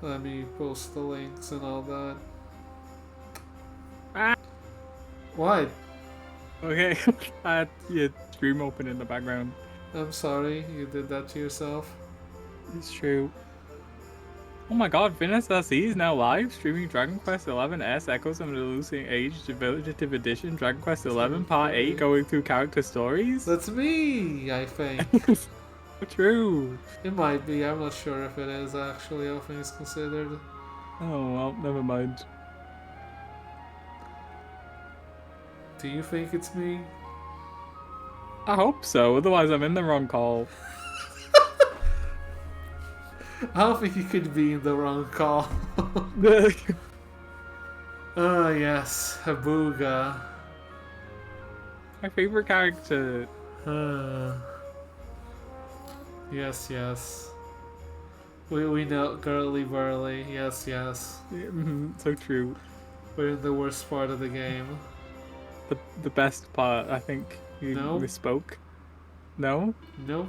Let me post the links and all that. Ah. What? Okay, I had your stream open in the background. I'm sorry, you did that to yourself. It's true. Oh my god, Venus SE is now live streaming Dragon Quest XI S Echoes of an Elusive Age Definitive Edition, Dragon Quest XI Part 8 going through character stories. That's me, I think. True. It might be, I'm not sure if it is actually, how things considered. Oh well, never mind. Do you think it's me? I hope so, otherwise I'm in the wrong call. I don't think you could be in the wrong call. Oh yes, Habuga. My favorite character. Yes, yes. We know Girly Burly. Yes, yes. So true. We're in the worst part of the game. The best part, I think. You misspoke. No? Nope.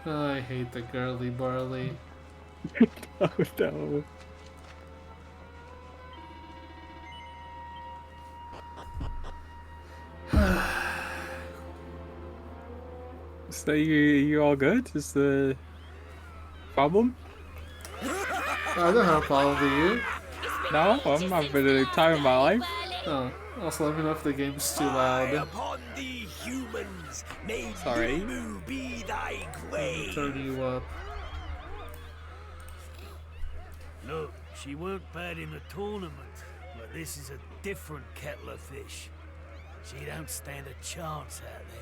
I hate the Girly Burly. Oh no. So you all good? Is the problem? I don't have a problem with you. No, I'm having a time of my life. Oh, also let me know if the game's too loud. Sorry. Turn you up. Look, she weren't bad in the tournament, but this is a different kettle of fish. She don't stand a chance out there.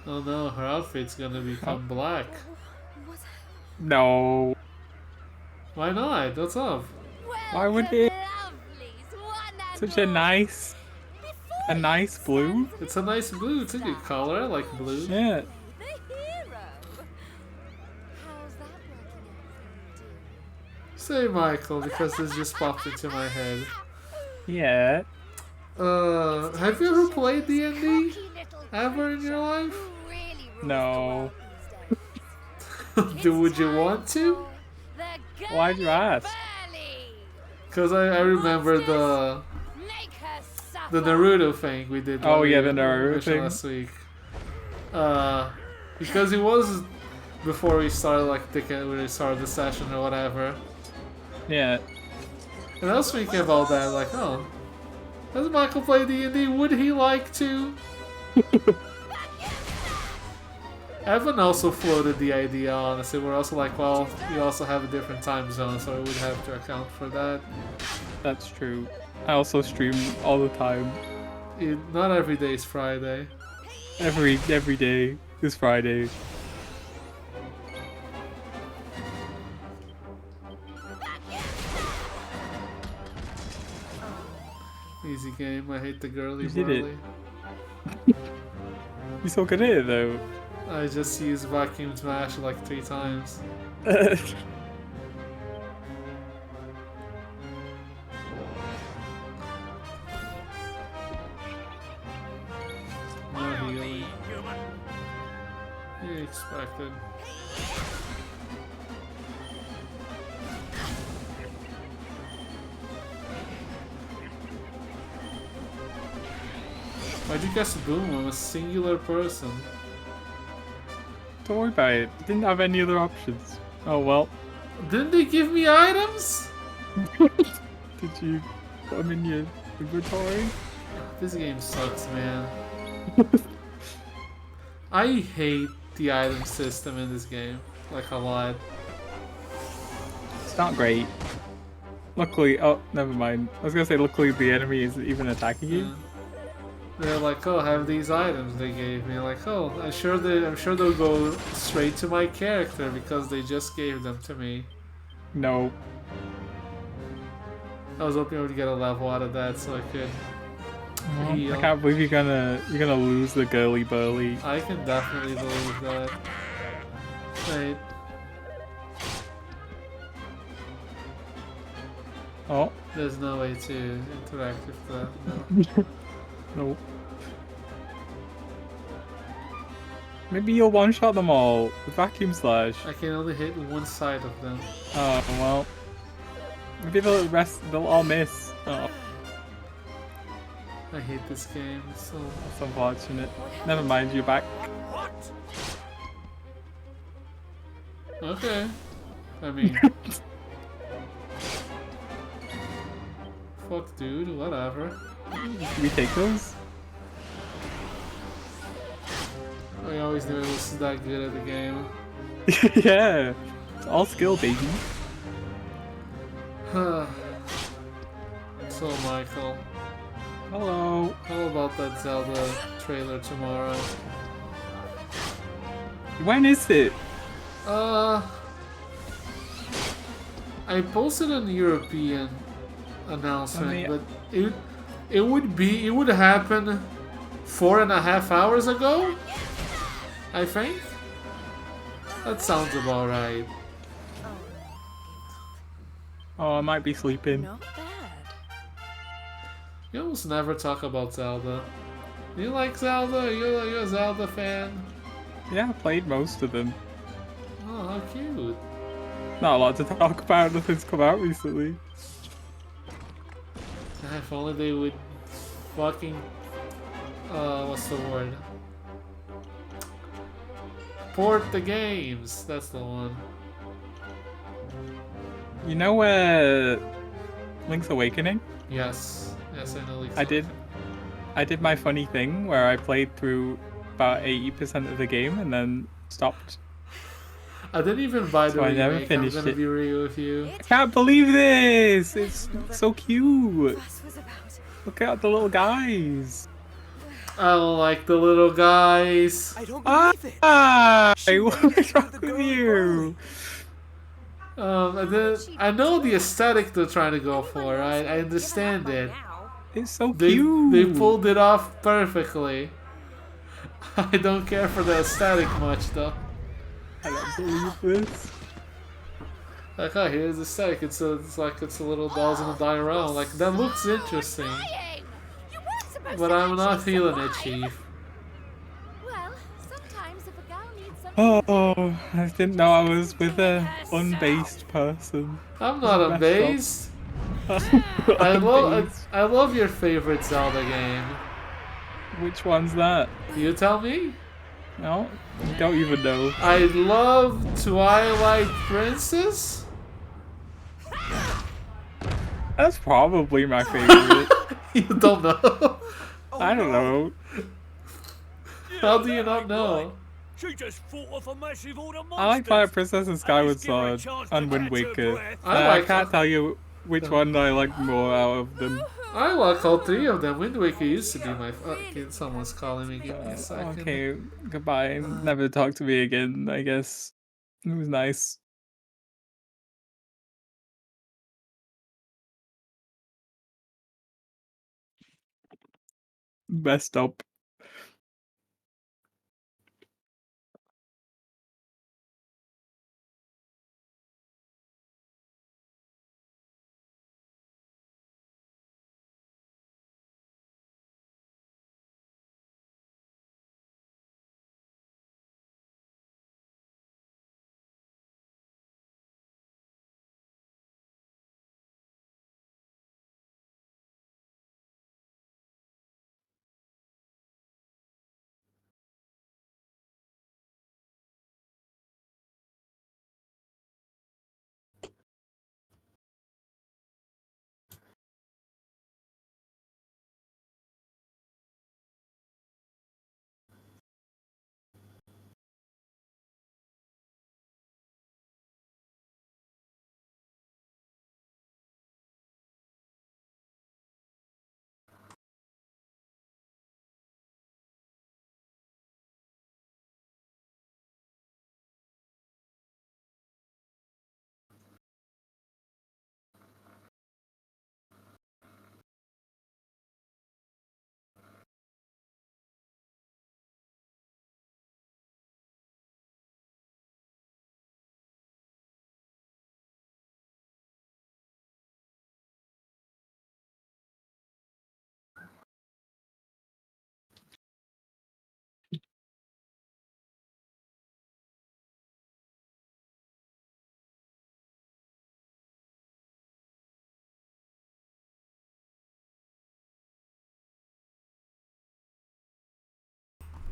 Oh no, her outfit's gonna become black. No. Why not? What's up? Why would it? Such a nice blue. It's a nice blue. It's a good color. I like blue. Yeah. Say Michael, because this just popped into my head. Yeah. Have you ever played D&D? Ever in your life? No. Would you want to? Why'd you ask? Because I remember the Naruto thing we did. Oh yeah, the Naruto thing last week. Because it was before we started when we started the session or whatever. Yeah. And I was thinking about that, like, oh, does Michael play D&D? Would he like to? Evan also floated the idea, honestly. We're also like, well, you also have a different time zone, so we would have to account for that. That's true. I also stream all the time. Not every day is Friday. Every day is Friday. Easy game. I hate the girly You did burly. it. You so good at it though. I just used vacuum smash like 3 times. No healing. You expected. Why'd you guess Boom? I'm a singular person. Don't worry about it. Didn't have any other options. Oh well. Didn't they give me items? Did you put them in your inventory? This game sucks, man. I hate the item system in this game. Like a lot. It's not great. Luckily, oh, never mind. I was gonna say luckily the enemy isn't even attacking you. They're like, oh, have these items they gave me. Like, oh, I'm sure they'll go straight to my character because they just gave them to me. No. I was hoping I would get a level out of that so I could heal. I can't believe you're gonna lose the girly burly. I can definitely believe that. Wait. Oh, There's no way to interact with that. No. no. Maybe you'll one-shot them all with Vacuum Slash. I can only hit one side of them. Oh, well. Maybe they'll all miss. Oh, I hate this game so. that's unfortunate. Never mind, you're back. Okay. I mean. Fuck, dude. Whatever. Can we take those? I always knew I was that good at the game. Yeah. It's all skill, baby. So, Michael, Hello. how about that Zelda trailer tomorrow? When is it? I posted an European announcement, I mean- but it would happen 4.5 hours ago. I think that sounds about right. Oh, I might be sleeping. Not bad. You almost never talk about Zelda. You like Zelda? You're a Zelda fan? Yeah, I played most of them. Oh, how cute. Not a lot to talk about, nothing's come out recently. If only they would fucking what's the word? Port the games. That's the one. You know Link's Awakening? Yes. Yes, I know. Link's I did my funny thing where I played through about 80% of the game and then stopped. I didn't even buy the So I never remake. finished I'm gonna it. be real with you. I can't believe this! It's so cute! Fuss was about. Look at the little guys! I don't like the little guys. I don't Ah! believe it. What is wrong with you? I know the aesthetic they're trying to go for. Right? I understand it. It's so They cute! pulled it off perfectly. I don't care for the aesthetic much though. I don't believe this. Like, oh, here's the aesthetic. It's like it's a little dolls in a dying around. Like, that looks interesting. You weren't supposed But to I'm not actually feeling it, survive. Chief. Well, sometimes if a gal needs something. Oh, I didn't know I was with a unbased person. I'm not Messed up. unbased. I love your favorite Zelda game. Which one's that? You tell me. No, you don't even know. I love Twilight Princess. That's probably my favorite. You don't know. I don't know. How do you not know? She just fought off a massive order of I like monsters. Twilight Princess and Skyward Just give her a Sword chance to and Wind catch her Waker. breath. I I like- can't tell you which one I like more out of them. I like all three of them. Wind Waker used to be my fucking. Someone's calling me. Give me a second. Okay, goodbye. Never talk to me again, I guess. It was nice. Messed up.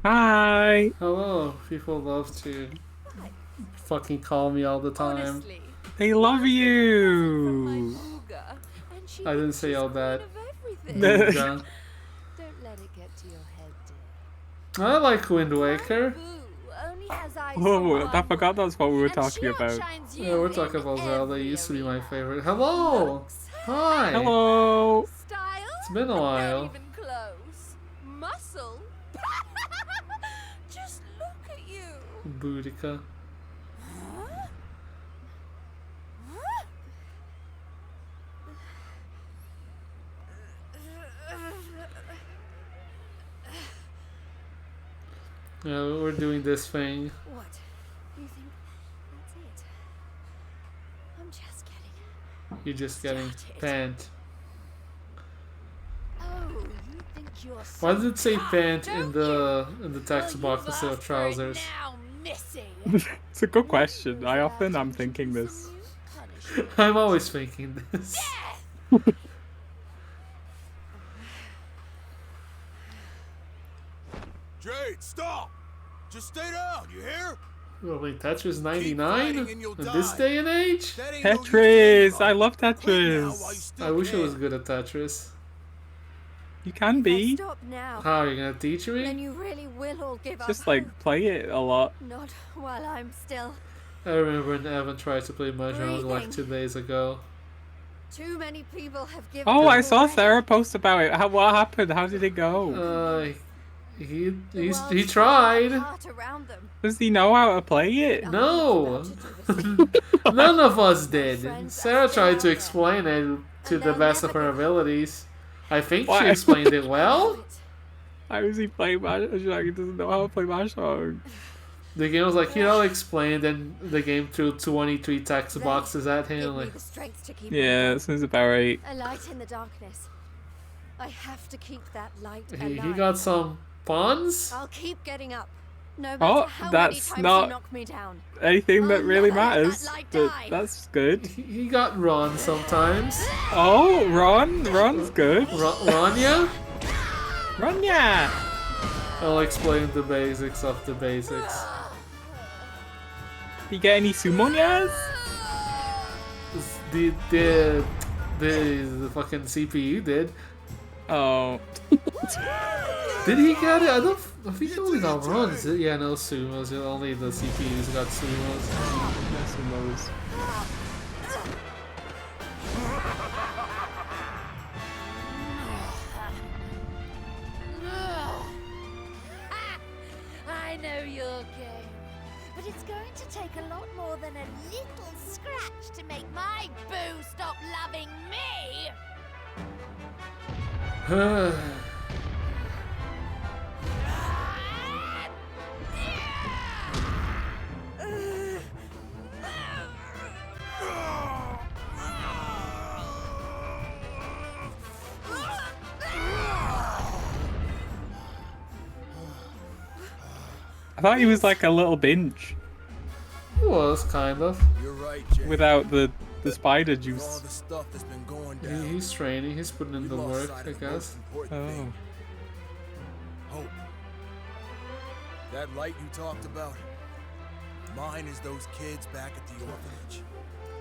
Hi. Hello. People love to fucking call me all the time. Honestly, They love from my you. Booga, and she I didn't thinks say she's all queen that. of everything. Booga. Don't let it get to your head, dear. I like Wind Waker. Boo only has eyes for Oh, one I forgot woman, that's what we were and talking she about. outshines Yeah, you we're talking in about Zelda. It every used to be my arena. favorite. Hello. Looks, Hi. Hello. style, It's been a not while. even close. Muscle, just look at you. Boudica. Huh? Huh? Yeah, we're doing this thing. What? You think that's it? I'm just kidding. You're just getting Start it. pant. Oh, you think you're Why so does it say tough, pant don't in the text Well, box you've instead of asked for it trousers? now, missy. It's a good question. Who's I that? often am Did you thinking do this. some new punishment? I'm always thinking this. Jade, stop! Just stay down, you hear? Oh, wait, Tetris fighting 99? and you'll In this die. day and age? That ain't no use Tetris. to I love Quit now while you Tetris. still I wish I can. was good at Tetris. You can If I be. stop now, How are you gonna teach then me? you really will all give Just up like hope. play it a lot. Not while I'm still. I remember when Evan tried to play Mahjong like Breathing. 2 days ago. Too many people have given Oh, up I saw already. Sarah post about it. What happened? How did it go? He The he's, world's he falling tried. apart around them. Does he know how to play it? I'm No. not about to do the same. None of us did. friends are Sarah still tried out to there. explain it to And the they'll best of never her give up. abilities. I think Why? she explained it well. How does he play Mahjong? He doesn't know how to play Mahjong. The game was like, I'll explain, then the game threw 23 text They boxes at Give him. me Like, the strength to keep Yeah, on that sounds about right. going. A light in the darkness. I have to keep that light he alive. got some puns? I'll keep getting up. No matter Oh, how many that's times not- you knock me down. Anything that I'll really never let that matters. light But die. that's good. He got Ron sometimes. Oh, Ron's good. Rania? Ronya! I'll explain the basics of the basics. You get any sumonyas? The fucking CPU did. Oh, Did he get it? I think he only got runs. Yeah, no sumos. Only the CPUs got sumos. yes, sumos. I know your game, but it's going to take a lot more than a little scratch to make my boo stop loving me. I thought he was like a little binge It was kind of. You're right, Jade. without the spider With all juice. the stuff that's been going down. He's training. He's putting in we the lost work, sight I of the most guess. important Oh. thing. Hope. That light you talked about. Mine is those kids back at the orphanage.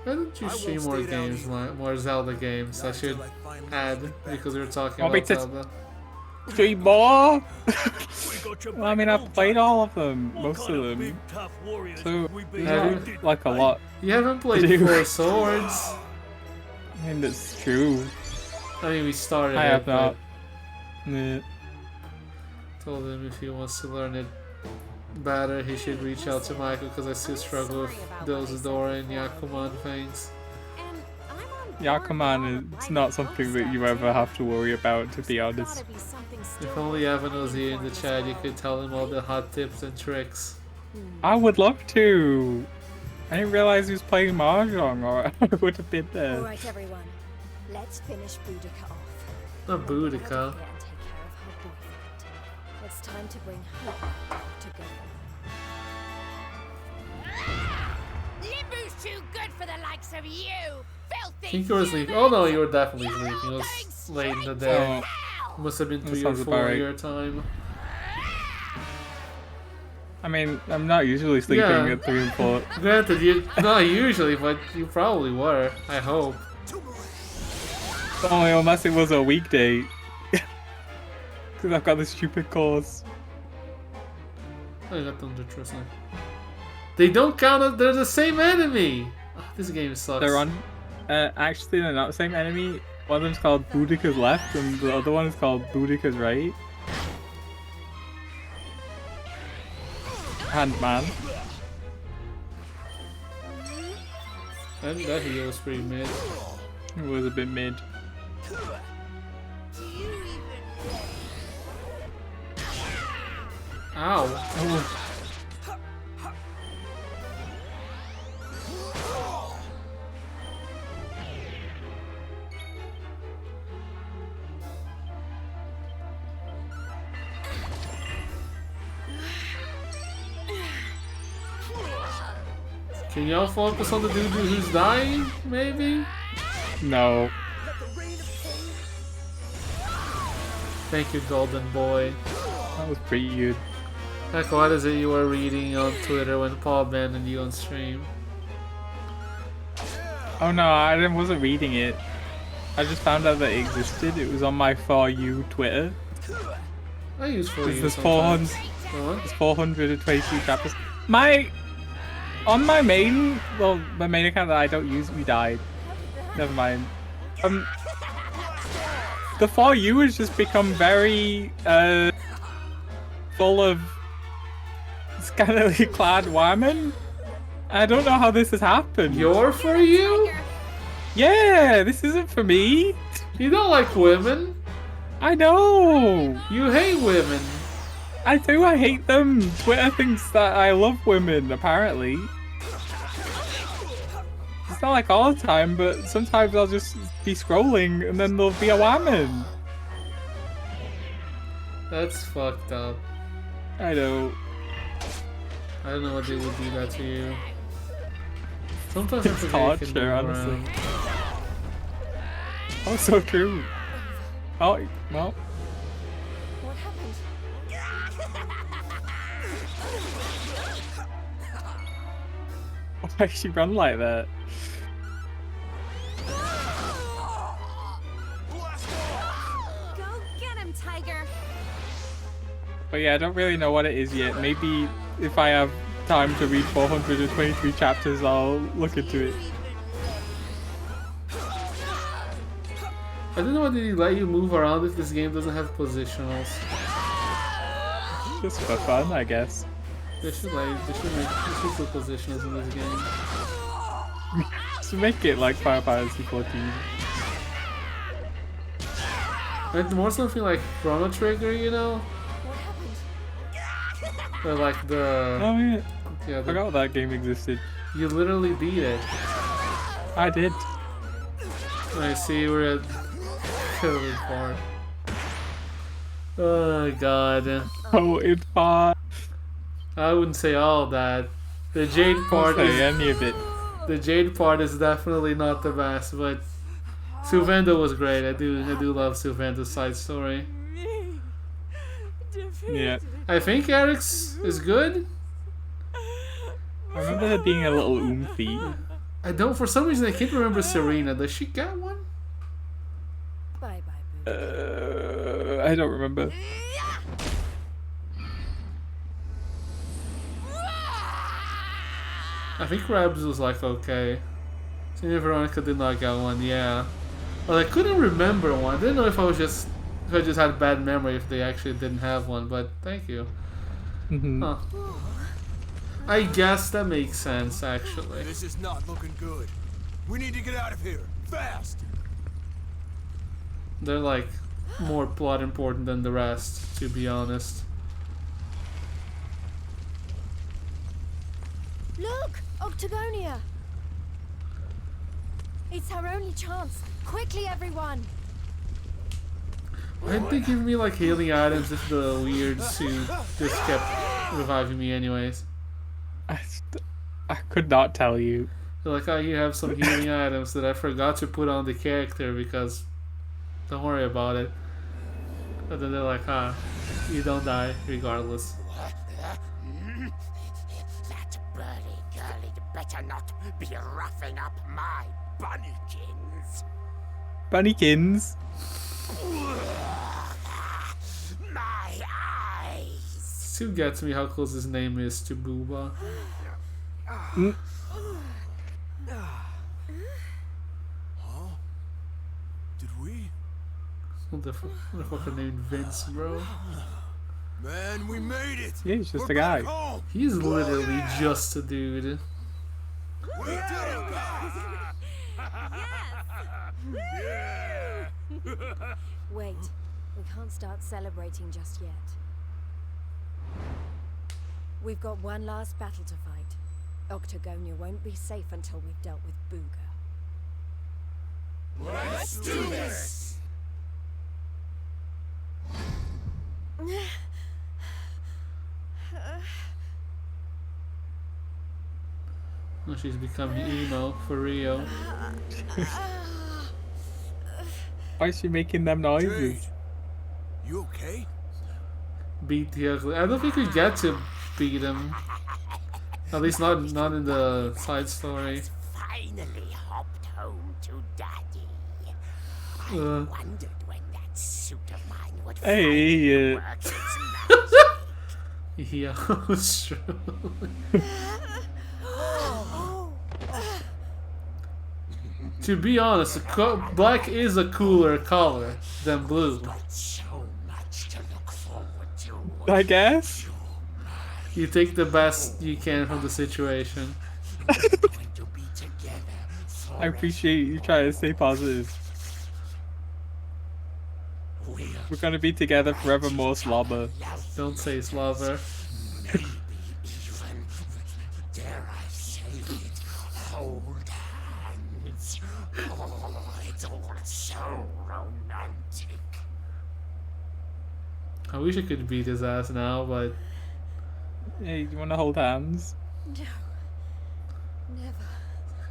Why don't you I won't stream more stay down games, either. more Zelda games? I Not should until I finally add make it back. because we were talking I'll about make this- Zelda. 3 more? We got your Well, I back mean, all I've played time. all of them, What most kind of them. Big, tough warriors So, have we been Have you- elected, like a eh? lot. You haven't played Dude. Four Swords. I mean, that's true. I mean, we started I it, have but not. Yeah. told him if he wants to learn it better, he should reach out to Michael because I still struggle with those Dora and Yakuman things. And I'm on board Yakuman, with all it's the not light something that stuff, you ever too. have to worry about, to be There's honest. gotta be something If still only Evan was here in the happening for chat, us you all. could tell him all the hot tips and tricks. I would love to. I didn't realize he was playing Mahjong, or I would have been there. Alright, everyone. Let's finish Boudica off. Not Out of Boudica. here and take care of her boyfriend. It's time to bring hope together. Limbu's too good for the likes of you, filthy I think you were sleeping. Oh no, you were definitely sleeping. It was late in the day. Oh, Must have been That 3 or sounds 4 about right. your time. I mean, I'm not usually sleeping Yeah. at 3 and 4. Granted, you not usually, but you probably were. I hope. Only unless it was a weekday. Because I've got this stupid course. I got Thunder Tristan. They don't count as they're the same enemy! Ah, this game sucks. They're on. Actually, they're not the same enemy. One of them's called Boudica's left, and the other one is called Boudica's right. Handman. And that heal was pretty mid. It was a bit mid. Ow. Oh. Can y'all focus on the dude who's dying, maybe? No. Thank you, Golden Boy. That was pretty good. Heck, what is it you were reading on Twitter when Paul abandoned you on stream? Oh no, I wasn't reading it. I just found out that it existed. It was on my For You Twitter. I use for you There's sometimes. 400, What? there's 422 chapters. On my main account that I don't use, we died. Never mind. The For You has just become very, full of scantily clad women. I don't know how this has happened. You're for you? Yeah, this isn't for me. You don't like women. I know. You hate women. I do, I hate them. Twitter thinks that I love women, apparently. It's not like all the time, but sometimes I'll just be scrolling and then there'll be a woman. That's fucked up. I know. I don't know what they would do that to you. Sometimes I It's forget you can torture, move honestly. around. Oh, so true. Oh, well. What happened? Why does she run like that? Go get him, Tiger! But yeah, I don't really know what it is yet. Maybe if I have time to read 423 chapters, I'll look into it. I don't know why they let you move around if this game doesn't have positionals. Just for fun, I guess. They should put positionals in this game. To make it like Final Fantasy 14. And more something like Chrono Trigger, you know? What happened? Or like the Oh yeah, yeah, I forgot that game existed. you literally beat it. I did. I see we're at the part. Oh god. Oh, it's fun. I wouldn't say all of that. The Jade part Say is any of it. the Jade part is definitely not the best, but Suvendo was great. I do love Suvendo's side story. Yeah. I think Eric's is good. I remember there being a little oomphy. I don't, for some reason I can't remember Serena. Does she get one? Bye bye, Boo. I don't remember. I think Rabs was like okay. Senior Veronica did not get one, yeah. But I couldn't remember one. I didn't know if I just had bad memory if they actually didn't have one, but thank you. Mhm. Huh. I guess that makes sense actually. This is not looking good. We need to get out of here. Fast! They're like more plot important than the rest, to be honest. Look! Octagonia! It's our only chance. Quickly, everyone! Why'd they give me like healing items if the weird suit just kept reviving me anyways? I could not tell you. They're like, oh, you have some healing items that I forgot to put on the character because don't worry about it. But then they're like, you don't die regardless. That burly girlie better not be roughing up my bunnykins. Bunnykins. My eyes. Still gets me how close his name is to Booba. Mm. Huh? Did we? Motherfucker named Vince, bro. Man, we made it. Yeah, he's just We're a guy. back home. He's literally just a dude. We did it, guys. Wait, we can't start celebrating just yet. We've got one last battle to fight. Octagonia won't be safe until we've dealt with Booga. Let's do this. Oh, she's becoming emo for Rio. Why is she making them noises? Jade, you okay? Beat the ugly. I don't think we get to beat him. At least not in the side story. Finally hopped home to Daddy. I Uh. wondered when that suit of mine would Hey, work its magic. Yeah, it's true. To be honest, black is a cooler color than blue. Got so much to look forward to. I guess. You take the best you can from the situation. We're going to be together I appreciate you trying to stay positive. We're gonna be together forevermore, Slobber. Don't say slobber. Maybe even, dare I say it, hold hands. Oh, it's all so romantic. I wish I could beat his ass now, but Hey, you wanna hold hands? No. Never.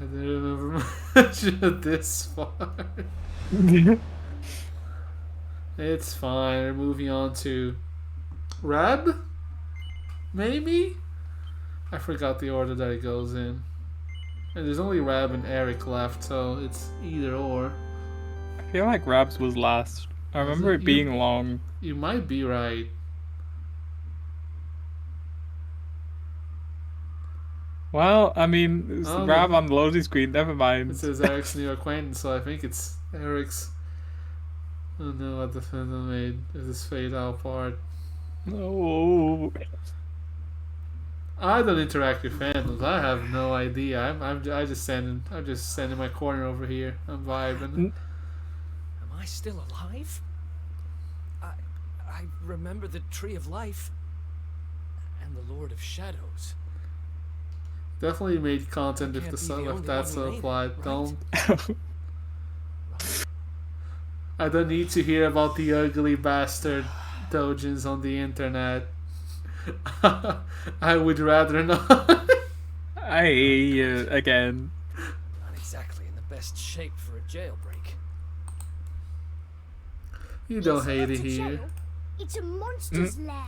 I didn't remember much of this far. It's fine. We're moving on to Rab? Maybe? I forgot the order that it goes in. And there's only Rab and Eric left, so it's either or. I feel like Rabs was last. I remember it it being long. You might be right. Well, I mean, it's Oh, Rab no. on the loading screen, never It mind. says Eric's new acquaintance, so I think it's Eric's. I don't know what the fandom made. Is this fade out part? No. I don't interact with fandoms. I have no idea. I'm just standing in my corner over here. I'm vibing. Am I still alive? I remember the Tree of Life and the Lord of Shadows. Definitely made content if Can't the be sun the if only that's one who made it, applied. right? Don't. Right. I don't need to hear about the ugly bastard dojins on the internet. I would rather not. Again. Not exactly in the best shape for a jailbreak. You don't It's hate not it a here. jail, it's a monster's Mm. lair.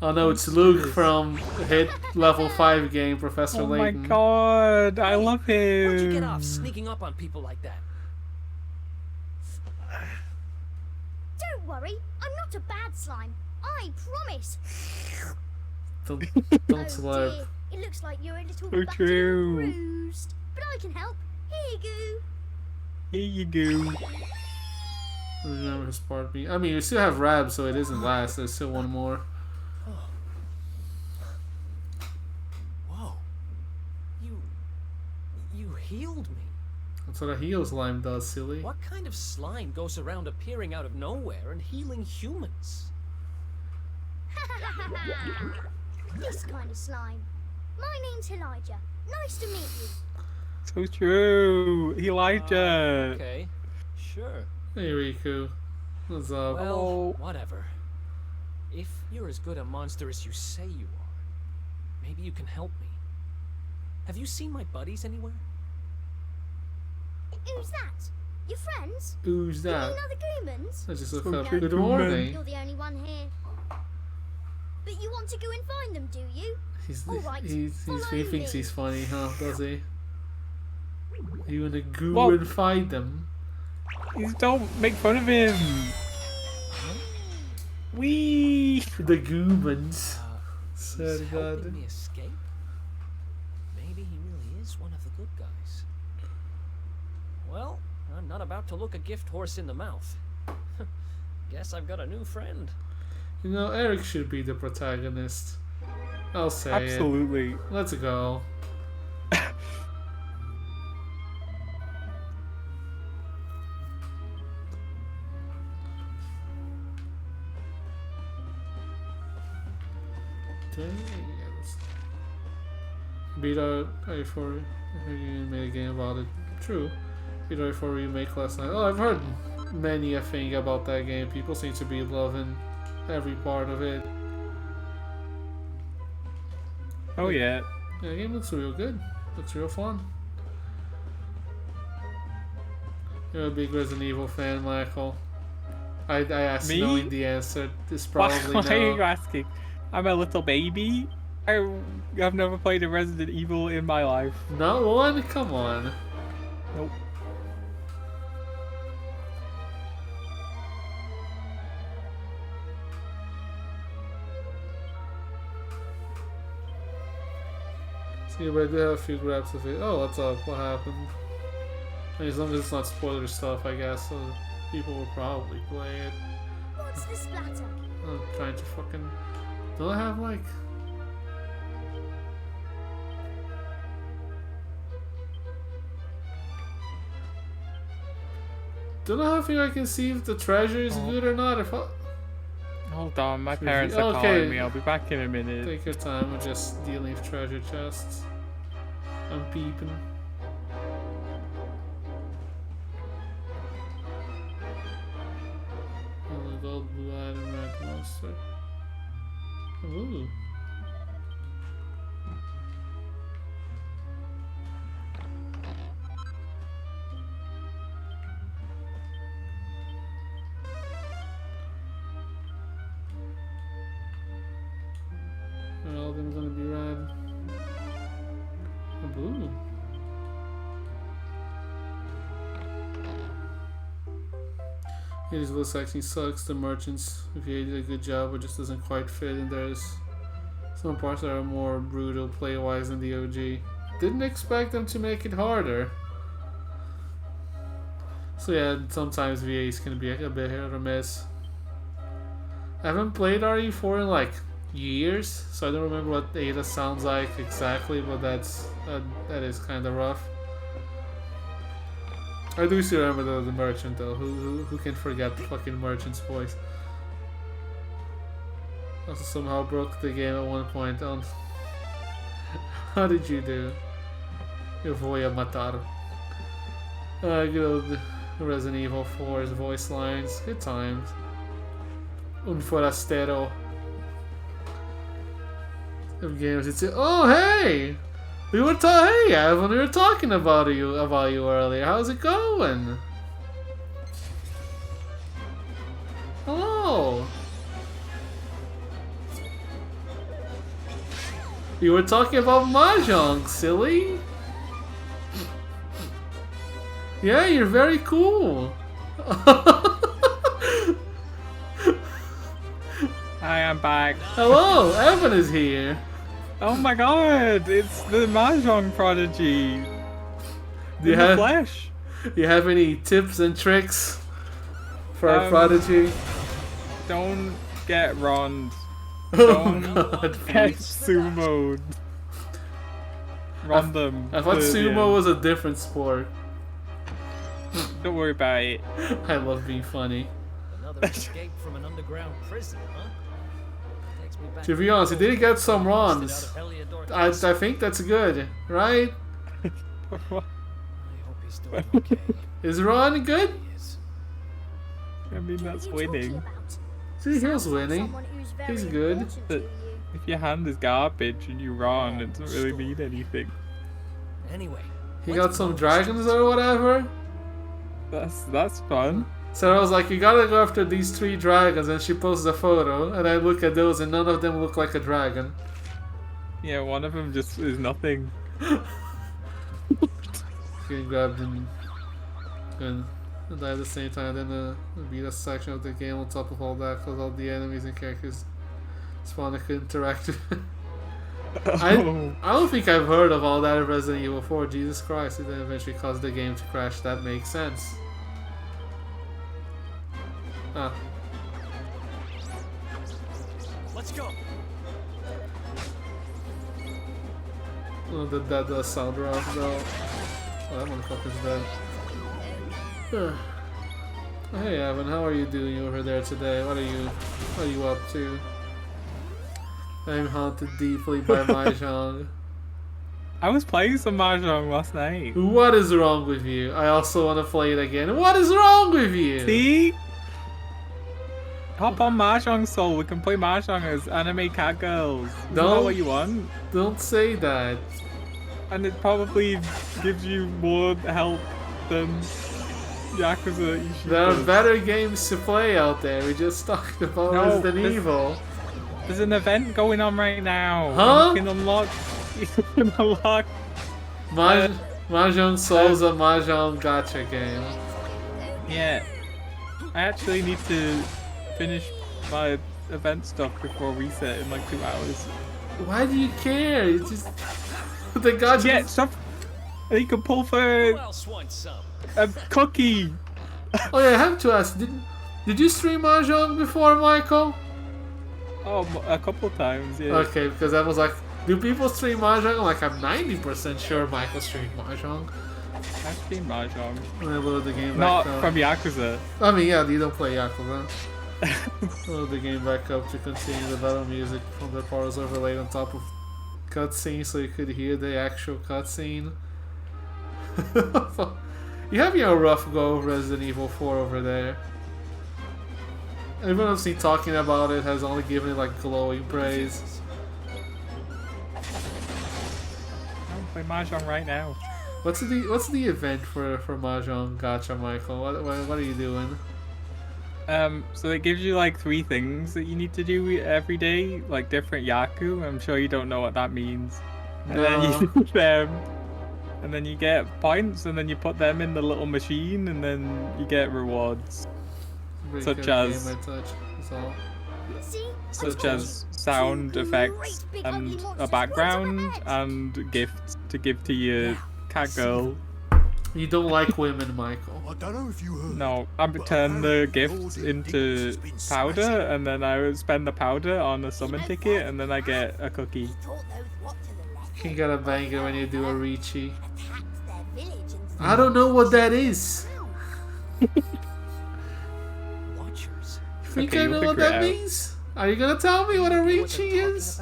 Oh no, it's Luke from hit level 5 game, Professor Oh my Layton. god, I love him. Where'd you get off sneaking up on people like that? Don't worry, I'm not a bad slime. I promise. Don't Oh slurp. dear, it looks like you're a little So battered true. and bruised. But I can help. Here you Here you go. Remember his part B. I mean, you still have Rab, so it isn't last. There's still one more. Whoa. You healed me. That's what a heal slime does, silly. What kind of slime goes around appearing out of nowhere and healing humans? go. This kind of slime. My name's Elijah. Nice to meet you. So true. Elijah. Okay, sure. Hey Riku. What's up? Well, Hello. whatever. If you're as good a monster as you say you are, maybe you can help me. Have you seen my buddies anywhere? Who's that? Your friends? Who's You that? mean other Goomans? I just looked So up. true, Good Goomans. morning. You're the only one here. But you want to go and find them, do you? All right, he follow thinks me. he's funny, huh? Does he? You wanna go Well- and find them? You don't make fun of him. Wee. The goomans. He's Said helping God. me escape? Maybe he really is one of the good guys. Well, I'm not about to look a gift horse in the mouth. Guess I've got a new friend. You know, Eric should be the protagonist. I'll say Absolutely. it. Let's go. Beat out A4 made a game about it. True. Beat out A4 remake last night. Oh, I've heard many a thing about that game. People seem to be loving every part of it. Oh yeah. Yeah, the game looks real good. Looks real fun. You're a big Resident Evil fan, Michael. I asked Me? knowing the answer. It's Why probably are you no. asking? I'm a little baby. I've never played a Resident Evil in my life. Not one? Come on. Nope. See, but I do have a few grabs of it. Oh, what's up? What happened? I mean, as long as it's not spoiler stuff, I guess, so people will probably play it. What's the splatter? I'm trying to fucking... Do I have, like... Don't know if I can see if the treasure is good or not. If I... Hold on, my parents are Okay. calling me. I'll be back in a minute. Take your time with just dealing with treasure chests. I'm peeping. Oh, gold, blue item, red monster. Ooh. All of them gonna be red. A blue. Yeah, this list actually sucks. The merchants, if you did a good job, it just doesn't quite fit. And there's some parts that are more brutal play-wise than the OG. Didn't expect them to make it harder. So yeah, sometimes VAs can be a bit hit or miss. I haven't played RE4 in like years, so I don't remember what Ada sounds like exactly, but that is kind of rough. I do still remember the merchant though. Who can forget the fucking merchant's voice? Also somehow broke the game at one point. On how did you do? Eu vou a matar. Good old Resident Evil 4's voice lines. Good times. Un forastero. Of games, it's oh hey, hey Evan, we were talking about you earlier. How's it going? Hello. You were talking about Mahjong, silly. Yeah, you're very cool. Hi, I'm back. Hello, Evan is here. Oh my god, it's the Mahjong prodigy. Do you In the have flesh. you have any tips and tricks for our Um, prodigy? Don't get Rond. Oh Don't god, get please. sumoed. Rond them. I thought to the sumo end. was a different sport. Don't worry about it. I love being funny. Another escape from an underground prison, huh? Takes me back To be honest, he did get some busted runs. out of Heliodor I Castle. think that's good, right? I hope he's doing okay. Is Ron good? He is. I mean, that's What are you talking winning. about? See, he's Sounds like winning. someone who's very He's good. important to But- you. If your hand is garbage and you run, it doesn't really mean anything. Anyway. He let's got some move. dragons or whatever. That's fun. So I was like, you gotta go after these 3 dragons, and she posts a photo, and I look at those, and none of them look like a dragon. Yeah, one of them just is nothing. You can grab them and die at the same time, then beat a section of the game on top of all that, because all the enemies and characters spawn a good interactive. I don't think I've heard of all that in Resident Evil 4. Jesus Christ, it then eventually caused the game to crash. That makes sense. Ah. Let's go. Oh, that does sound rough though. Oh, that motherfucker's dead. Hey Evan, how are you doing over there today? What are you up to? I'm haunted deeply by Mahjong. I was playing some Mahjong last night. What is wrong with you? I also want to play it again. What is wrong with you? See? Hop on Mahjong Soul. We can play Mahjong as anime cat girls. Isn't that what you want? Don't say that. And it probably gives you more help than Yakuza. There are better games to play out there. We just talked about Resident Evil. There's an event going on right now. Huh? You can unlock. You can unlock. Mahjong Soul's a Mahjong gacha game. Yeah. I actually need to finish my event stuff before reset in like 2 hours. Why do you care? It's just the gacha. Yeah, stuff. You can pull for Who else wants some? a cookie. Oh yeah, I have to ask. Did you stream Mahjong before, Michael? Oh, a couple times, yeah. Okay, because I was like, do people stream Mahjong? I'm like, I'm 90% sure Michael streamed Mahjong. I've seen Mahjong. When I load the game Not back up. from Yakuza. I mean, yeah, you don't play Yakuza. Load the game back up to continue the battle music from the part was overlaid on top of cutscene so you could hear the actual cutscene. You having a rough go of Resident Evil 4 over there. Everyone I've seen talking about it has only given it like glowing praise. I'll play Mahjong right now. What's the event for Mahjong Gacha, Michael? What are you doing? So it gives you like 3 things that you need to do every day, like different Yaku. I'm sure you don't know what that means. And then you do them, and then you get points, and then you put them in the little machine, and then you get rewards. Such as sound effects and a background and gifts to give to your cat girl. You don't like women, Michael. I don't know if you heard. No, I turn the gifts into powder, and then I would spend the powder on a summon ticket, and then I get a cookie. You get a banger when you do a Ricci. I don't know what that is. You think I know what that means? Are you gonna tell me what a Ricci is?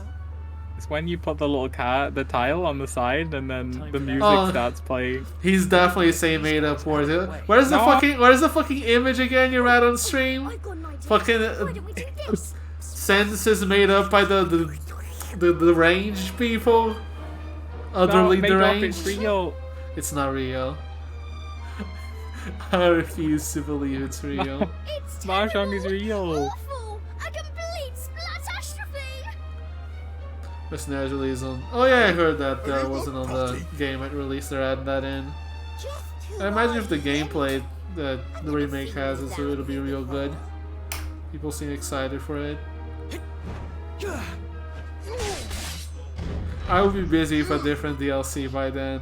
It's when you put the little the tile on the side, and then the music starts playing. He's definitely saying made up words. Where's the fucking image again you read on stream? Fucking sentences made up by the ranged people. Utterly deranged. It's real. It's not real. I refuse to believe it's real. Mahjong is real. Awful! A complete splatastrophe! Mercenaries release on. Oh yeah, I heard that wasn't on the game at release. They're adding that in. I imagine if the gameplay that the remake has is, so it'll be real good. People seem excited for it. I will be busy with a different DLC by then.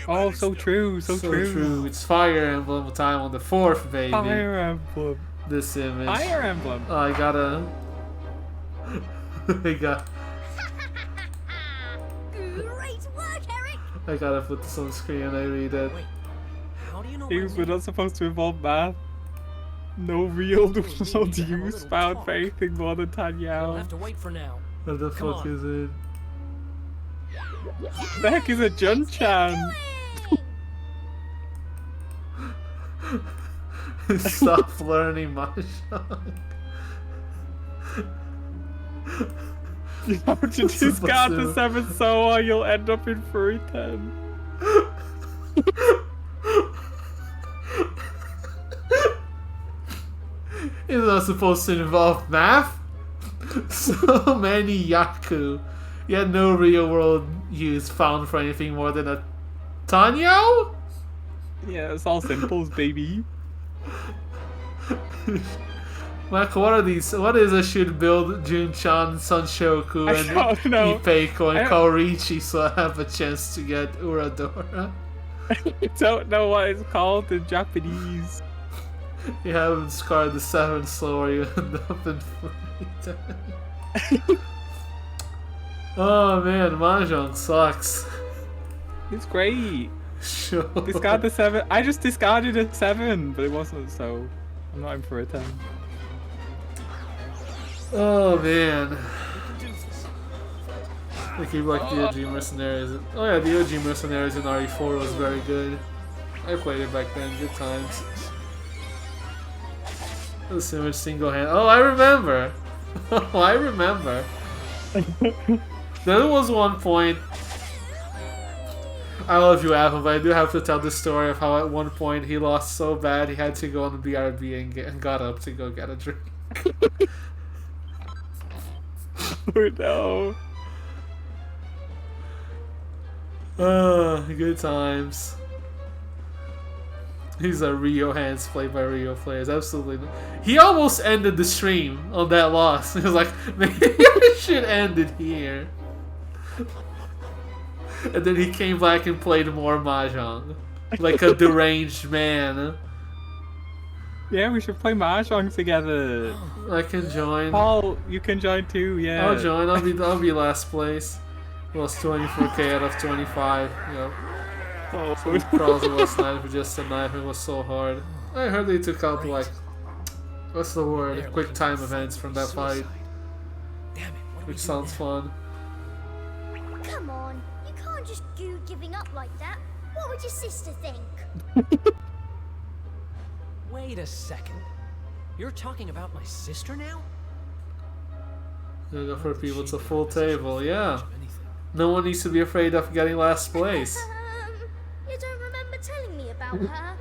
Oh, so true, so true. It's Fire Emblem time on the 4th, baby. Fire Emblem. This image. Fire Emblem. Oh, I gotta. Great work, Eric! I gotta put this on screen and I read it. Wait, how do you know? Things we're not supposed to involve math. No real world use found for anything more than You'll Tanyao. have to wait for now. What the Come fuck on. is it? The heck is a Jun-chan? Stop learning Mahjong. You have to discard the 7th soul or you'll end up in Furry 10. It's not supposed to involve math. So many Yaku, yet no real world use found for anything more than a Tanyo? Yeah, it's all simples, baby. Like, what are these? What is I should build Jun-chan, Sunshoku, I don't know. Ipeiko, and I- Kaorichi so I have a chance to get Uradora? I don't know what it's called in Japanese. You haven't scarred the 7th floor, you end up in Fleet. Oh man, Mahjong sucks. It's great. Sure. Discard the 7. I just discarded a 7, but it wasn't, so I'm not in for a 10. Oh man. I keep like the OG Mercenaries. Oh yeah, the OG Mercenaries in RE4 was very good. I played it back then, good times. The sandwich single hand. Oh, I remember. Oh, I remember. There was one point. I love you, Apple, but I do have to tell the story of how at one point he lost so bad he had to go on the BRB and got up to go get a drink. Oh no. Good times. These are Rio hands played by Rio players. Absolutely. He almost ended the stream on that loss. He was like, maybe I should end it here. And then he came back and played more Mahjong. Like a deranged man. Yeah, we should play Mahjong together. I can join. Paul, you can join too, yeah. I'll join. I'll be last place. Lost 24k out of 25. Yep. Oh, Crawls last night for just a knife. It was so hard. I heard they took out like, what's the word? Quick time events from that fight, Damn it, what do we which do sounds now? fun. Come on, you can't just do giving up like that. What would your sister think? Wait a second. You're talking about my sister now? You go for people. It's a full table. Yeah. Much of anything. No one needs to be afraid of getting last place. You don't remember telling me about her?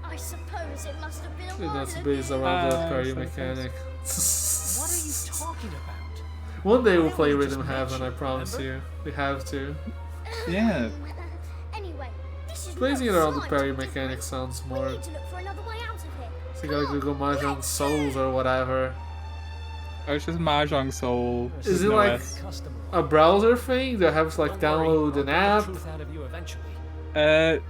I suppose it must have been a And while that's ago. based around the parry so mechanic. What are you talking about? One day we'll Why play don't we Rhythm just Heaven, I mention, promise remember? you. We have to. Yeah. Anyway, this is Blazing not around the time parry to mechanic different. sounds We more. need to look for another way out of here. So you gotta Google Mahjong Souls or whatever. Oh, it's just Mahjong Soul. Is There's it no like S. Customer. a browser thing? Do I have to like Don't worry, download I'll an get app? the truth out of you eventually.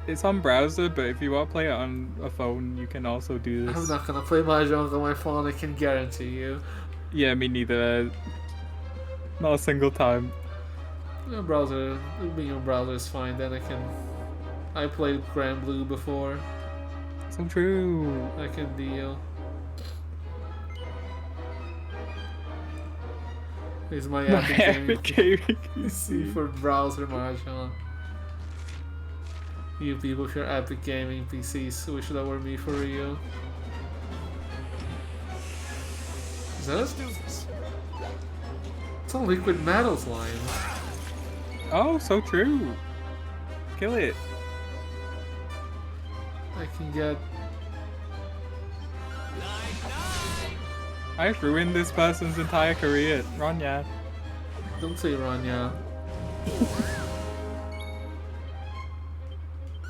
It's on browser, but if you want to play it on a phone, you can also do this. I'm not gonna play Mahjong on my phone, I can guarantee you. Yeah, me neither. Not a single time. A browser, being a browser is fine, then I played Grand Blue before. So true. I can deal. Here's my My Epic Gaming Epic Gaming PC for browser Mahjong. You people with your Epic Gaming PCs wish that were me for real. Is that Let's it? do this. It's a Liquid Metals line. Oh, so true. Kill it. I can get. I've ruined this person's entire career. Ronya. Don't say Rania.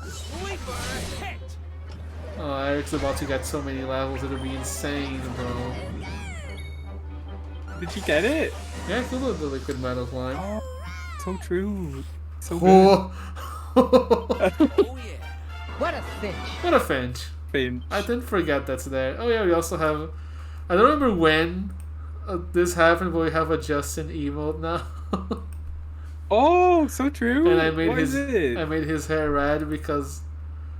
Sweeper hit! Oh, Eric's about to get so many levels, it'll be insane, bro. Did you get it? Yeah, I could love the Liquid Metals line. Oh, so true. So good. Oh! Oh yeah. What a finch. What a finch. Finch. I didn't forget that's there. Oh yeah, we also have. I don't remember when this happened, but we have a Justin emote now. Oh, so true. And I made What his is it? I made his hair red because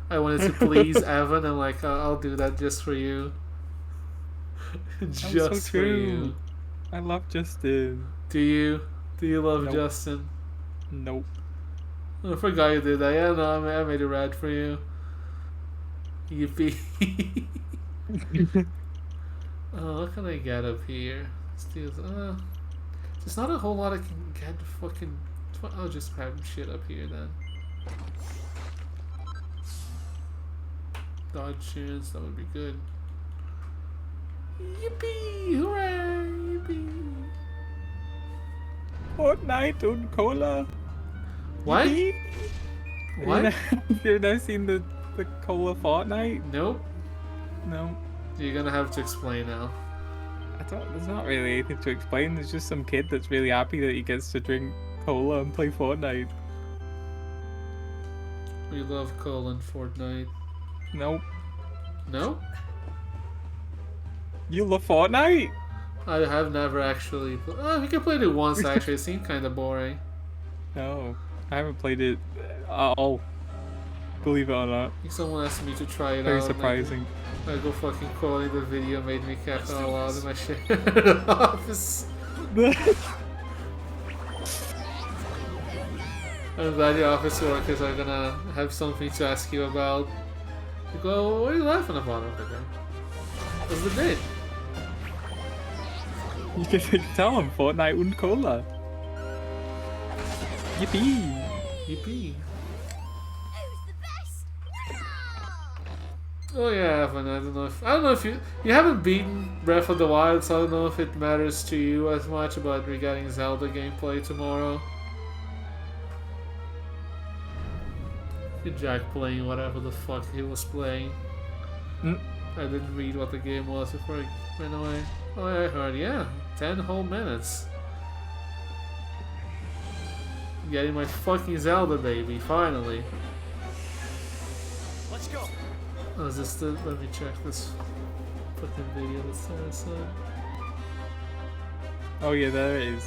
I wanted to please Evan. I'm like, I'll do that just for you. so Just for true. you. I love Justin. Do you? Do you love Nope. Justin? Nope. I forgot you did that. Yeah, no, I made it red for you. Yippee. Oh, what can I get up here? There's not a whole lot I can get. Fucking. I'll just grab shit up here then. Dodge chance, that would be good. Yippee! Hooray! Yippee! Fortnite and cola. What? Yippee. What? You've never seen the cola Fortnite? Nope. No. You're gonna have to explain now. There's not really anything to explain. There's just some kid that's really happy that he gets to drink cola and play Fortnite. We love Colin Fortnite. Nope. No? You love Fortnite? I have never actually. We can play it once actually. It seemed kind of boring. No. I haven't played it at all. Believe it or not. I think someone asked me to try it Very out. surprising. I go fucking calling the video made me cackle out loud in my shared office. I'm glad your office workers are gonna have something to ask you about. You go, what are you laughing about over there? What's the date? You can tell him Fortnite and cola. Yippee! Yippee. Who's the best? Oh yeah, Evan, I don't know if you haven't beaten Breath of the Wild, so I don't know if it matters to you as much, but we're getting Zelda gameplay tomorrow. Jack playing whatever the fuck he was playing. Mm. I didn't read what the game was before I went away. Oh, I heard, yeah, 10 whole minutes. Getting my fucking Zelda, baby, finally. Let's go. Oh, is this the... Let me check this fucking video that's there aside. Oh yeah, there it is.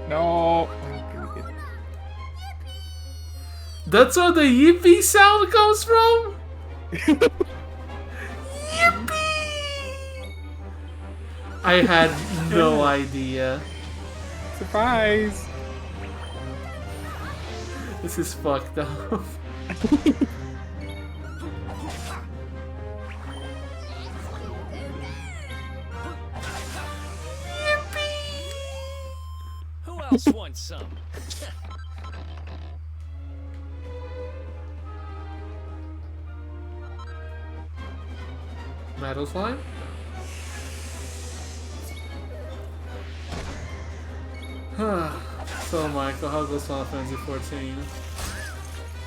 No. That's where the yippee sound comes from? Yippee! I had no idea. Surprise! This is fucked up. Who else wants some? Metal slime? So Michael, how goes Final Fantasy 14?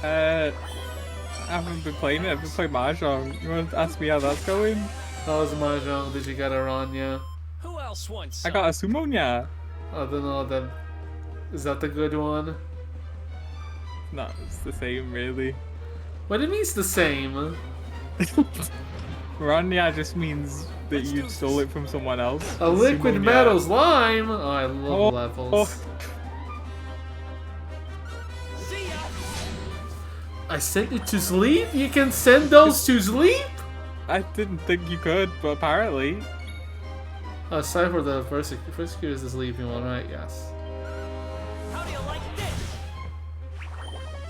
I haven't been playing it. I've been playing Mahjong. You want to ask me how that's going? How was Mahjong? Did you get a run, yeah? Who else wants I some? got a Sumonya. I don't know, then... Is that the good one? No, it's the same really. What it means the same? Rania just means that you stole it from someone else. A liquid Sumonya- metal slime! Oh, I love Oh, levels. See ya! I sent you to sleep? You can send those to sleep? I didn't think you could, but apparently. Aside for the first is the sleeping one, right? Yes. How do you like this?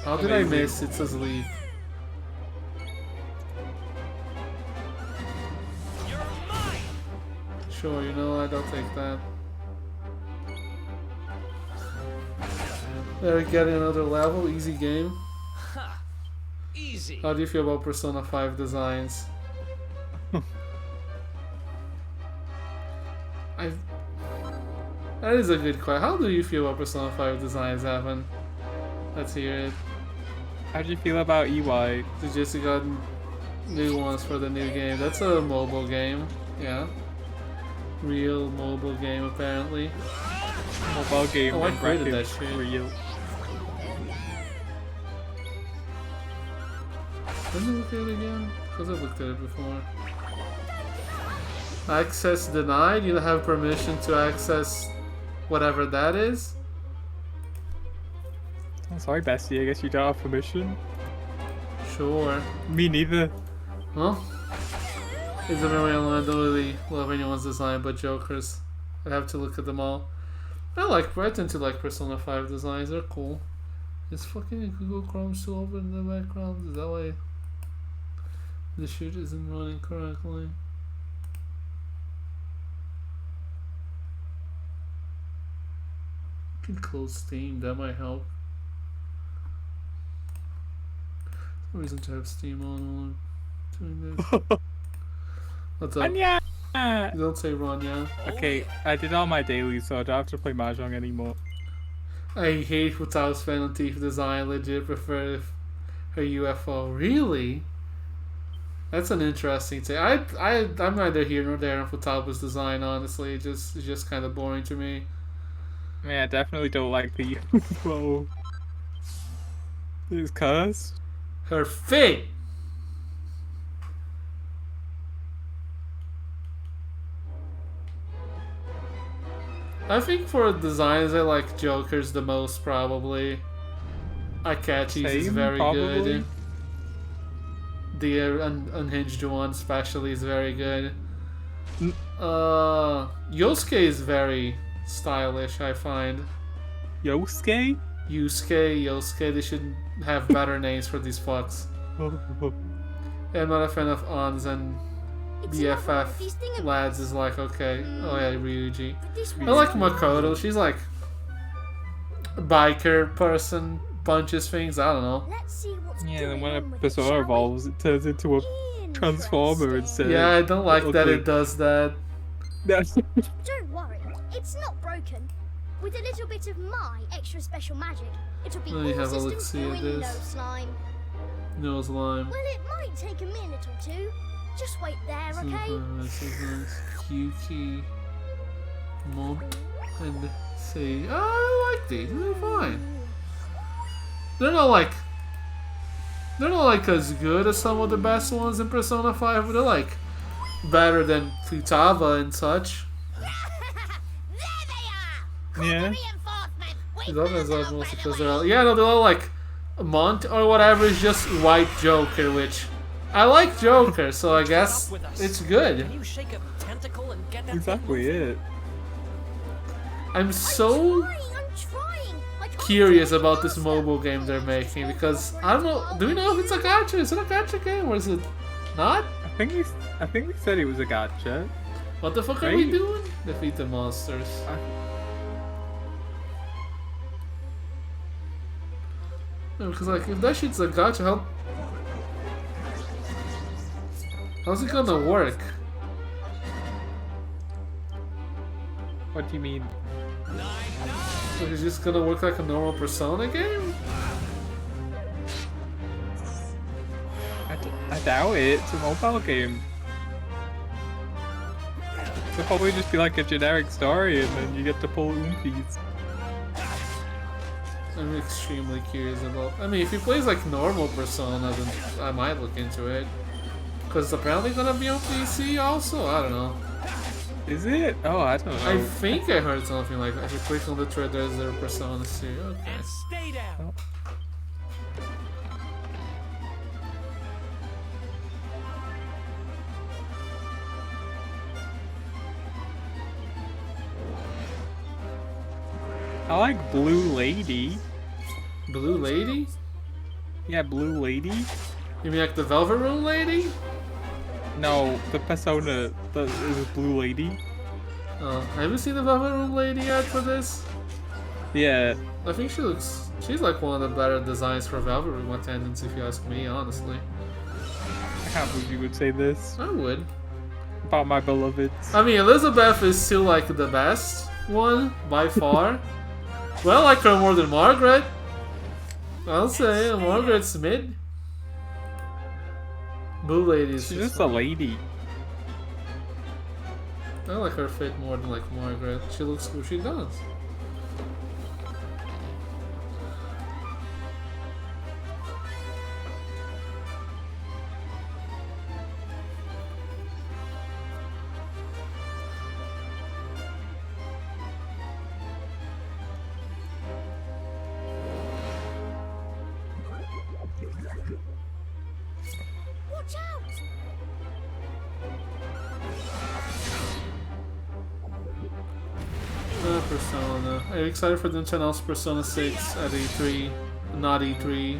How did I Amazing. miss It's Asleep? You're mine! Sure, you know what? I'll take that. There we get another level, easy game. Ha! Easy. How do you feel about Persona 5 designs? That is a good question. How do you feel about Persona 5 designs, Evan? Let's hear it. How do you feel about EY? They just got new ones for the new game. That's a mobile game, yeah. Real mobile game, apparently. Mobile game Oh, I in created that brackets, shit. real. Let me look at it again, because I've looked at it before. Access denied? You don't have permission to access whatever that is? I'm sorry, Bestie. I guess you don't have permission. Sure. Me neither. Well, it's a memory online. I don't really love anyone's design but Joker's. I have to look at them all. I tend to like Persona 5 designs. They're cool. Is fucking Google Chrome still open in the background? Is that why the shoot isn't running correctly? can close Steam, that might help. No reason to have Steam on while I'm doing this. What's up? Anya! You don't say run, yeah. Okay, I did all my dailies, so I don't have to play Mahjong anymore. I hate Futata's Phantom Thief design. Legit prefer her UFO. Really? That's an interesting thing. I'm neither here nor there on Futata's design. Honestly, it's just kind of boring to me. I mean, I definitely don't like the UFO. It's cursed. Her fate. I think for designs, I like Joker's the most, probably. Akachi's is Same, very probably. good. The unhinged one, especially, is very good. Yosuke is very stylish, I find. Yosuke? Yosuke, they should have better names for these fucks. I'm not a fan of Ons, and BFF lads is like, okay. Oh yeah, Ryuji. I like Makoto. She's like a biker person, punches things. I don't know. Let's see what's Yeah, going then when a on with it, persona shall we? evolves, it turns into a transformer instead. Yeah, I don't like that ugly. it does that. That's Don't worry, it's not broken. With a little bit of my extra special magic, it'll be Let me all have a systems look-see go at in no this. slime. No slime. Well, it might take a minute or two. Just wait there, okay? This is nice. Yuki, Mon, and say, I like these. They're fine. They're not like as good as some of the best ones in Persona 5, but they're like better than Futaba and such. yeah. Futaba is like mostly because they're all, yeah, no, they're all like Mont or whatever is just white Joker, which I like Joker, so I guess it's good. Can you shake a tentacle and get that Exactly thing moving? it. I'm so I'm trying. I can't curious do it about this faster. mobile game they're making because I don't know. Do we know if it's a gacha? Is it a gacha game or is it not? I think we said it was a gacha. What the fuck are we Right. doing? Defeat the monsters. No, because like if that shit's a gacha, how's it gonna work? What do you mean? Like, it's just gonna work like a normal Persona game? I doubt it. It's a mobile game. It'll probably just be like a generic story, and then you get to pull oompies. I'm extremely curious about. I mean, if he plays like normal Persona, then I might look into it. Because it's apparently gonna be on PC also. I don't know. Is it? Oh, I don't know. I think I heard something like that. If you click on the thread, there's their Persona 2. Okay. And stay down. I like Blue Lady. Blue Lady? Yeah, Blue Lady. You mean like the Velvet Room Lady? No, the persona that is Blue Lady. Oh, have you seen the Velvet Room Lady yet for this? Yeah. I think she's like one of the better designs for Velvet Room attendants if you ask me, honestly. I can't believe you would say this I would. about my beloveds. I mean, Elizabeth is still like the best one by far. Well, I like her more than Margaret. I'll say Margaret's mid. Blue Lady is She's just just a lady. I like her fit more than like Margaret. She looks cool. She does. Watch out! Persona. Are you excited for them to announce Persona 6 at E3? Not E3.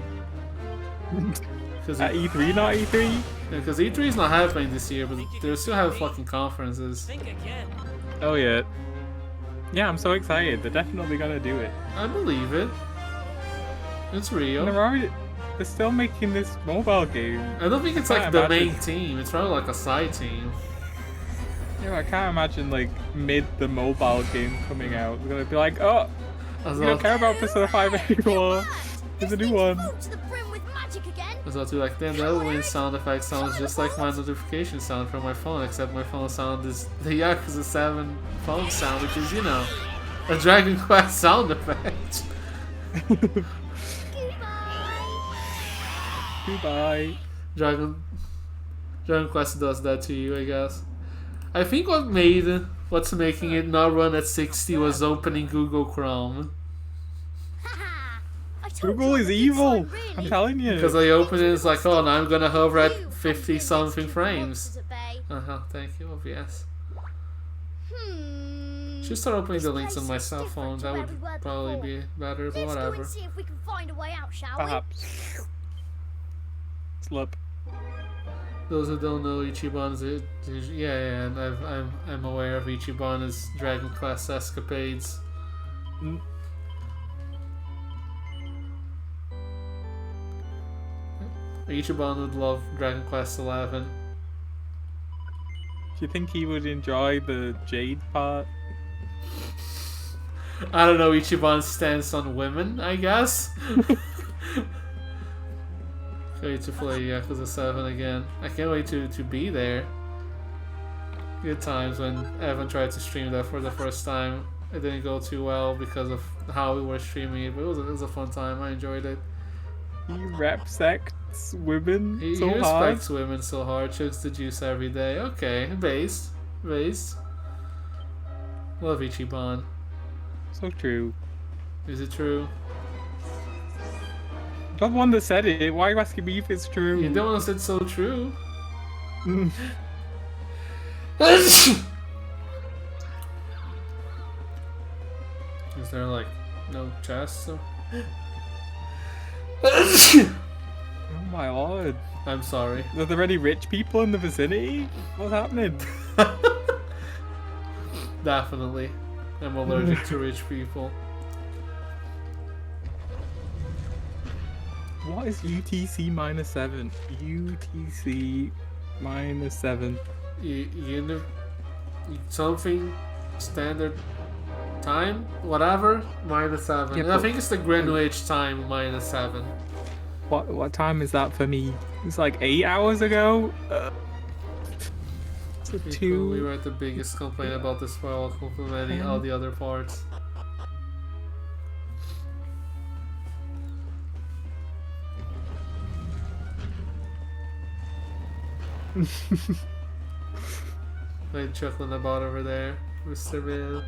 Because At E3, not E3? E3 is not happening this year, but they still have fucking conferences. Think again. Oh yeah. Yeah, I'm so excited. They're definitely gonna do it. I believe it. It's And real. they're still making this mobile game. I don't think it's Can't like the imagine. main team. It's probably like a side team. Yeah, I can't imagine like mid the mobile game coming out. They're gonna be like, oh, As we well, don't care about Persona 5 anymore. There's a new one. Full to the brim with magic again. as well too, like, damn, the Elwyn sound effect sounds just like my notification sound from my phone, except my phone sound is the Yakuza 7 phone sound, which is, you know, a Dragon Quest sound effect. Goodbye. Dragon Quest does that to you, I guess. I think what's making it not run at 60 was opening Google Chrome. I told Google you is I'm a good evil. sign, really. I'm telling you. Because I open it, it's like, oh, now I'm gonna hover at You 50 something keep frames. monsters at bay. Thank you, OBS. Hmm. Should start opening the This links on place my is cell phone. different to That where would we were probably before. be better, but Let's go whatever. and see if we can find a way out, shall we? Perhaps. Slip. Those who don't know Ichiban's, yeah, and I'm aware of Ichiban's Dragon Quest escapades. Mm. Ichiban would love Dragon Quest 11. Do you think he would enjoy the Jade part? I don't know Ichiban's stance on women, I guess. Can't wait to play Yakuza 7 again. I can't wait to be there. Good times when Evan tried to stream that for the first time. It didn't go too well because of how we were streaming it, but it was a fun time. I enjoyed it. He respects women He so hard. respects women so hard, chugs the juice every day. Okay, based. Love Ichiban. So true. Is it true? You're the one that said it. Why are you asking me if it's true? You don't want to say it's so true. Mm. Is there like no chest? Oh my lord. I'm sorry. Are there any rich people in the vicinity? What's happening? Definitely. I'm allergic to rich people. What is UTC -7? UTC -7. Something standard time, whatever, -7. Yeah, I think it's the Greenwich time -7. What time is that for me? It's like 8 hours ago. So People, we were at the biggest complaint about this while complimenting all the other parts. I'm chuckling about over there, Mr. Man.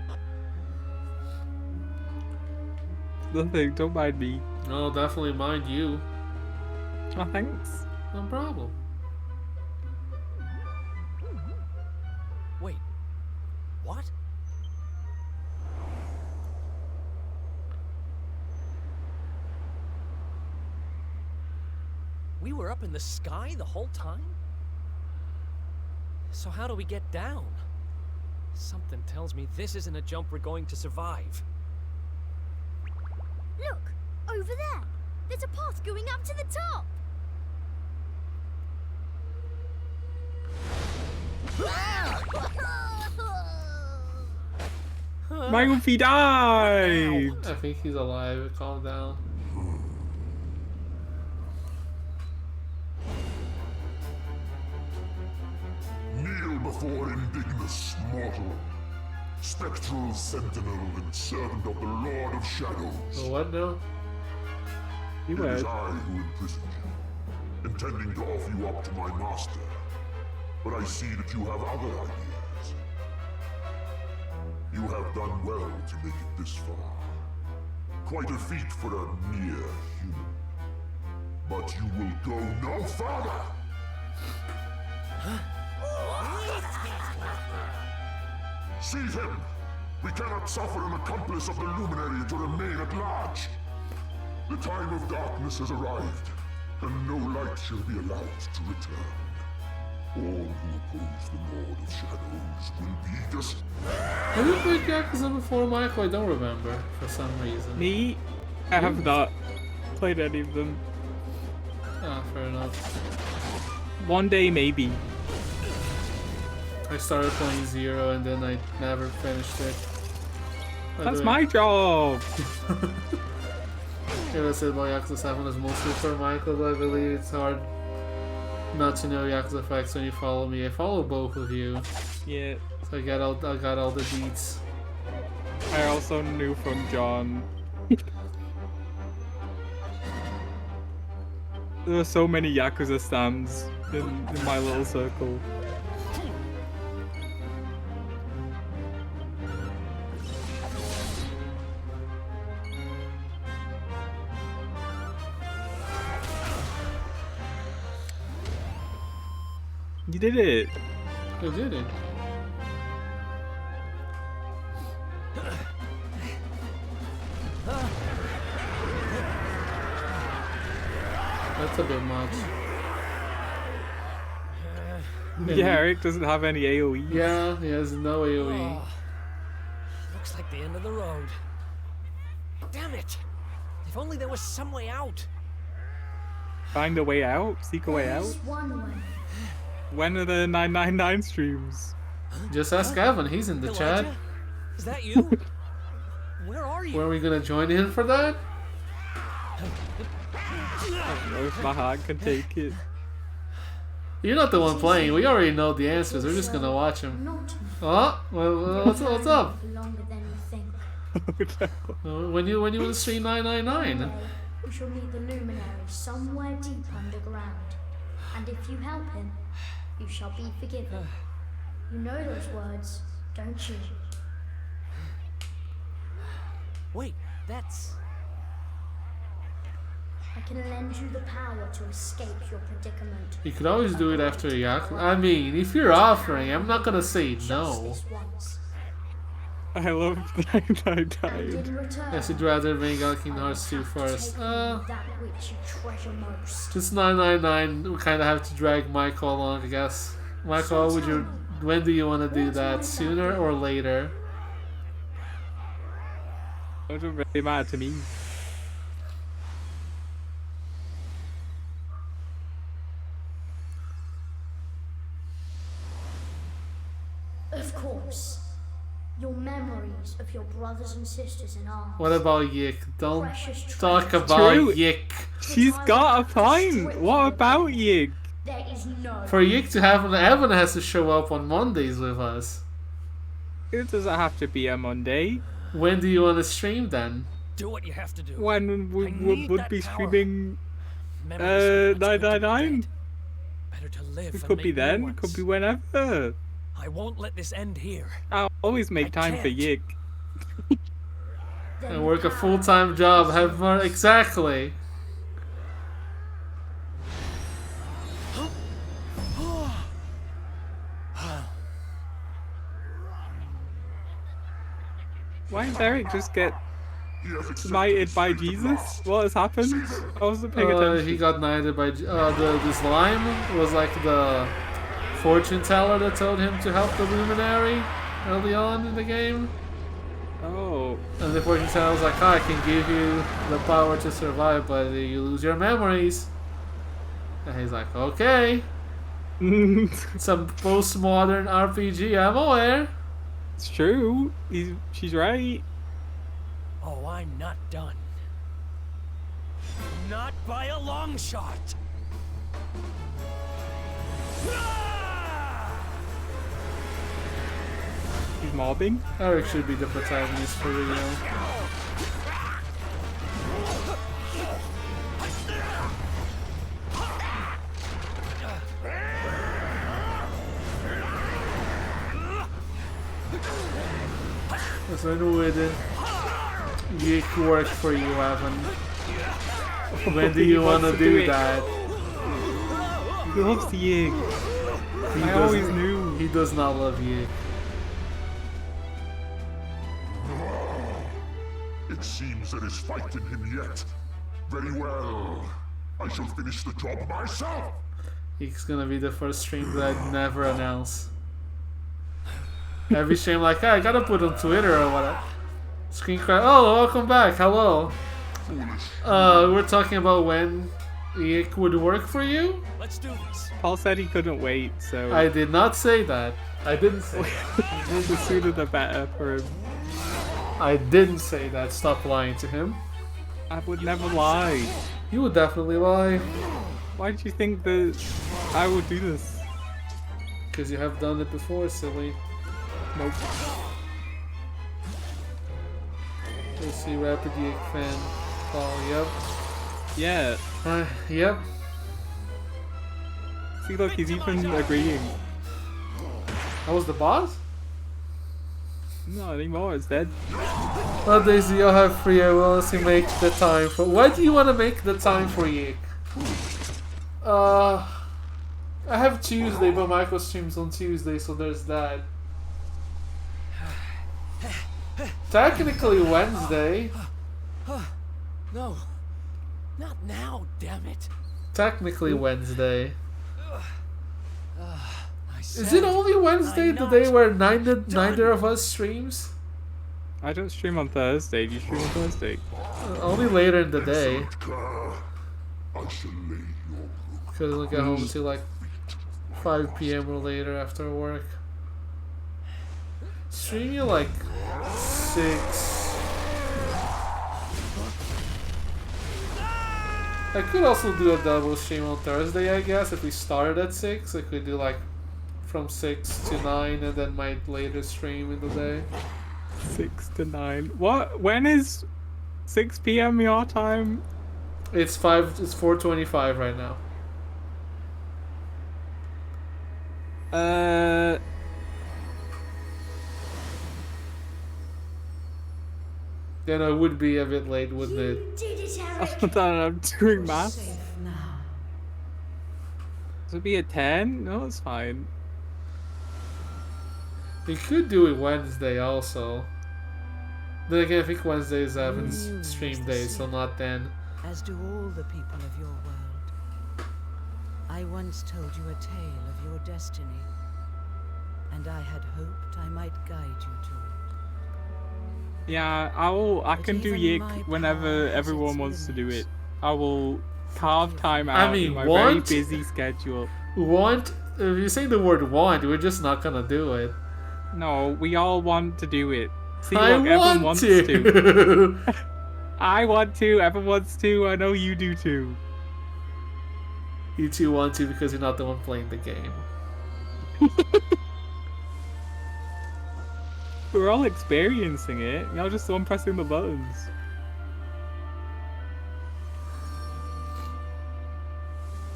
Nothing. Don't mind me. No, definitely mind you. Oh, thanks. No problem. Wait. What? We were up in the sky the whole time? So how do we get down? Something tells me this isn't a jump we're going to survive. Look, over there. There's a path going up to the top. My Goofy died! I think he's alive. Calm down. Kneel before indignous mortal, spectral sentinel and servant of the Lord of Shadows. So what now? You It is were. I who imprisoned you, intending to offer you up to my master. But I see that you have other ideas. You have done well to make it this far. Quite a feat for a mere human. But you will go no further! Seize him! We cannot suffer an accomplice of the Luminary to remain at large! The time of darkness has arrived, and no light shall be allowed to return. All who oppose the Lord of Shadows will be just. Have you played Yakuza before, Michael? I don't remember for some reason. Me? I have not played any of them. Ah, fair enough. One day, maybe. I started playing Zero and then I never finished it. By the That's way, my job! Like I said, about Yakuza 7 is mostly for Michael, but I believe it's hard not to know Yakuza facts when you follow me. I follow both of you, Yeah. so I got all the deets. I also knew from John. There were so many Yakuza stands in my little circle. You did it! I did it. That's a bit much. Yeah, Eric doesn't have any AoE. Yeah, he has no AoE. Oh, looks like the end of the road. Damn it! If only there was some way out. Find a way out? Seek a way out? There's one way. When are the 999 streams? Just ask Evan, he's in the chat. Elijah? Is that you? Where are you? Were we gonna join in for that? I don't know if my heart can take it. You're not the one playing, we already know the answers, we're just gonna watch him. Not Oh, well, what's up? longer than you think. When you want to stream 999? One day, we shall meet the luminary somewhere deep underground. And if you help him, you shall be forgiven. You know those words, don't you? Wait, that's... I can lend you the power to escape your predicament. You could always do it after Yakuza. I mean, if you're offering, I'm not gonna say no. Just this once. I love 999. And in return, Yes, you'd rather bring out Kingdom I Hearts 2 have to first. take from you that which you treasure most. Just 999, we kind of have to drag Michael along, I guess. Michael, when do you want to do that? Sooner or later? It doesn't really matter to me. Of course. Your memories of your brothers and sisters in arms. What about Yik? Don't Precious talk treasures. about True. Yik. She's got a point! What about you? There is no. For Yik to happen, Evan has to show up on Mondays with us. It doesn't have to be a Monday. When do you want to stream then? Do what you have to do. When we I need would that be power. streaming Memories of what's good to 999. dead. Better to live It and could be make new then, ones. could be whenever. I won't let this end here. I'll always make I time for can't. Yik. Then And work a power full-time job, have more... Exactly. Why did Eric just get He has accepted smited by the fate of Jesus? last. What has happened? I wasn't paying He attention. got knighted by... this lime was like the fortune teller that told him to help the luminary early on in the game. Oh. And the fortune teller was like, I can give you the power to survive, but you lose your memories. And he's like, okay. Some postmodern RPG, I'm aware. It's true. She's right. Oh, I'm not done. Not by a long shot. She's mobbing. Eric should be the protagonist for real. Yes, I know it. Yik worked for you, Evan. When do you want to wants to do do it. that? He loves Yik. He I does- always knew. He does not love Yik. It seems there is fight in him yet. Very well. I shall finish the job myself. It's gonna be the first stream that I never announce. Every stream, like, I gotta put on Twitter or whatever. Screen crack. Oh, welcome back. Hello. We're talking about when it would work for you. Let's do this. Paul said he couldn't wait, so I did not say that. I didn't say that. the sooner the better for him. I didn't say that. Stop lying to him. I would never lie. You would definitely lie. Why do you think that I would do this? Because you have done it before, silly. Nope. Let's see, Rapid Geek fan. Oh, Yeah. yep. Yep. See, look, he's even agreeing. That was the boss? Not anymore, it's dead. What days do you have free? I will honestly make the time for. Why do you want to make the time for Yik? I have Tuesday, but Michael streams on Tuesday, so there's that. Technically Wednesday. No. Not now, damn it. Technically Wednesday. I Is it only Wednesday, the day where neither of us streams? I don't stream on Thursday. Do you stream on Thursday? Only later in the day. I shall lay your Because we'll get home till like 5 p.m. or later after work. Stream you like 6. I could also do a double stream on Thursday, I guess. If we started at 6, I could do like from 6 to 9 and then my later stream in the day. 6 to 9. What? When is 6 p.m. your time? It's 4:25 right now. Then I would be a bit late, wouldn't it? Hold on, I'm doing maths. Would it be at 10? No, it's fine. You could do it Wednesday also. Then again, I think Wednesday is Evan's stream day, so not then. As do all the people of your world. I once told you a tale of your destiny, and I had hoped I might guide you to it. Yeah, I can do Yik whenever everyone wants to do it. I will carve time out in my very busy schedule. Want? If you say the word want, we're just not gonna do it. No, we all want to do it. See, I look, everyone want wants to. I want to, everyone wants to, I know you do too. You two want to because you're not the one playing the game. We're all experiencing it. You're just the one pressing the buttons.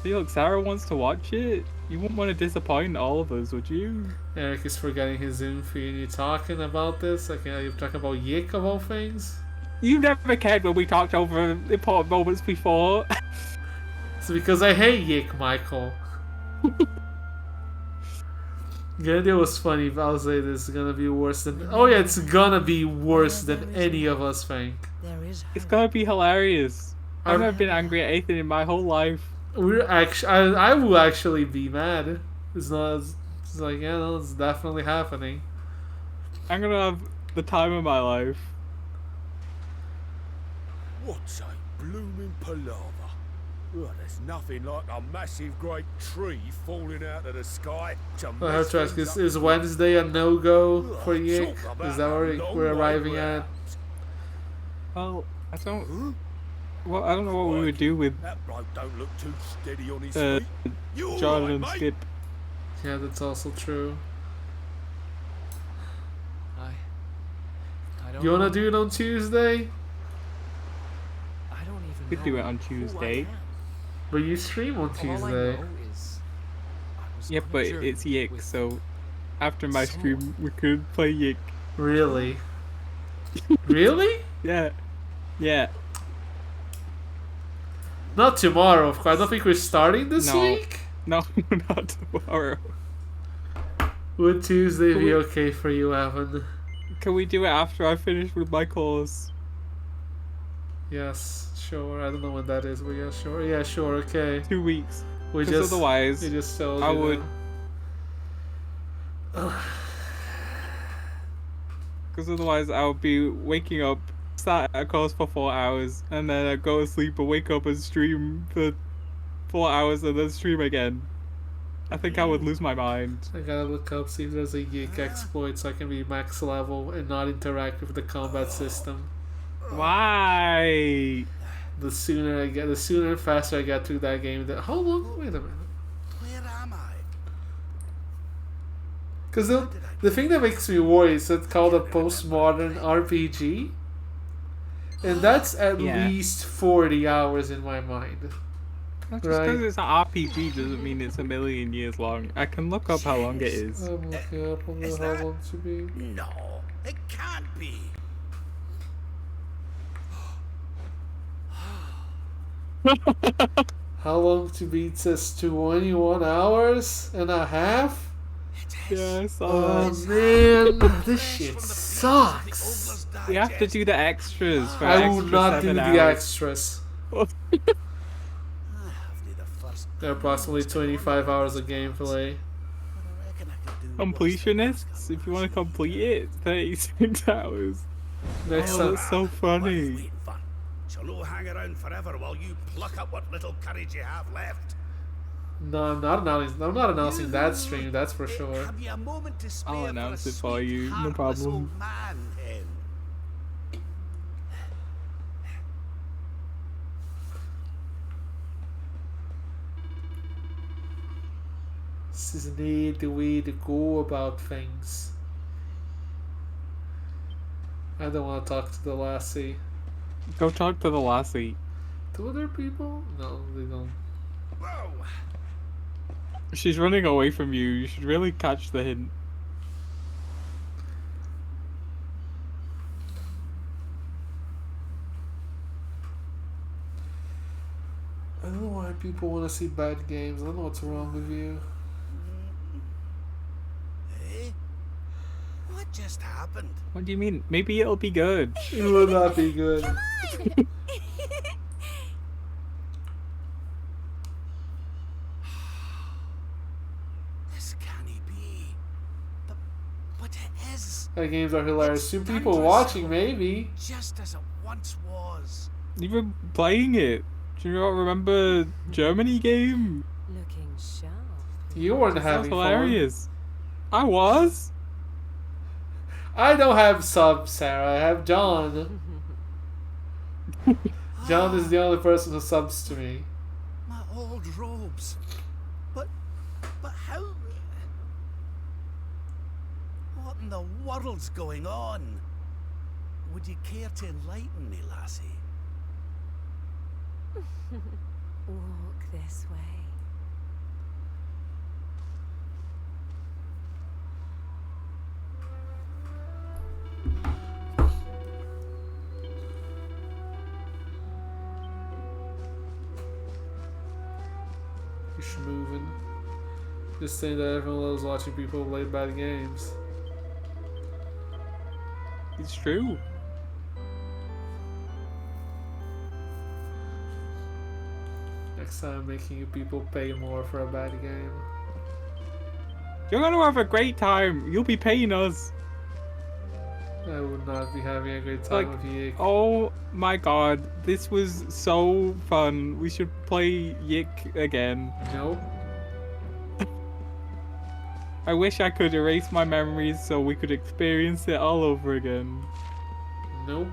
See, look, Sarah wants to watch it. You wouldn't want to disappoint all of us, would you? Eric is forgetting his Zoom feed. You talking about this? Like, you're talking about Yik of all things? You never cared when we talked over important moments before. It's because I hate Yik, Michael. The idea was funny, but I'll say this is gonna be worse than. Oh yeah, it's gonna be worse than any of us think. It's gonna be hilarious. I've never been angry at anything in my whole life. We're actually, I will actually be mad. It's not. It's like, yeah, no, it's definitely happening. I'm gonna have the time of my life. What's a blooming palaver? Well, there's nothing like a massive great tree falling out of the sky to I have to ask: is Wednesday a no-go for Yik? Is that where we're arriving at? Well, I don't. Well, I don't know what we would do with that bloke don't look too steady on his feet. You John all right, and mate? Skip. Yeah, that's also true. I don't You wanna know. do it on Tuesday? I don't even We could know do it on who I Tuesday. am. But you stream on All I Tuesday. know is I was Yeah, on a but journey it's Yik, with so after my stream we could play Yik. Really? Really? Yeah. Yeah. Not tomorrow, of course. I don't think we're starting this No. week. No, not tomorrow. Would Tuesday Can be we- okay for you, Evan? Can we do it after I finish with my course? Yes, sure. I don't know when that is, but yeah, sure. Yeah, sure. Okay. 2 weeks. We 'Cause just otherwise, we just told I you would. that. Because otherwise, I would be waking up, start a course for 4 hours, and then I'd go to sleep and wake up and stream for 4 hours and then stream again. I think I would lose my mind. I gotta look up, see if there's a geek exploit so I can be max level and not interact with the combat system. Why? The sooner and faster I get through that game, how long? Wait a minute. Where am I? Because the thing that makes me worry is it's called a postmodern RPG. And that's at Yeah. least 40 hours in my mind. Just because it's an RPG doesn't mean it's a million years long. I can look up how long it is. I'm looking up on Is how that- long to be. No, it can't be. How long to beat says 21 hours and a half? Yeah, I saw Oh that. man, this shit sucks. We have to do the extras for I extra will not do 7 the hours. extras. They're approximately 25 hours of gameplay. Completionists, if you want to complete it, 36 hours. Next Oh, time. that's so funny. Shall no hang around forever while you pluck up what little courage you have left. No, I'm not announcing that stream, that's for sure. Have you a moment to spare I'll for announce a it for sweet, you, no heartless problem. old man, Hen? This is not the way to go about things. I don't want to talk to the lassie. Go talk to the lassie. To other people? No, they don't. Whoa! She's running away from you. You should really catch the hint. I don't know why people want to see bad games. I don't know what's wrong with you. Eh? What just happened? What do you mean? Maybe it'll be good. It will not be good. This can't be. But it is. The games are hilarious. Two people watching, maybe. Just as it once was. You've been playing it. Do you not remember Germany game? Looking sharp. You weren't That's having fun. hilarious. I was. I don't have subs, Sarah. I have John. John is the only person who subs to me. My old robes. But how? What in the world's going on? Would you care to enlighten me, lassie? Walk this way. You're schmoovin'. Just saying that everyone loves watching people play bad games. It's true. Next time, making you people pay more for a bad game. You're gonna have a great time. You'll be paying us. I would not be having a great time Like, with Yik. oh my god, this was so fun. We should play Yik again. Nope. I wish I could erase my memories so we could experience it all over again. Nope.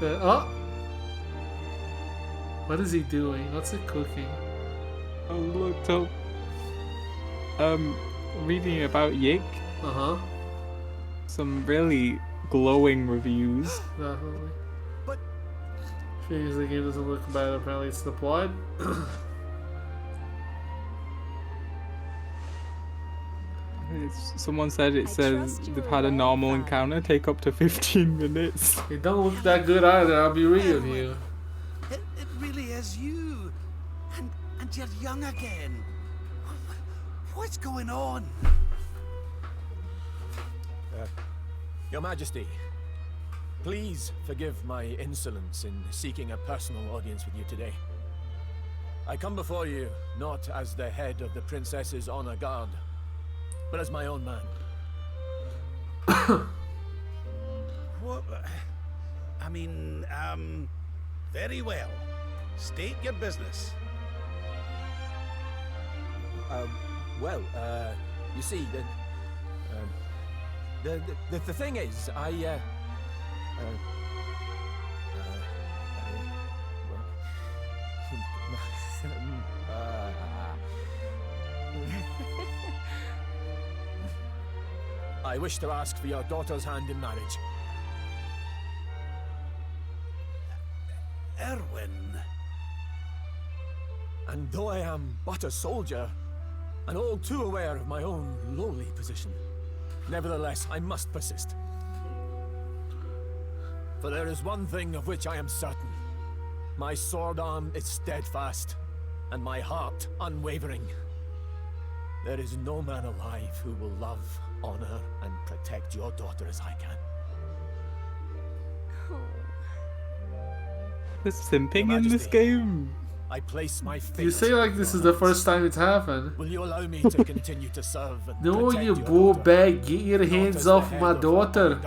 Oh! What is he doing? What's he cooking? Oh look, so reading about Yik. Uh-huh. Some really glowing reviews. Definitely. Seems the game doesn't look bad, apparently it's the plot. Someone said it says they've had a normal encounter take up to 15 minutes. It don't look that good either, I'll be real with you. It really is you. And you're young again. What's going on? Your Majesty, please forgive my insolence in seeking a personal audience with you today. I come before you not as the head of the Princess's Honor Guard, but as my own man. What? I mean, very well. State your business. Well, you see, the thing is, I wish to ask for your daughter's hand in marriage. Erwin. And though I am but a soldier, and all too aware of my own lowly position, nevertheless, I must persist. For there is one thing of which I am certain. My sword arm is steadfast, and my heart unwavering. There is no man alive who will love, honor, and protect your daughter as I can. There's simping in this game. I place my faith. You say like this is the first time it's happened. Will you allow me to continue to serve and No, protect you your bull daughter? bag, get your hands off my daughter.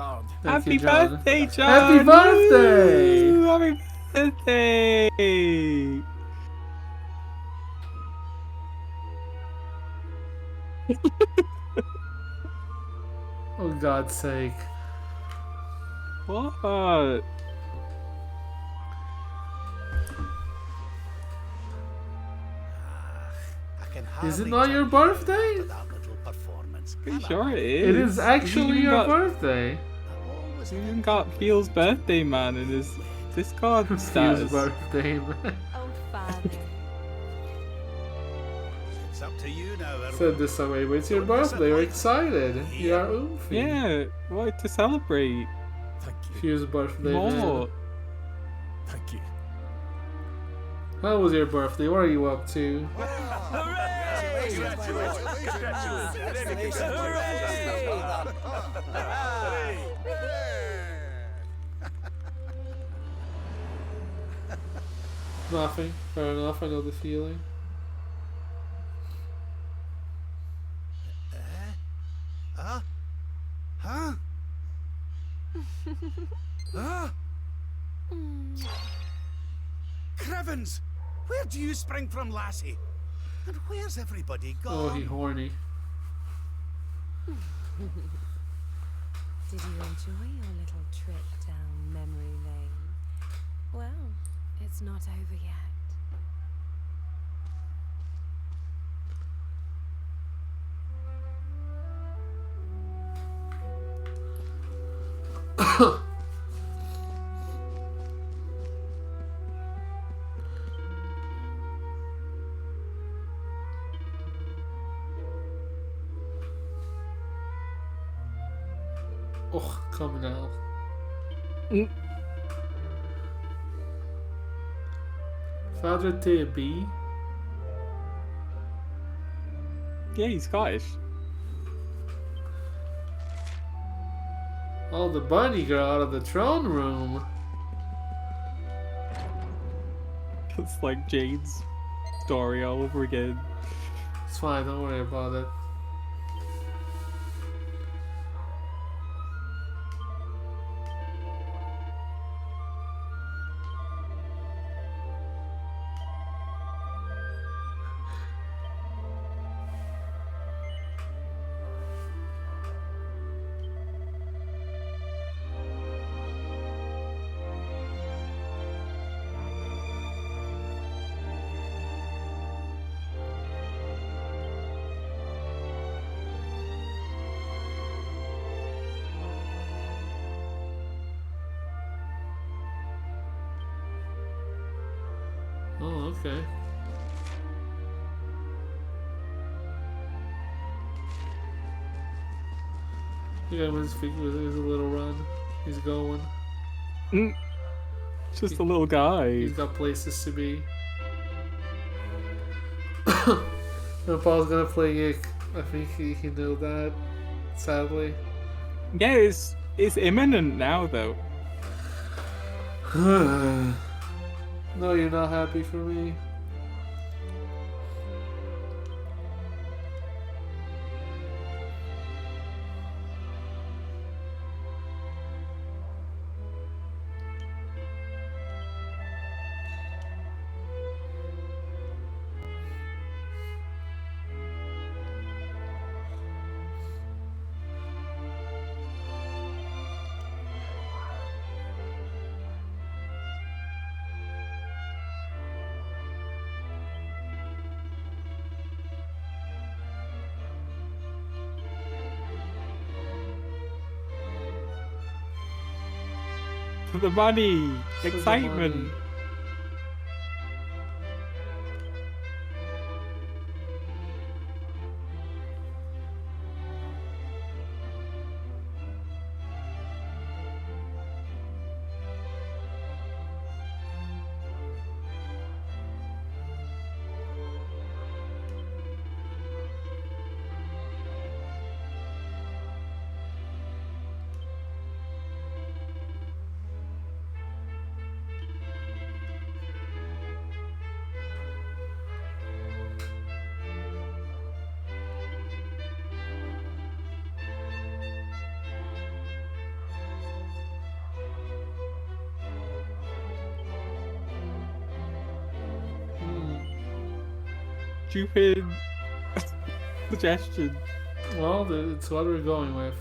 Thank Happy you, John. birthday, John! Happy birthday! Woo, happy birthday! Oh, God's sake. What? Is it not your birthday? Pretty sure it is. It is actually your birthday. birthday. You even got Feel's birthday man in his Discord status. Feel's birthday, man. Oh, father. It's up to you now, Erwin. Said this away, but it's your birthday. You're excited. You are oofy. Yeah, what to celebrate? Thank you. Feel's birthday, More. man. Thank you. How was your birthday? What are you up to? Nothing. Fair enough, I know the feeling. Huh? Huh? Huh? Crevens! Where do you spring from, lassie? And where's everybody Oh, gone? he horny. Did you enjoy your little trip down memory lane? Well, it's not over yet. Oh, come now. Father T.B. Yeah, he's Scottish. Oh, the bunny girl out of the throne room. It's like Jade's story all over again. It's fine, don't worry about it. Oh, okay. Yeah, with his little run. He's going. Just a little guy. He's got places to be. If Paul's gonna play Ick, I think he knew that. Sadly. Yeah, it's imminent now though. No, you're not happy for me. For the money! For the Excitement! money. Stupid suggestion. Well, it's what we're going with.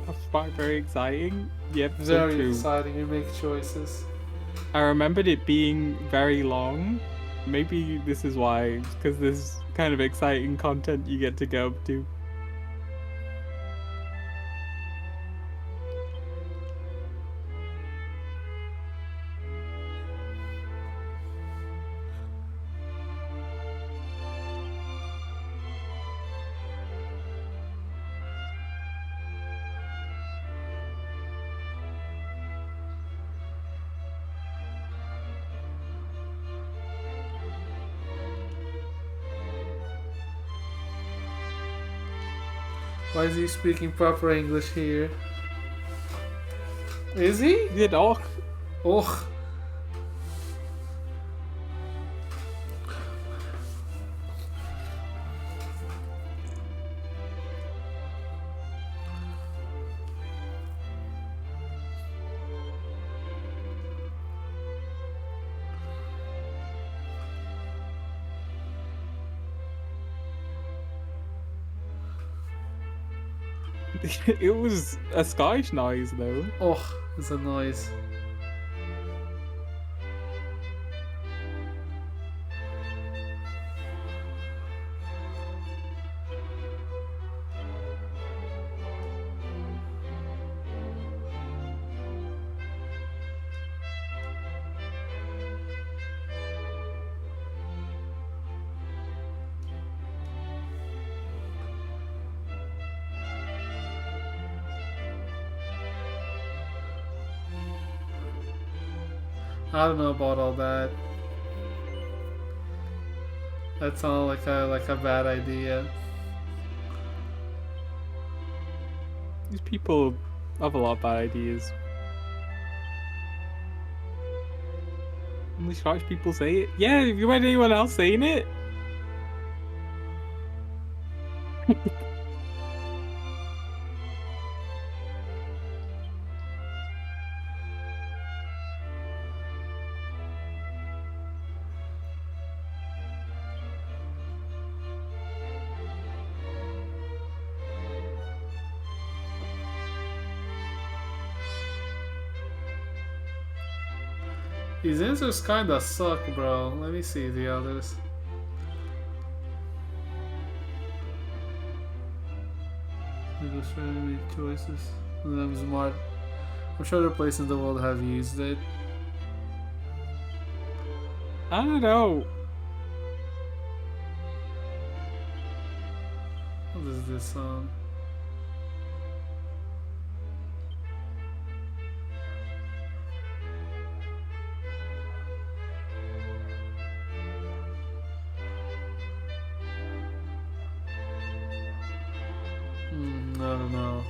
That's quite very exciting. The episode Very 2. exciting. You make choices. I remembered it being very long. Maybe this is why, because there's kind of exciting content you get to go up to. Why is he speaking proper English here? Is he? Ja, doch. Och. It was a Scottish noise though. Och, it's a noise. I don't know about all that. That sounds like a bad idea. These people have a lot of bad ideas. Only Scottish people say it. Yeah, have you heard anyone else saying it? These answers kinda suck, bro. Let me see the others. They're just trying to make choices. And I'm smart. I'm sure other places in the world have used it. I don't know. What is this song? I don't know.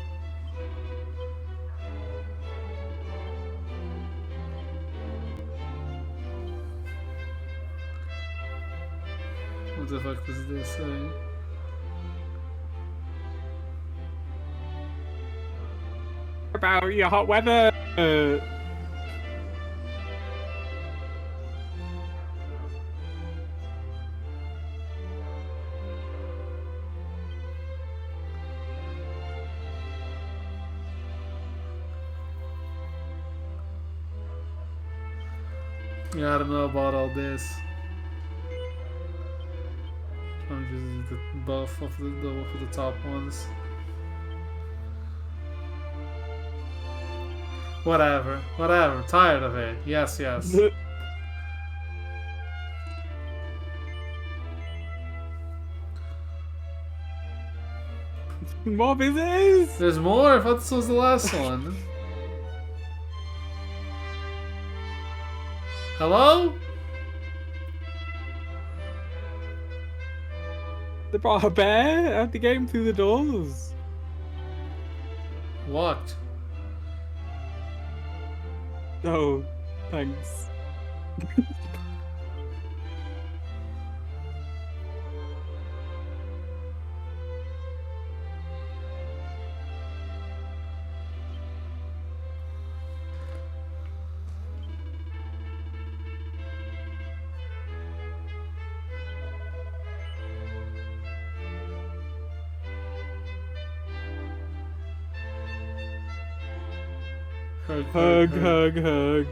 What the fuck was this saying? About your hot weather. Yeah, I don't know about all this. I'm just the buff of the top ones. Whatever, whatever. Tired of it. Yes, yes. More business. There's more. I thought this was the last one. Hello? They brought a bear out the game through the doors. What? Oh, thanks. Hug, hug.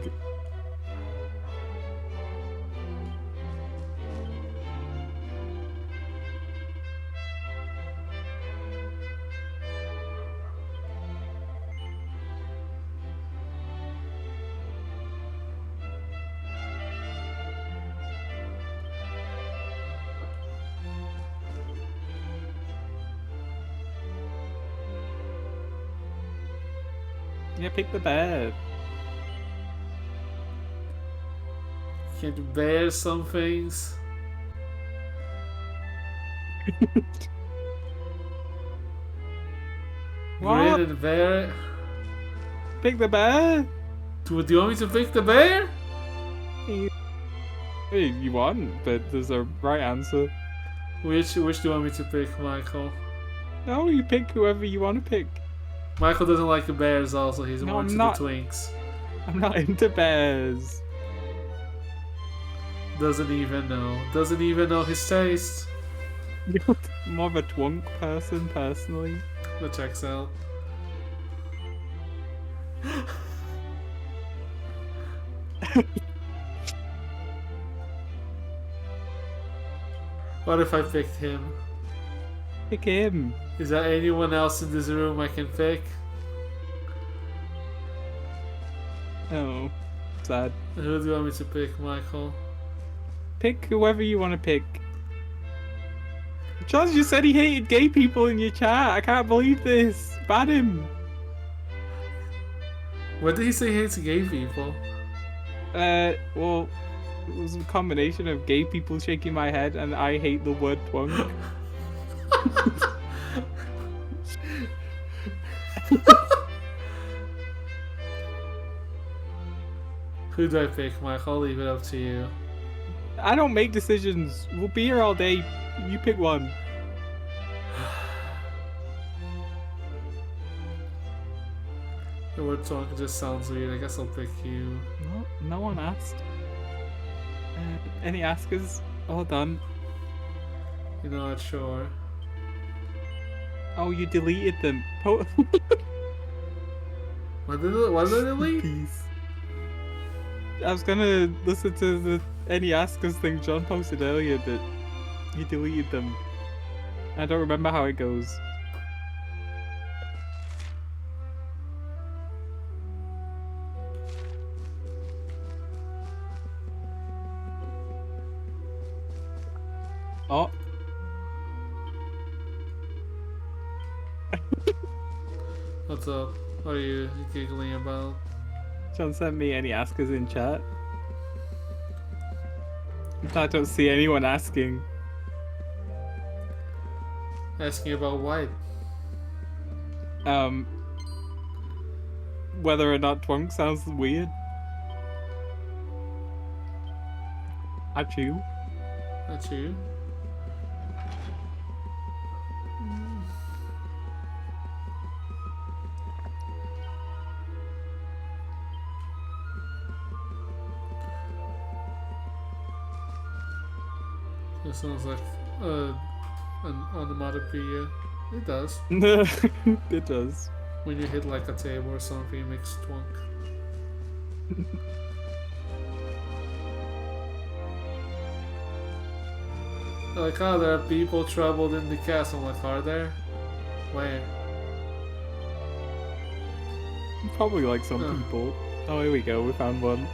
Yeah, pick the bear. Can't you bear some things? What? Grid and bear. Pick the bear? Do you want me to pick the bear? Hey, you want, but there's a right answer. Which do you want me to pick, Michael? No, you pick whoever you want to pick. Michael doesn't like the bears also, he's No, more I'm into not. the twinks. I'm not into bears. Doesn't even know his taste. I'm more of a twunk person, personally. That checks out. What if I picked him? Pick him. Is there anyone else in this room I can pick? Oh, sad. Who do you want me to pick, Michael? Pick whoever you want to pick. Charles just said he hated gay people in your chat. I can't believe this. Ban him. When did he say he hates gay people? Well, it was a combination of gay people shaking my head and I hate the word twunk. Who do I pick, Mike? I'll leave it up to you. I don't make decisions. We'll be here all day. You pick one. The word twunk just sounds weird. I guess I'll pick you. No one asked. Any askers? All done. You're not sure. Oh, you deleted them. What did I delete? Peace. I was gonna listen to the any askers thing John posted earlier, but you deleted them. I don't remember how it goes. Oh. What's up? What are you giggling about? John sent me any askers in chat. I don't see anyone asking. Asking about what? Whether or not Twunk sounds weird. At you. That's you. It sounds like an onomatopoeia. It does. It does. When you hit like a table or something, it makes twunk. Like, oh, there are people traveled in the castle. I'm like, are there? Where? Probably like some people. Oh, here we go. We found one.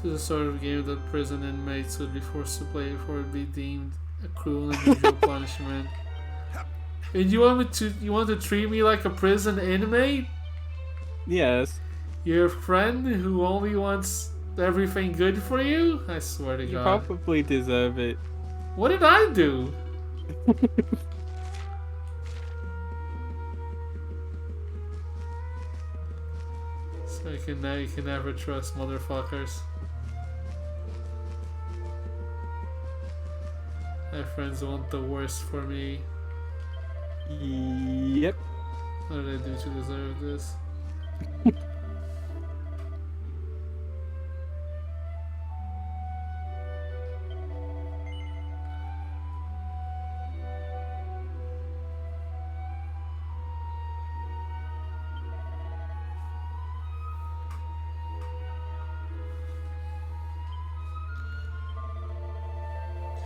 This is the sort of game that prison inmates would be forced to play before it be deemed a cruel and unusual punishment. And you want to treat me like a prison inmate? Yes. Your friend who only wants everything good for you? I swear to You God. probably deserve it. What did I do? So you can never trust motherfuckers. My friends want the worst for me. Yep. What did I do to deserve this?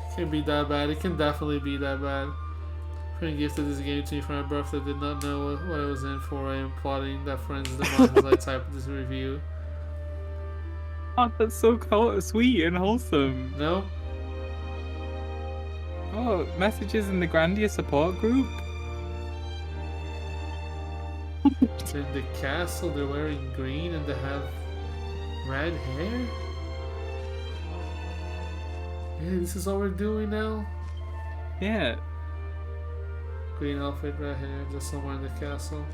It can be that bad. It can definitely be that bad. Friend gifted this game to me for my birthday. Did not know what I was in for. I am plotting that friend's demise as I type this review. Oh, that's so sweet and wholesome. No. Oh, messages in the Grandia support group. In the castle, they're wearing green and they have red hair. Yeah, this is all we're doing now. Yeah. Green outfit, red hair, just somewhere in the castle.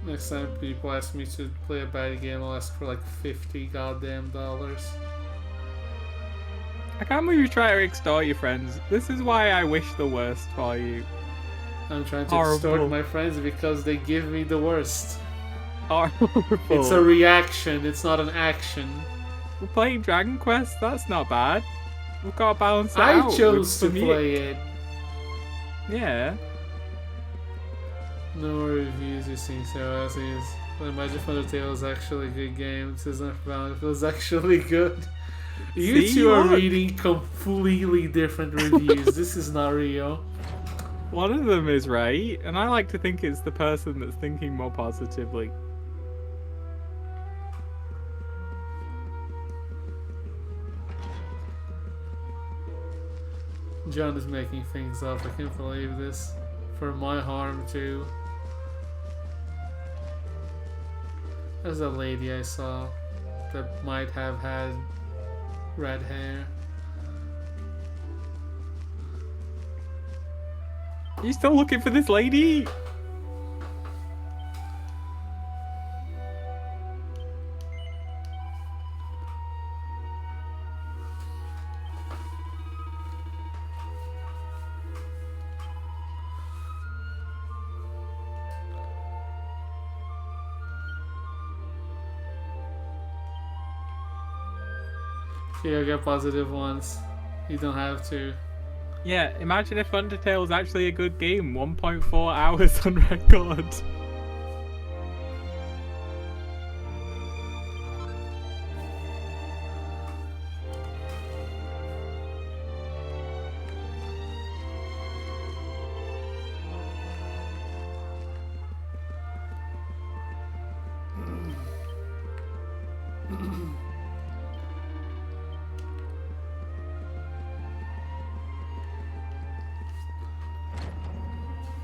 Next time people ask me to play a bad game, I'll ask for like $50 goddamn dollars. I can't believe you try to extort your friends. This is why I wish the worst for you. I'm trying to extort Horrible. my friends because they give me the worst. Horrible. It's a reaction, it's not an action. We're playing Dragon Quest, that's not bad. We've got to balance it out. I chose to For me- play it. Yeah. No reviews you see, so I see. But Magic Undertale is actually a good game. It says not valid. It was actually good. You See, two are look. reading completely different reviews. This is not real. One of them is right, and I like to think it's the person that's thinking more positively. John is making things up. I can't believe this. For my harm too. There's a lady I saw that might have had red hair. You still looking for this lady? Okay, I get positive ones. You don't have to. Yeah, imagine if Undertale was actually a good game. 1.4 hours on record.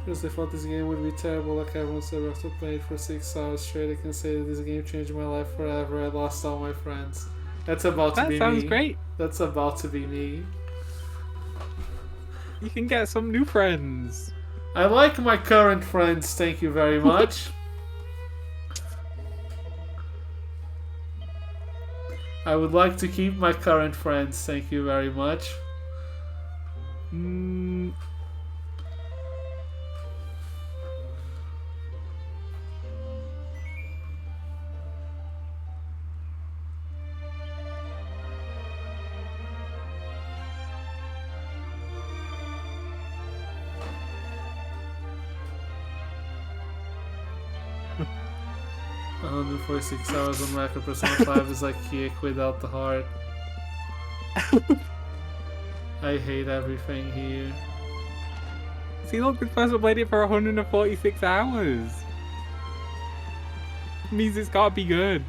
Because I thought this game would be terrible, like everyone said after playing it for 6 hours straight. I can say that this game changed my life forever. I lost all my friends. That's about to be me. That sounds great. That's about to be me. You can get some new friends. I like my current friends, thank you very much. I would like to keep my current friends, thank you very much. $146 on record. Persona 5 is like Kick without the heart. I hate everything here. See, look, this person played it for 146 hours. Means it's gotta be good.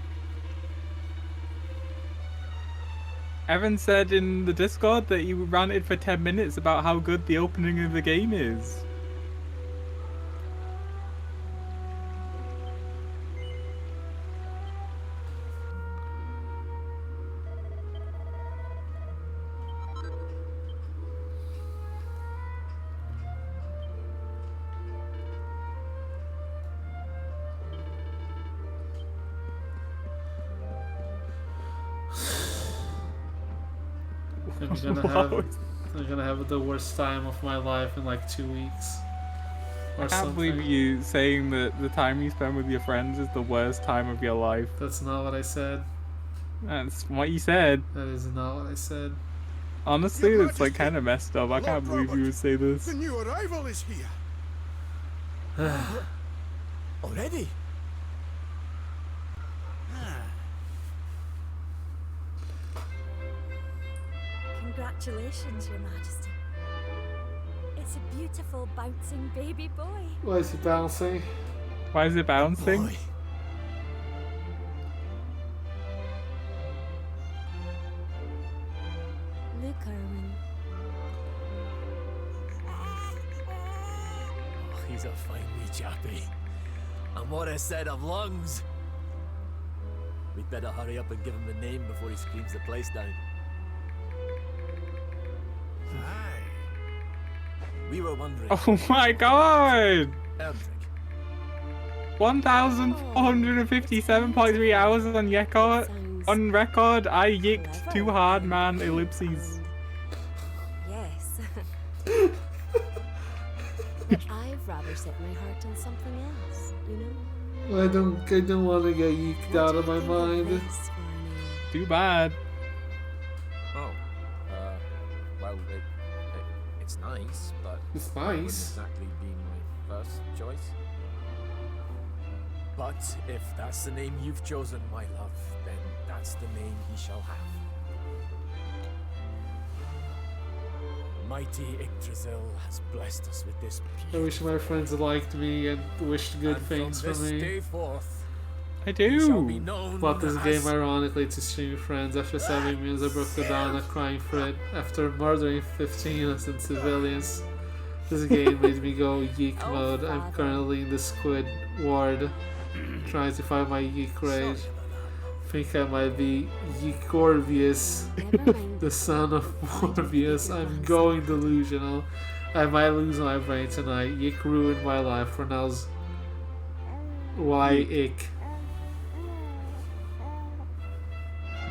Evan said in the Discord that he ranted for 10 minutes about how good the opening of the game is. I'm gonna have the worst time of my life in like 2 weeks. Or I can't something. believe you saying that the time you spend with your friends is the worst time of your life. That's not what I said. That's what you said. That is not what I said. Honestly, Your it's like Majesty, kind of messed up. I can't believe you would say this. The new arrival is here. Already? Congratulations, Your Majesty. It's a beautiful, bouncing baby boy. Why is he bouncing? Why is it bouncing? Boy. Look, Erwin. Oh, he's a fine wee chappie. And what a set of lungs! We'd better hurry up and give him a name before he screams the place down. We were wondering. Oh my god! Erdrick, 1,457.3 hours on record. On record, I yicked too hard, man. Ellipses. Yes. But I've rather set my heart on something else, you know? I don't want to get yeeked out of my mind. This, Varney? Too bad. Oh, well, it's nice, but It's it wouldn't nice. exactly be my first choice. But if that's the name you've chosen, my love, then that's the name he shall have. Mighty Yggdrasil has blessed us with this I wish my friends liked me and wished good and things from for this me. day forth, I he shall be do. known Bought this as game ironically to stream friends after 7 years I broke it down and crying for it after murdering 15 innocent civilians. This game made me go geek Oh, mode. I'm Father. currently in the squid ward trying to find my geek rage. Think I might be Yeekorvius, Never mind. the son of Morbius. I'm going delusional. I might lose my brain tonight. Yik ruined my life. Pronounced Y-ick.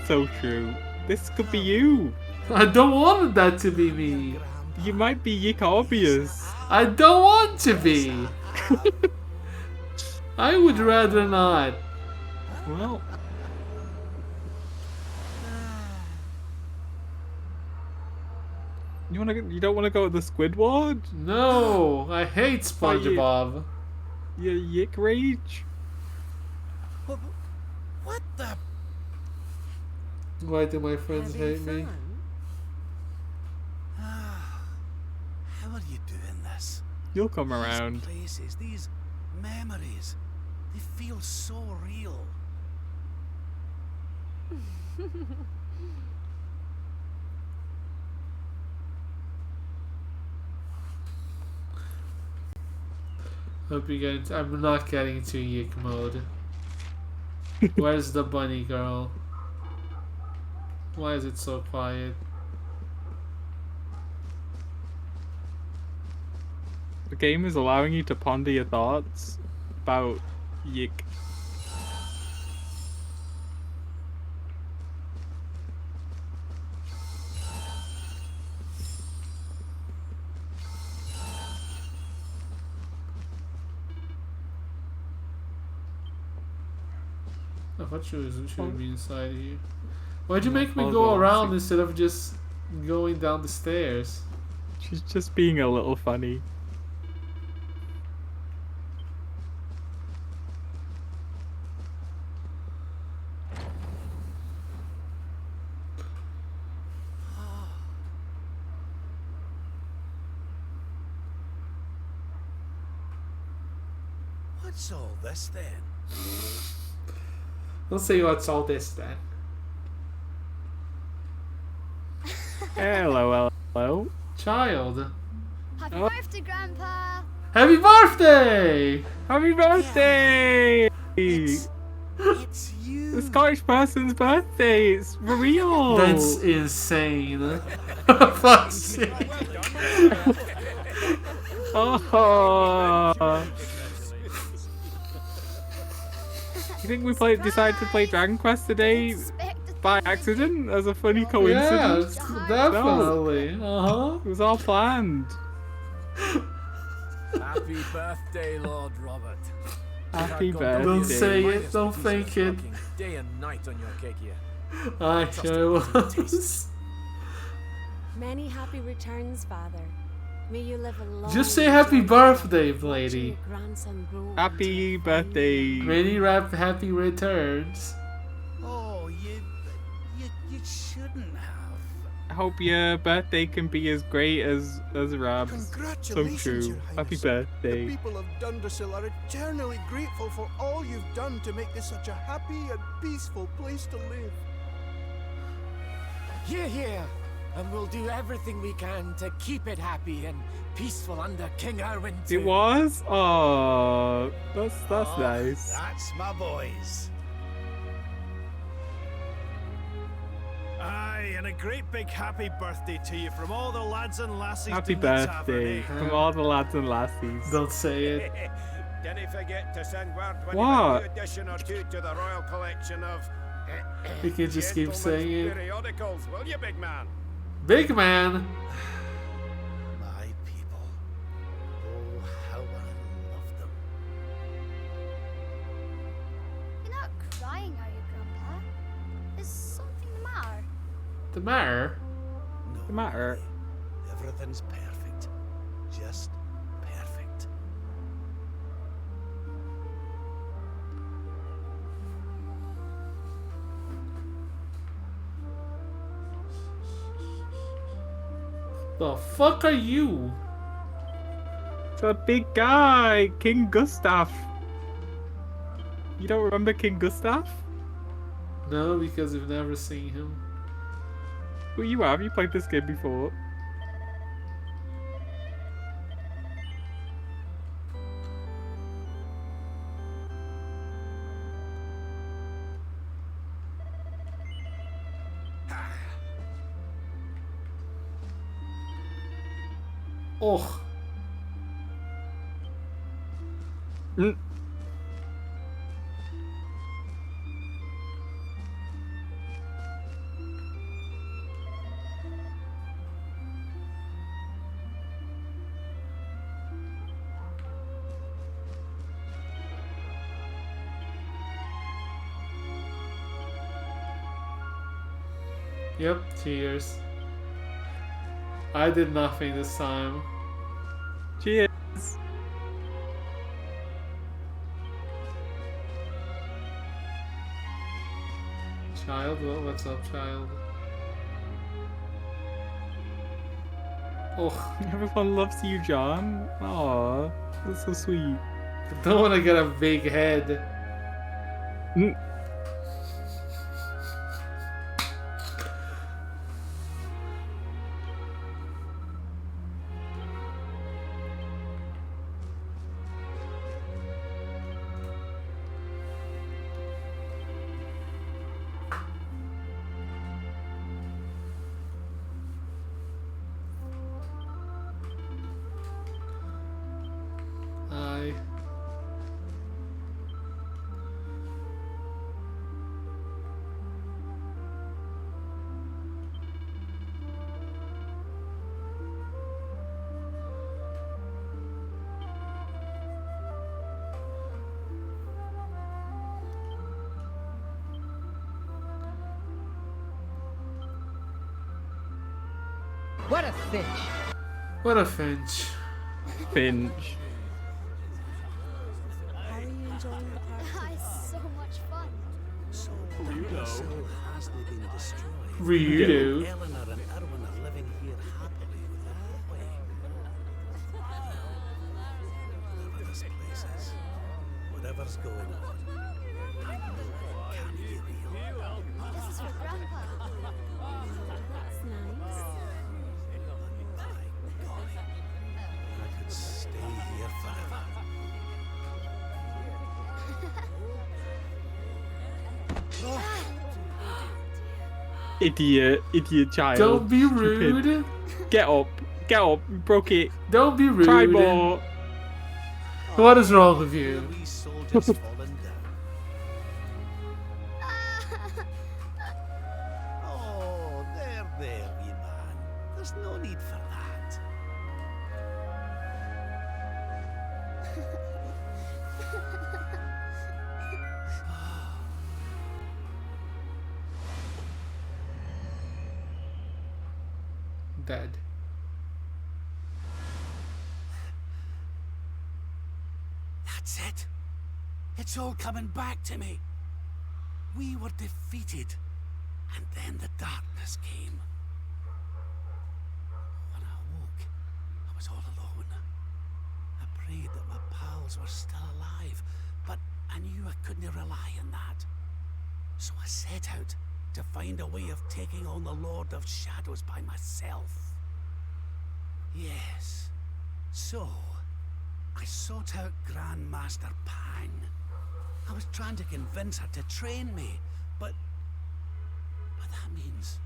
So true. This could be you. I don't want that to be me. You might be Yick Obvious. I don't want to be. I would rather not. Well, you don't want to go to the Squidward? No, I hate Why you- SpongeBob. You Yick Rage? What the? Why do my friends hate me? How are you doing this? You'll come around. These places, these memories, they feel so real. Hope you get. I'm not getting into Yik mode. Where's the bunny girl? Why is it so quiet? The game is allowing you to ponder your thoughts about Yick. I thought she would be inside here. Why'd you No, make me I'll go go around see. instead of just going down the stairs? She's just being a little funny. What's all this then? Don't say what's all this then. Hello, hello. Child. Happy Oh. birthday, Grandpa! Happy birthday! Happy birthday! It's you. The Scottish person's birthday. It's for real. That's insane. Fuck's sake. Oh. You think we decided to play Dragon Quest today by accident as a funny coincidence? Yes, definitely. Uh-huh. It was all planned. Happy birthday, Lord Robert. Happy I've gone Don't birthday. say minus it, don't the fake diesel it. fucking Day and night on your cake here. I Trust sure it to your was. Many happy returns, Father. May you live a long Just say happy joyful birthday, life, watching lady. your grandson grow Happy into a fine birthday. Many happy returns. Oh, you shouldn't have. I hope your birthday can be as great as Rab's. So Congratulations, true. Your Happy Highness. The birthday. people of Dundersill are eternally grateful for all you've done to make this such a happy and peaceful place to live. Hear, hear. And we'll do everything we can to keep it happy and peaceful under King Erwin too. It was? Oh, that's Oh, nice. That's my boys. Aye, and a great big happy birthday to you from all the lads and lassies. Happy down the birthday tavern, from all the lads and lassies. Don't say it. Didn't forget to send word when What? you get a new addition or two to the royal collection of You can just keep saying it. periodicals, will you, big man? Big man. My people. Oh, how I The matter? The matter? Everything's perfect. Just perfect. The fuck are you? It's a big guy, King Gustav. You don't remember King Gustav? No, because we've never seen him. Well, you have. You played this game before. Oh. Yep, cheers. I did nothing this time. Cheers. Child, what's up, child? Oh, everyone loves you, John. Aw, that's so sweet. I don't want to get a big head. Aye. What a finch! What a finch. Finch. How are you enjoying the party? It's so much fun. So the soul hasn't been destroyed. Ryu. Eleanor and Erwin are living here happily with their boy. Whatever this place is, whatever's going on, I know it can't be real. This is for Grandpa. That's nice. I could stay here forever. Idiot child. Don't be Stupid. rude. Get up, you broke it. Don't be rude. Try more. What is wrong with you? We soldiers fallen down. Oh, there, wee man. There's no need for that. Dead. That's it. It's all coming back to me. We were defeated, and then the darkness came. When I awoke, I was all alone. I prayed that my pals were still alive, but I knew I couldn't rely on that. So I set out to find a way of taking on the Lord of Shadows by myself. Yes, so I sought out Grandmaster Pang. I was trying to convince her to train me, but that means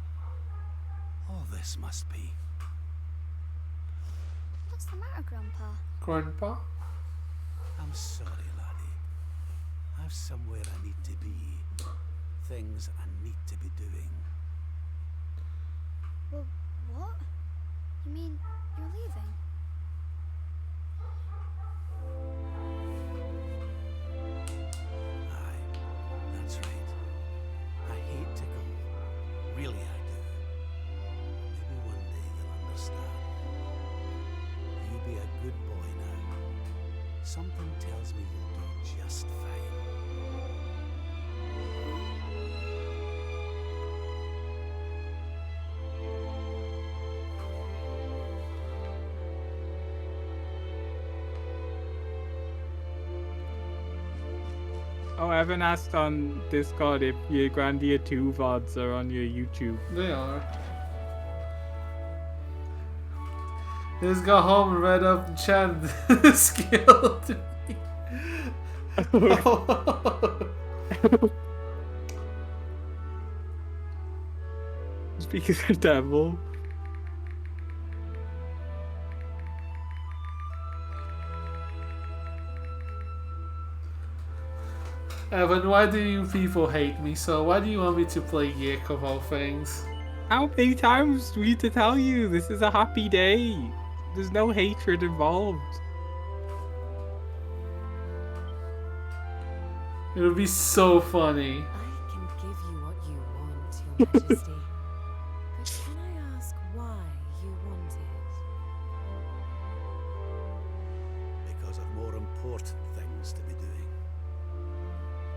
all this must be. What's the matter, Grandpa? Grandpa? I'm sorry, laddie. I've somewhere I need to be. Things I need to be doing. Well, what? You mean you're leaving? Aye, that's right. I hate to go. Really, I do. something tells me you'll do just fine. Oh, Evan asked on Discord if your Grandia 2 VODs are on your YouTube. They are. Just got home and read up and chatted skill to me. Speak of the devil. Evan, why do you people hate me so? Why do you want me to play Yick of all things? How many times do we need to tell you this is a happy day? There's no hatred involved. It would be so funny. I can give you what you want, Your Majesty. But can I ask why you want it? Because of more important things to be doing.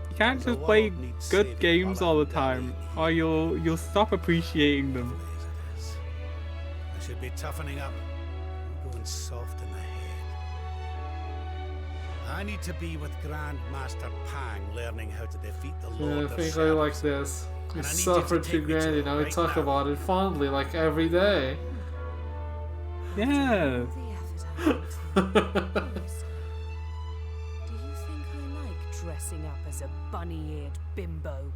You can't just play good games all the time, or you'll stop appreciating them. I should be toughening up and going soft in the head. I need to be with Grandmaster Pang, learning how to defeat the Lord Yeah, I of think I Shadows. like this. We And I need you suffered to through take me to Grandy, it now we right talk now. about it fondly, like every day. Yeah. Do you think I like dressing up as a bunny-eared bimbo?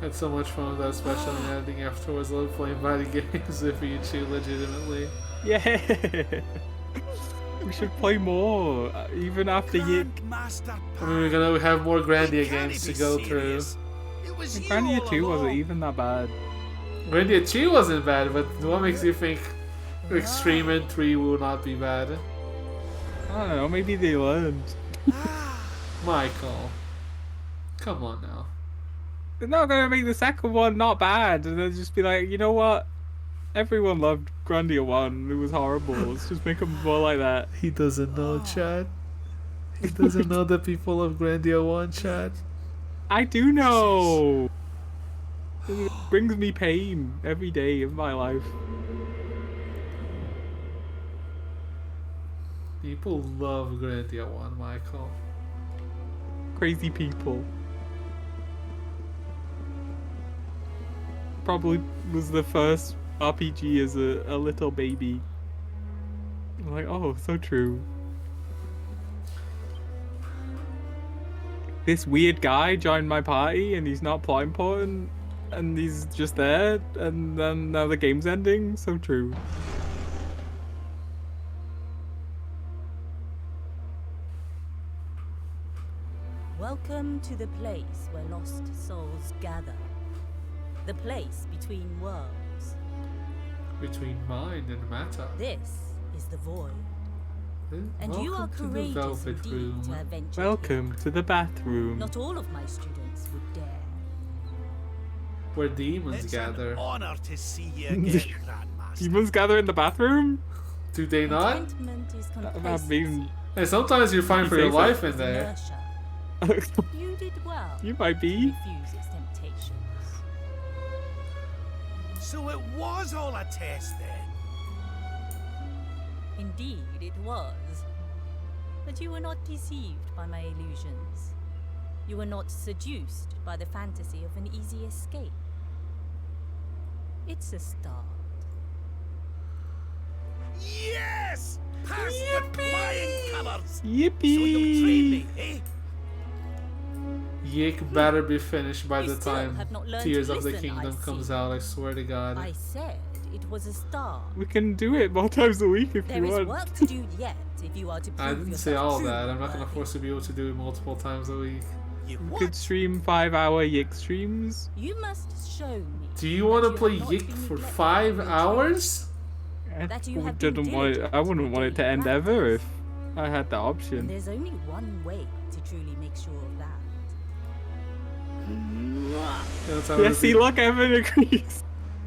Had so much fun with that special ending afterwards. I love playing fighting games with you two legitimately. Yeah. We should play more, even after Yick. I mean, we're gonna have more Grandia games to go through. Grandia 2 wasn't even that bad. Grandia 2 wasn't bad, but what makes you think Extreme and 3 will not be bad? I don't know, maybe they learned. Michael. Come on now. They're not gonna make the second one not bad, and they'll just be like, you know what? Everyone loved Grandia 1, it was horrible, let's just make them more like that. He doesn't know, Chad. He doesn't know that people love Grandia 1, Chad. I do know! It brings me pain every day of my life. People love Grandia 1, Michael. Crazy people. Probably was the first RPG as a little baby. I'm like, oh, so true. This weird guy joined my party and he's not plot important and he's just there and then now the game's ending. So true. Welcome to the place where lost souls gather. The place between worlds. Between mind and matter. This is the void. And you are Welcome to the courageous Velvet indeed Room. to have ventured Welcome to the bathroom. Not all of my students would dare. Where demons gather. Honor to see you again, Grandmaster. Demons gather in the bathroom? Do they not? Contentment is I complacency. mean, Hey, sometimes you're fine for your life in there. Inertia. You did well. You might be. Refuse its temptations. So it was all a test then? Indeed, it was. But you were not deceived by my illusions. You were not seduced by the fantasy of an easy escape. It's a start. Yes! Past the flying colours! Yippee! So you'll train me, eh? Yick better be finished by You the still time have not learned Tears to of the listen, I Kingdom comes see. out, I swear to God. I said it was a start. We can do it more times a week if There you is want. work to do yet if you are to prove I didn't say yourself all truly that. I'm not gonna worthy. force you to be able to do it multiple times a week. You We what? could stream 5-hour Yick streams. You must show me. Do you want to that play have not Yick been for neglected 5 in your hours? That you I have been didn't want it, diligent I wouldn't want it to end practice. ever if I had the And option. there's only one way to truly make sure of that. That's how Yeah, see, look, Evan agrees.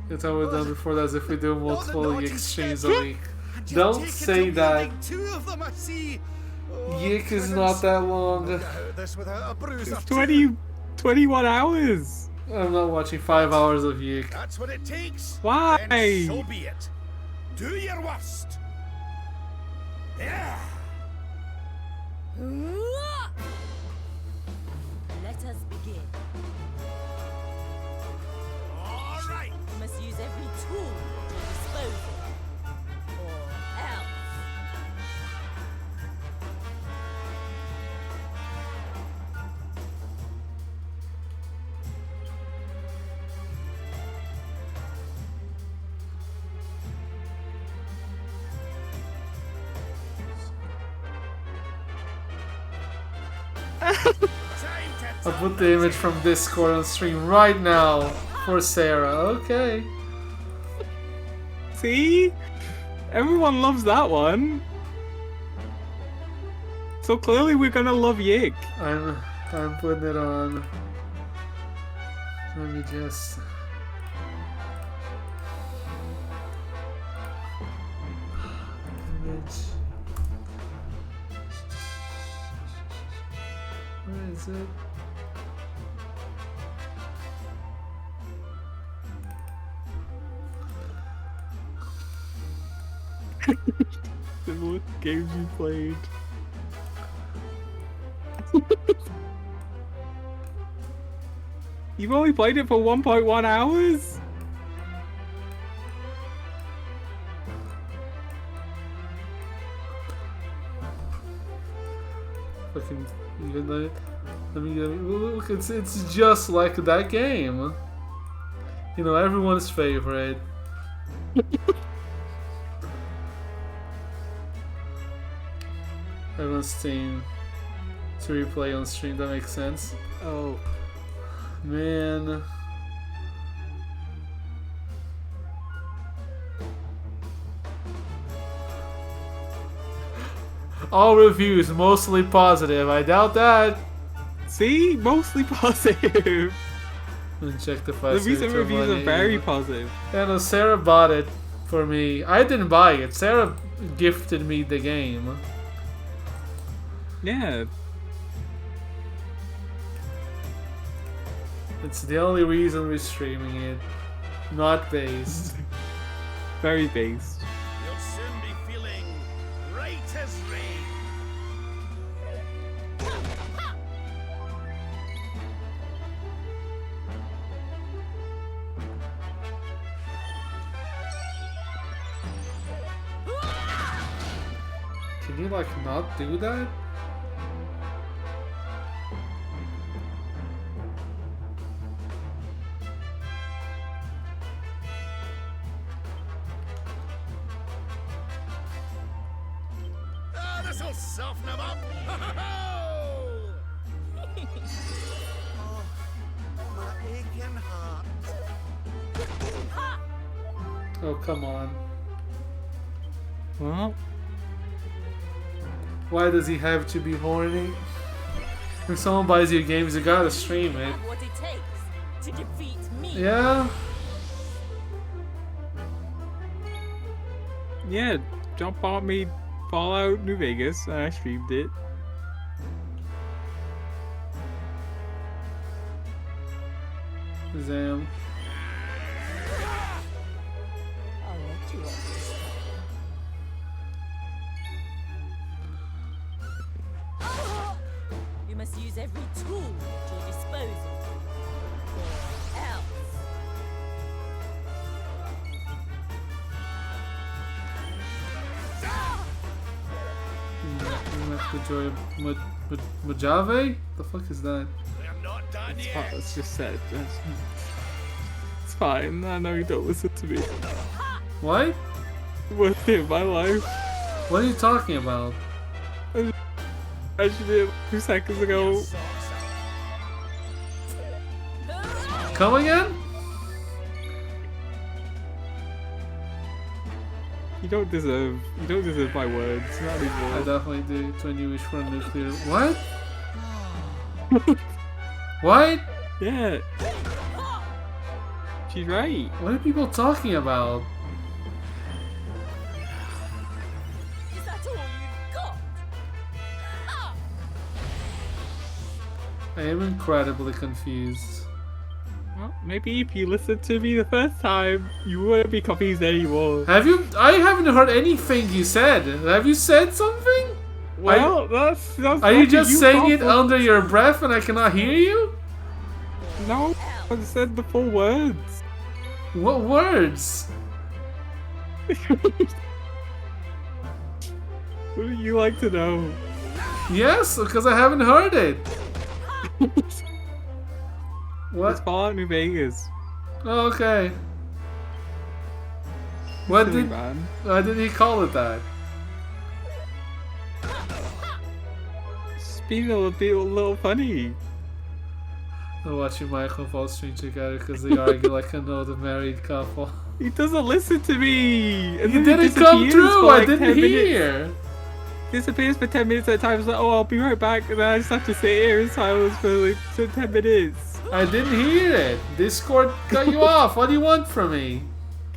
That's how we're done before that, as if we do multiple naughty Yick streams a step. week. And you've Don't taken say to that. wielding 2 of them, I see. Oh, Yik is goodness. not that long. Get out of this without a bruise or It's two. 21 hours. I'm not watching 5 hours of Yik. That's what it takes. Why? Then so be it. Do your worst. Yeah. Let us begin. All right. You must use every tool at your disposal, or else. I'll put the image from Discord on stream right now for Sarah. Okay. See? Everyone loves that one. So clearly we're gonna love Yik. I'm putting it on. Let me just. Image. Where is it? What games you played? You've only played it for 1.1 hours? Fucking even though. Let me look. It's just like that game. You know, everyone's favorite. Everyone's team to replay on stream. That makes sense. Oh man. All reviews mostly positive. I doubt that. See, mostly positive. And check the The recent reviews are very positive. Yeah, no, Sarah bought it for me. I didn't buy it. Sarah gifted me the game. Yeah. It's the only reason we're streaming it. Not based. Very based. You'll soon be feeling right as rain. Can you like not do that? Ah, this'll soften him up. Oh, my aching heart. Oh, come on. Well, why does he have to be horny? If someone buys you games, you gotta stream it. What it takes to defeat me. Yeah? yeah, John bought me Fallout New Vegas and I streamed it. Zam. I'll let you off this time. You must use every tool at your disposal, or else. You have to join Mojave? The fuck is that? I'm not done It's yet. fine, it's just said. It's fine. I know you don't listen to me. What? Worst day of my life. What are you talking about? I mentioned it 2 seconds ago. Come again? You don't deserve my words. Not I anymore. definitely do. It's when you wish for a nuclear. What? What? Yeah. She's right. What are people talking about? I am incredibly confused. Well, maybe if you listened to me the first time, you wouldn't be confused anymore. Have you? I haven't heard anything you said. Have you said something? Well, that's Are you just saying it under your breath and I cannot hear you? No, I said the full words. What words? What do you like to know? Yes, because I haven't heard it. What? It's Fallout New Vegas. Oh, okay. What Silly did? man. Why did he call it that? It's being a little funny. I'm watching Michael fall stream together because they argue like another married couple. He doesn't listen to me. And You then he didn't come disappears through. for, like, I didn't 10 minutes. hear. Disappears for 10 minutes at times. Like, oh, I'll be right back, and then I just have to sit here in silence for like 10 minutes. I didn't hear it. Discord cut you off. What do you want from me?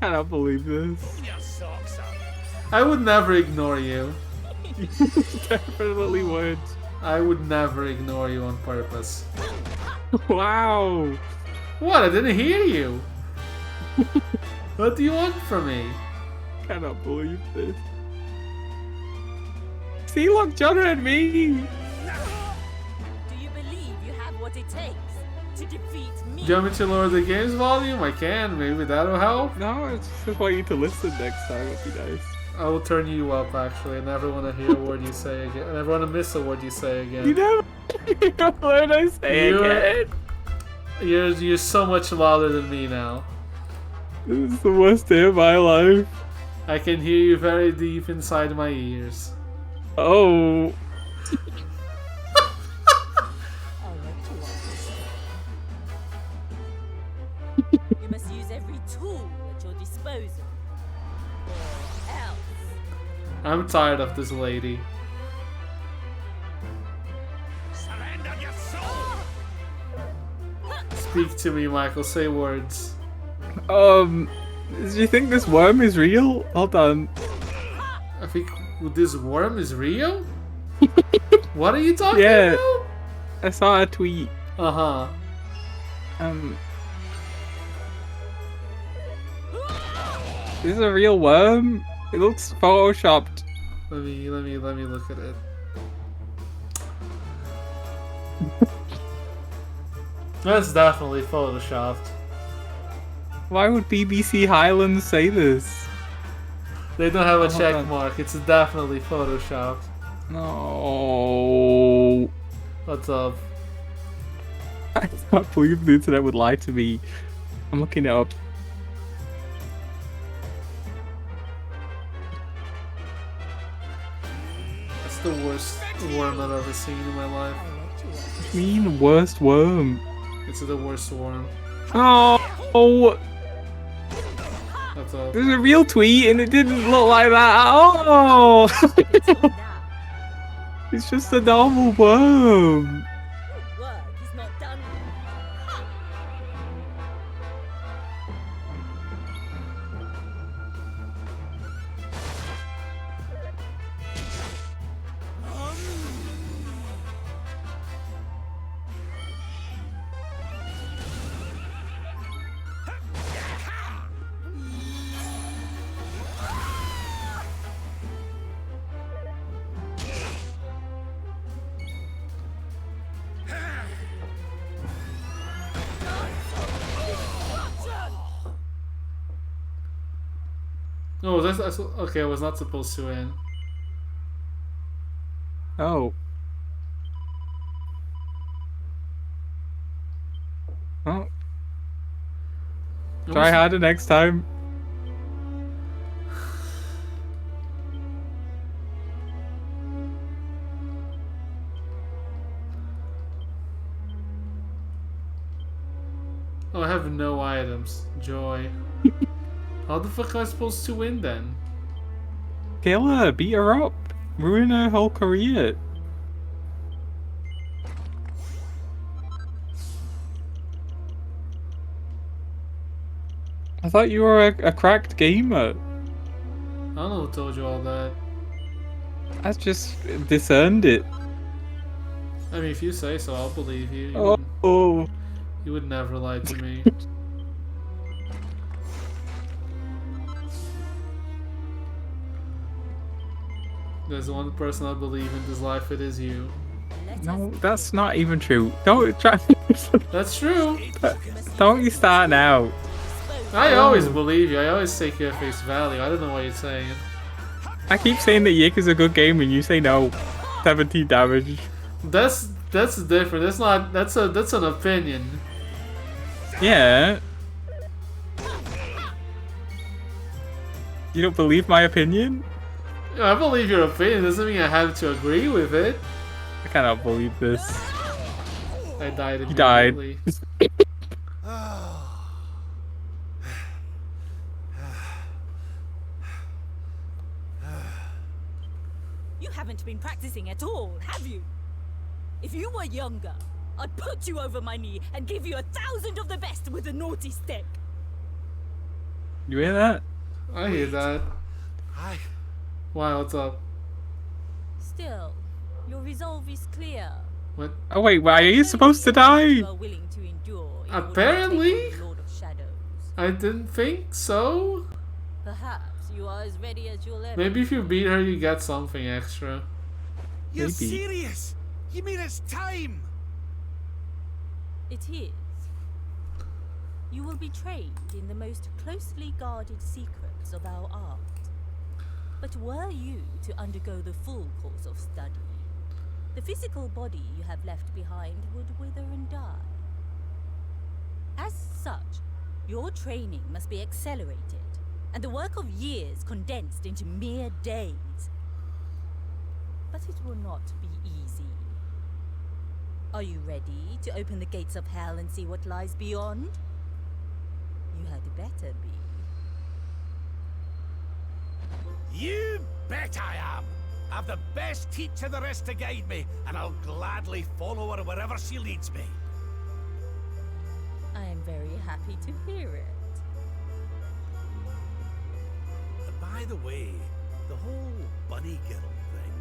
Cannot believe this. I would never ignore you. You definitely would. I would never ignore you on purpose. Wow. What? I didn't hear you. What do you want from me? Cannot believe this. See, look, John and me. Do you believe you have what it takes to defeat me? Do you want me to lower the game's volume? I can. Maybe that'll help. No, I just want you to listen next time. It'd be nice. I will turn you up, actually. I never want to hear a word you say again. I never want to miss a word you say again. You never heard I say again. You're so much louder than me now. This is the worst day of my life. I can hear you very deep inside my ears. Oh. You must use every tool at your disposal. Or else. I'm tired of this lady. Surrender your soul! Speak to me, Michael. Say words. Do you think this worm is real? Hold on. I think this worm is real? What are you talking Yeah. about? I saw a tweet. Uh-huh. This is a real worm? It looks photoshopped. Let me look at it. That's definitely photoshopped. Why would BBC Highlands say this? They don't have a Hold check on. mark. It's definitely photoshopped. No. What's up? I can't believe the internet would lie to me. I'm looking it up. That's the worst worm I've ever seen in my life. What do you mean, worst worm? It's the worst worm. Oh, That's all. there's a real tweet and it didn't look like that at all. It's just a normal worm. Work is not done. Oh, that's okay. I was not supposed to win. Oh. Oh. Try harder next time. Oh, I have no items. Joy. How the fuck am I supposed to win then? Kill her, beat her up, ruin her whole career. I thought you were a cracked gamer. I don't know who told you all that. I just discerned it. I mean, if you say so, I'll believe you. You would never lie to me. There's one person I believe in this life, it is you. No, that's not even true. Don't try. That's true. Don't you start now. I always believe you. I always take you at face value. I don't know what you're saying. I keep saying that Yik is a good game and you say no. 17 damage. That's different. That's not. That's an opinion. Yeah. You don't believe my opinion? I believe your opinion. Doesn't mean I have to agree with it. I cannot believe this. I died You died. immediately. You haven't been practicing at all, have you? If you were younger, I'd put you over my knee and give you 1,000 of the best with a naughty stick. You hear that? I hear that. Aye. Why? What's up? Still, your resolve is clear. What? Oh wait, why are you supposed to die? You are willing to endure in order to Apparently. take on the Lord of Shadows. I didn't think so. Perhaps you are as ready as you'll ever. Maybe if you beat her, you get something extra. You're Maybe. serious? You mean it's time? It is. You will be trained in the most closely guarded secrets of our art. But were you to undergo the full course of study, the physical body you have left behind would wither and die. As such, your training must be accelerated, and the work of years condensed into mere days. But it will not be easy. Are you ready to open the gates of hell and see what lies beyond? You had better be. You bet I am! I've the best teacher there is to guide me, and I'll gladly follow her wherever she leads me. I am very happy to hear it. By the way, the whole bunny girl thing,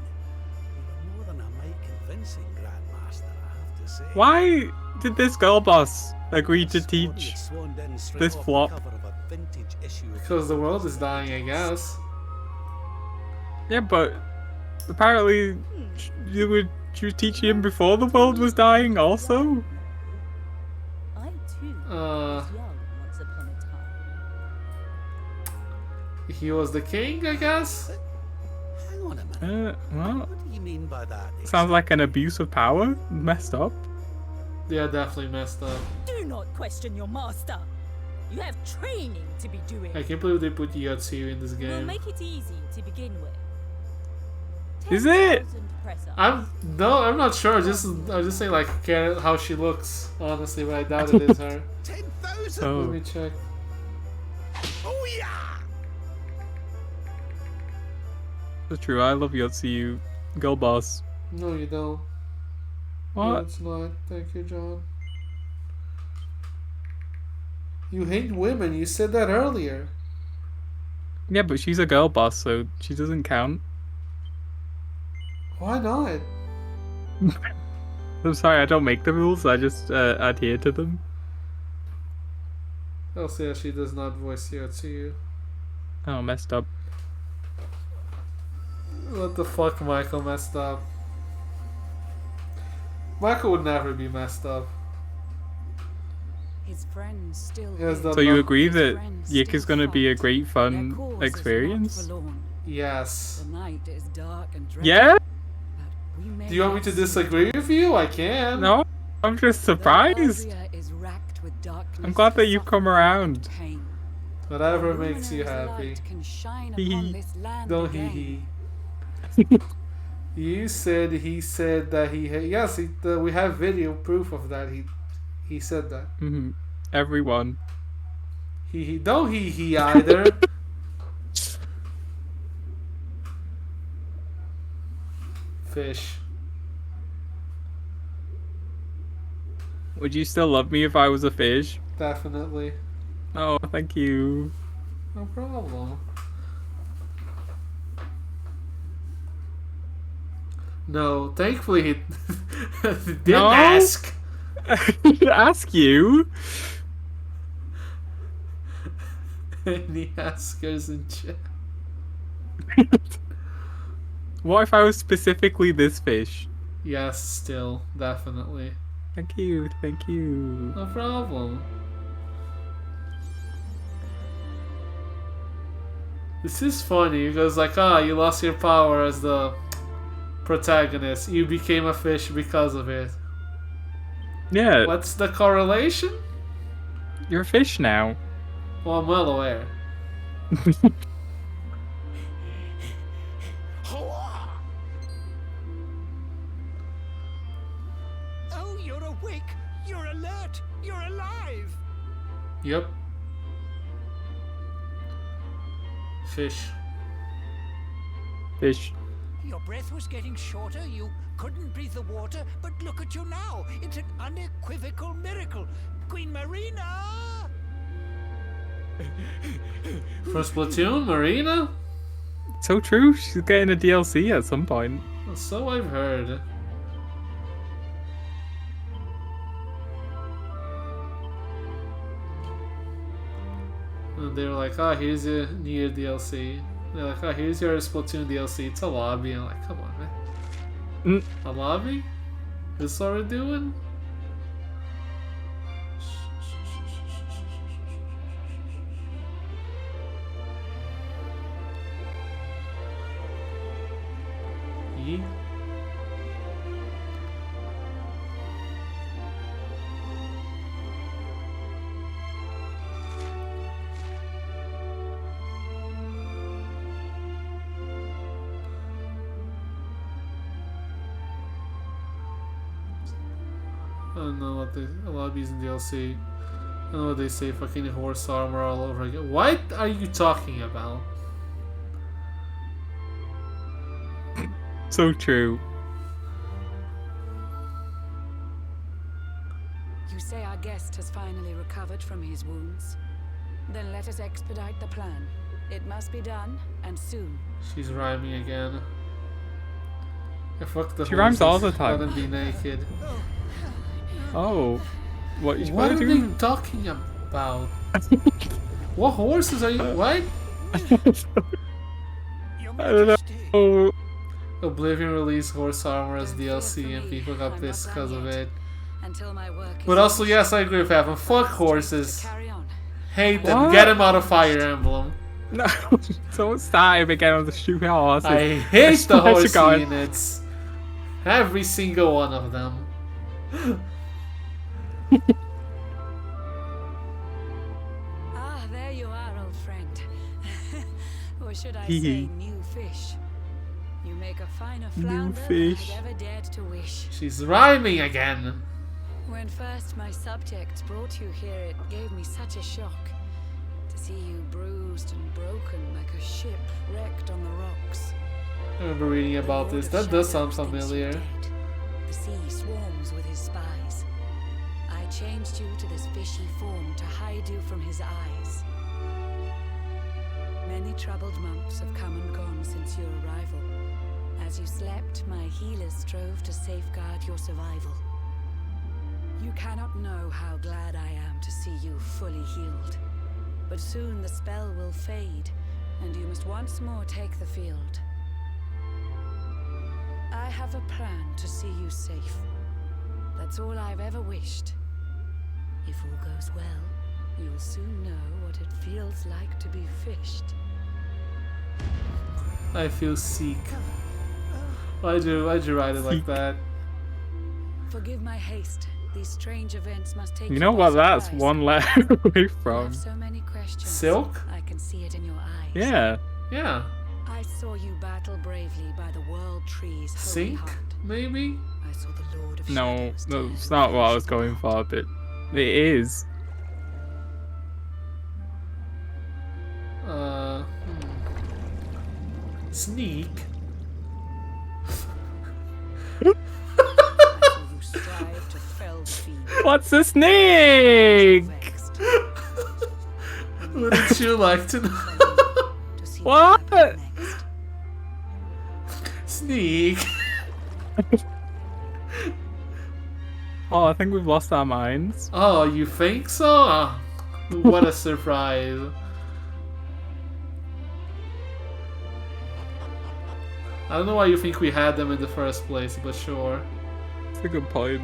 you were more than a mite convincing, Grandmaster, I have to say. Why did this girl boss agree to teach this flop? Because the world is dying, I guess. Yeah, but apparently you teach him before the world was dying also? I too was young once upon a time. He was the king, I guess? Hang on a minute. Well, What do you mean by that? sounds like an abuse of power. Messed up. Yeah, definitely messed up. Do not question your master. You have training to be doing. I can't believe they put Yatsu in this We'll game. make it easy to begin with. Is it? 10,000 press-ups. I'm not sure. I'm just saying like how she looks, honestly, but I doubt it is her. 10,000? Oh. Let me check. Oh yeah! That's true. I love Yotsuyu. Girl boss. No, you don't. No, What? it's not. Thank you, John. You hate women. You said that earlier. Yeah, but she's a girl boss, so she doesn't count. Why not? I'm sorry, I don't make the rules. I just adhere to them. Also, yeah, she does not voice Yatsu. Oh, messed up. What the fuck, Michael messed up? Michael would never be messed up. His friends still Yes, live. So you But- agree that friends Yik is still gonna be a fight. great Their fun cause is not experience? forlorn. Yes. The night is dark and dreadful, Yeah? but we may Do you want me not to see disagree with you? I can. No, I'm just surprised. Ardria is racked with darkness I'm glad that and you've come around. pain. Whatever The makes you luminary's happy. light can shine Hee upon hee. this land Don't again. he. You said he said that he yes we have video proof of that he said that Hmm. Everyone. he don't he either. Fish. Would you still love me if I was a fish? Definitely. Oh, thank you. No problem. No, thankfully he didn't No? ask. Ask you. Any askers in chat. What if I was specifically this fish? Yes, still, definitely. Thank you, thank you. No problem. This is funny because, like, you lost your power as the protagonist. You became a fish because of it. Yeah. What's the correlation? You're a fish now. Well, I'm well aware. Oh, you're awake! You're alert! You're alive! Yep. Fish. Fish. Your breath was getting shorter, you couldn't breathe the water, but look at you now! It's an unequivocal miracle! Queen Marina! For Splatoon, Marina? So true, she's getting a DLC at some point. So I've heard. And they were like, here's your New Year DLC. They're like, here's your Splatoon DLC. It's a lobby. I'm like, come on, man. A lobby? This what we're doing? E? I don't know what the lobbies in DLC. I don't know what they say, fucking horse armor all over again. What are you talking about? So true. You say our guest has finally recovered from his wounds? Then let us expedite the plan. It must be done, and soon. She's rhyming again. I fuck the She rhymes all the horses, time. Let them be naked. Oh. What you What wanna are do? they talking about? What horses are you? What? I don't know. Oblivion released horse armor as DLC and people got pissed because of it. Until my work But is also, finished, yes, I agree with Evan. Fuck horses. carry on. Hate them. What? Get them out of Fire Emblem. No, don't start him again on the stupid horses. I hate the swear to horse God. units. Every single one of them. Ah, there you are, old friend. Or should I say, Hee. new fish? You make a finer New flounder fish. than I'd ever dared to wish. She's rhyming again. When first my subjects brought you here, it gave me such a shock. To see you bruised and broken like a ship wrecked on the rocks. I remember reading about this. That does sound familiar. The sea swarms with his spies. I changed you to this fishy form to hide you from his eyes. Many troubled months have come and gone since your arrival. As you slept, my healers strove to safeguard your survival. You cannot know how glad I am to see you fully healed. But soon the spell will fade, and you must once more take the field. I have a plan to see you safe. That's all I've ever wished. If all goes well, you'll soon know what it feels like to be fished. I feel sick. Why'd you write it like that? Forgive my haste. These strange events must take You know by what? That's surprise. one letter away You from. have so many questions. Silk? I can see it in your eyes. Yeah. Yeah. I saw you battle bravely by the World Tree's holy Sink? heart. Maybe? I saw the Lord of No, Shadows that's not what I was going for, but it is. Sneak? strive to fell feed. What's a snake? Wouldn't you like to know? What? Sneak? Oh, I think we've lost our minds. Oh, you think so? Oh, what a surprise. I don't know why you think we had them in the first place, but sure. That's a good point.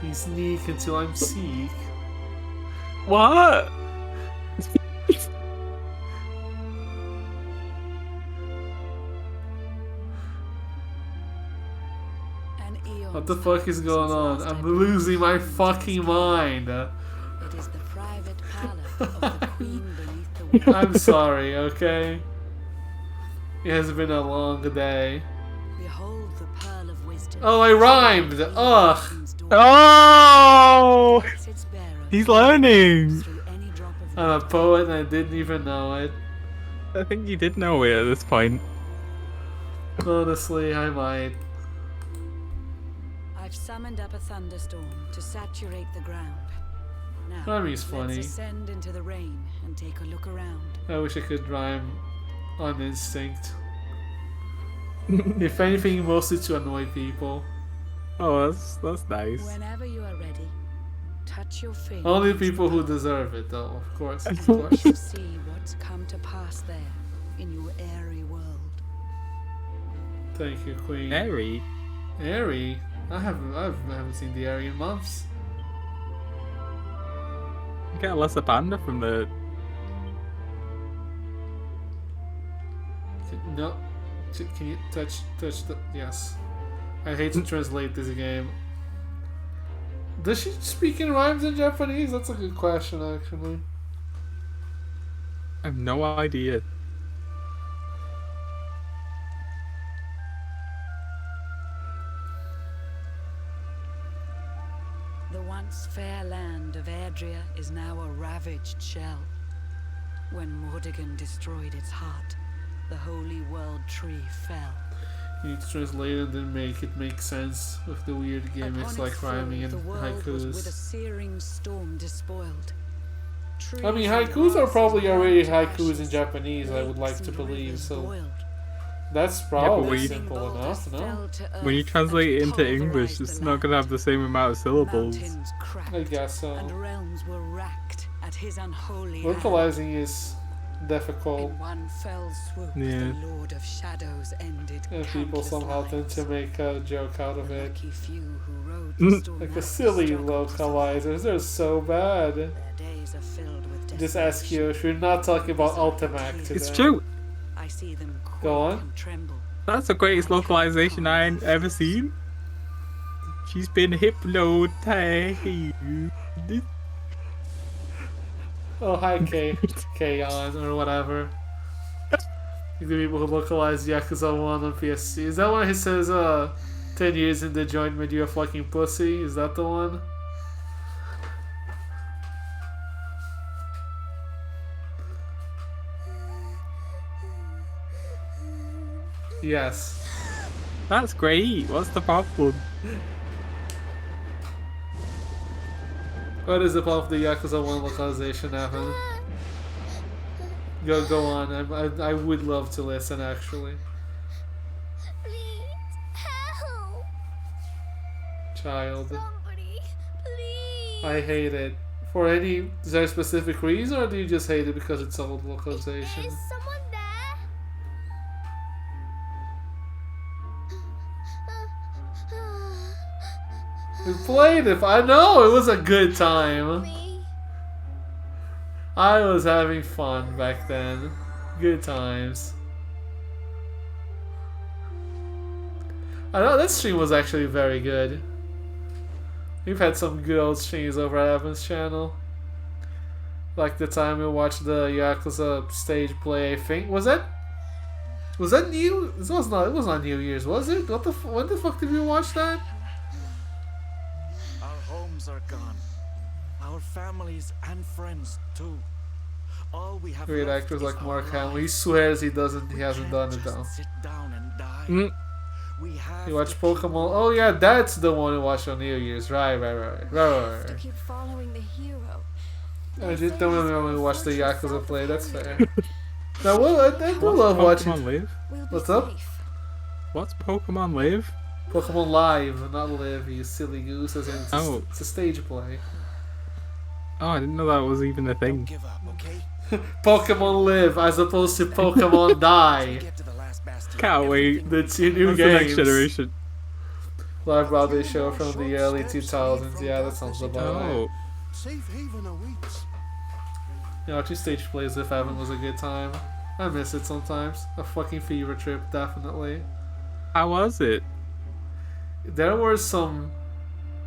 He's sneak until I'm seek. What? What the fuck is going on? I'm losing my fucking mind. It is the private palace of the queen beneath the water. I'm sorry, okay? It has been a long day. Behold the pearl of wisdom. Oh, I rhymed! Ugh! Oh! He's learning! I'm a poet and I didn't even know it. I think you did know it at this point. Honestly, I might. I've summoned up a thunderstorm to saturate the ground. Now, Rhyming's funny. let's ascend into the rain and take a look around. I wish I could rhyme on instinct. If anything, mostly to annoy people. Oh, that's nice. Whenever you are ready, touch your finger. Only people who deserve it, though, of course. Of You course. shall see what's come to pass there in your airy world. Thank you, Queen. Airy? Airy? I haven't seen the Airy in months. You get a lesser panda from the... No. Can you touch the... Yes. I hate to translate this game. Does she speak in rhymes in Japanese? That's a good question, actually. I have no idea. The once fair land of Erdrea is now a ravaged shell. When Mordegon destroyed its heart, the holy world tree fell. You need to translate it and make it make sense with the weird gimmicks like rhyming and the world was with a haikus. searing storm despoiled. I mean, haikus are probably already haikus in Japanese, I would like to believe, so... That's probably simple enough, no? When you translate it into English, it's not gonna have the same amount of syllables. I guess so. And realms were racked at his unholy hand. Localizing is difficult. In one fell swoop, Yeah. the Lord of Shadows ended And people countless somehow tend lives. to make a joke out of it. Lucky few who rode the storm Like a must silly struggle to survive. localizers, they're so bad. Their days are filled with Just ask you if you're not talking about Ultimac today. It's true. I see them Go quake on. and tremble. That's the greatest localization I ain't ever seen. She's been hypnotized. Oh, hi, K-On, or whatever. The people who localize Yakuza 1 on PSC. Is that why he says, 10 years in the joint made you a fucking pussy? Is that the one? Yes. That's great. What's the problem? What is the part of the Yakuza 1 localization, Evan? Go on. I would love to listen, actually. Please, help! Child. Somebody, please! I hate it. For any... Is there a specific reason, or do you just hate it because it's old localization? Is someone there? We played it. I know, it was a good time. I was having fun back then. Good times. I know that stream was actually very good. We've had some good old streams over at Evan's channel. Like the time we watched the Yakuza stage play, I think. Was that new? It was not New Year's, was it? When the fuck did we watch that? Our homes are gone. Our families and friends too. All we have Great left actors is like our Mark Hamill. He lives. swears he hasn't done it though. Sit down and die. Mm. We have You watch Pokemon? Oh yeah, that's the one we watched on New Year's. Right. To keep following the hero. I just don't remember when we watched the Yakuza play. That's fair. Now, I do love watching. Live? We'll be What's up? safe. What's Pokemon Live? Pokemon Live, not Live, you silly goose, as in it's a stage play. Oh, I didn't know that was even a thing. Pokemon Live as opposed to Pokemon Die. Can't wait. The two new That's games. the next generation. Live Broadway show from the early 2000s. Yeah, that sounds about right. Safe haven awaits. You know, watching stage plays with Evan was a good time. I miss it sometimes. A fucking fever trip, definitely. How was it? There were some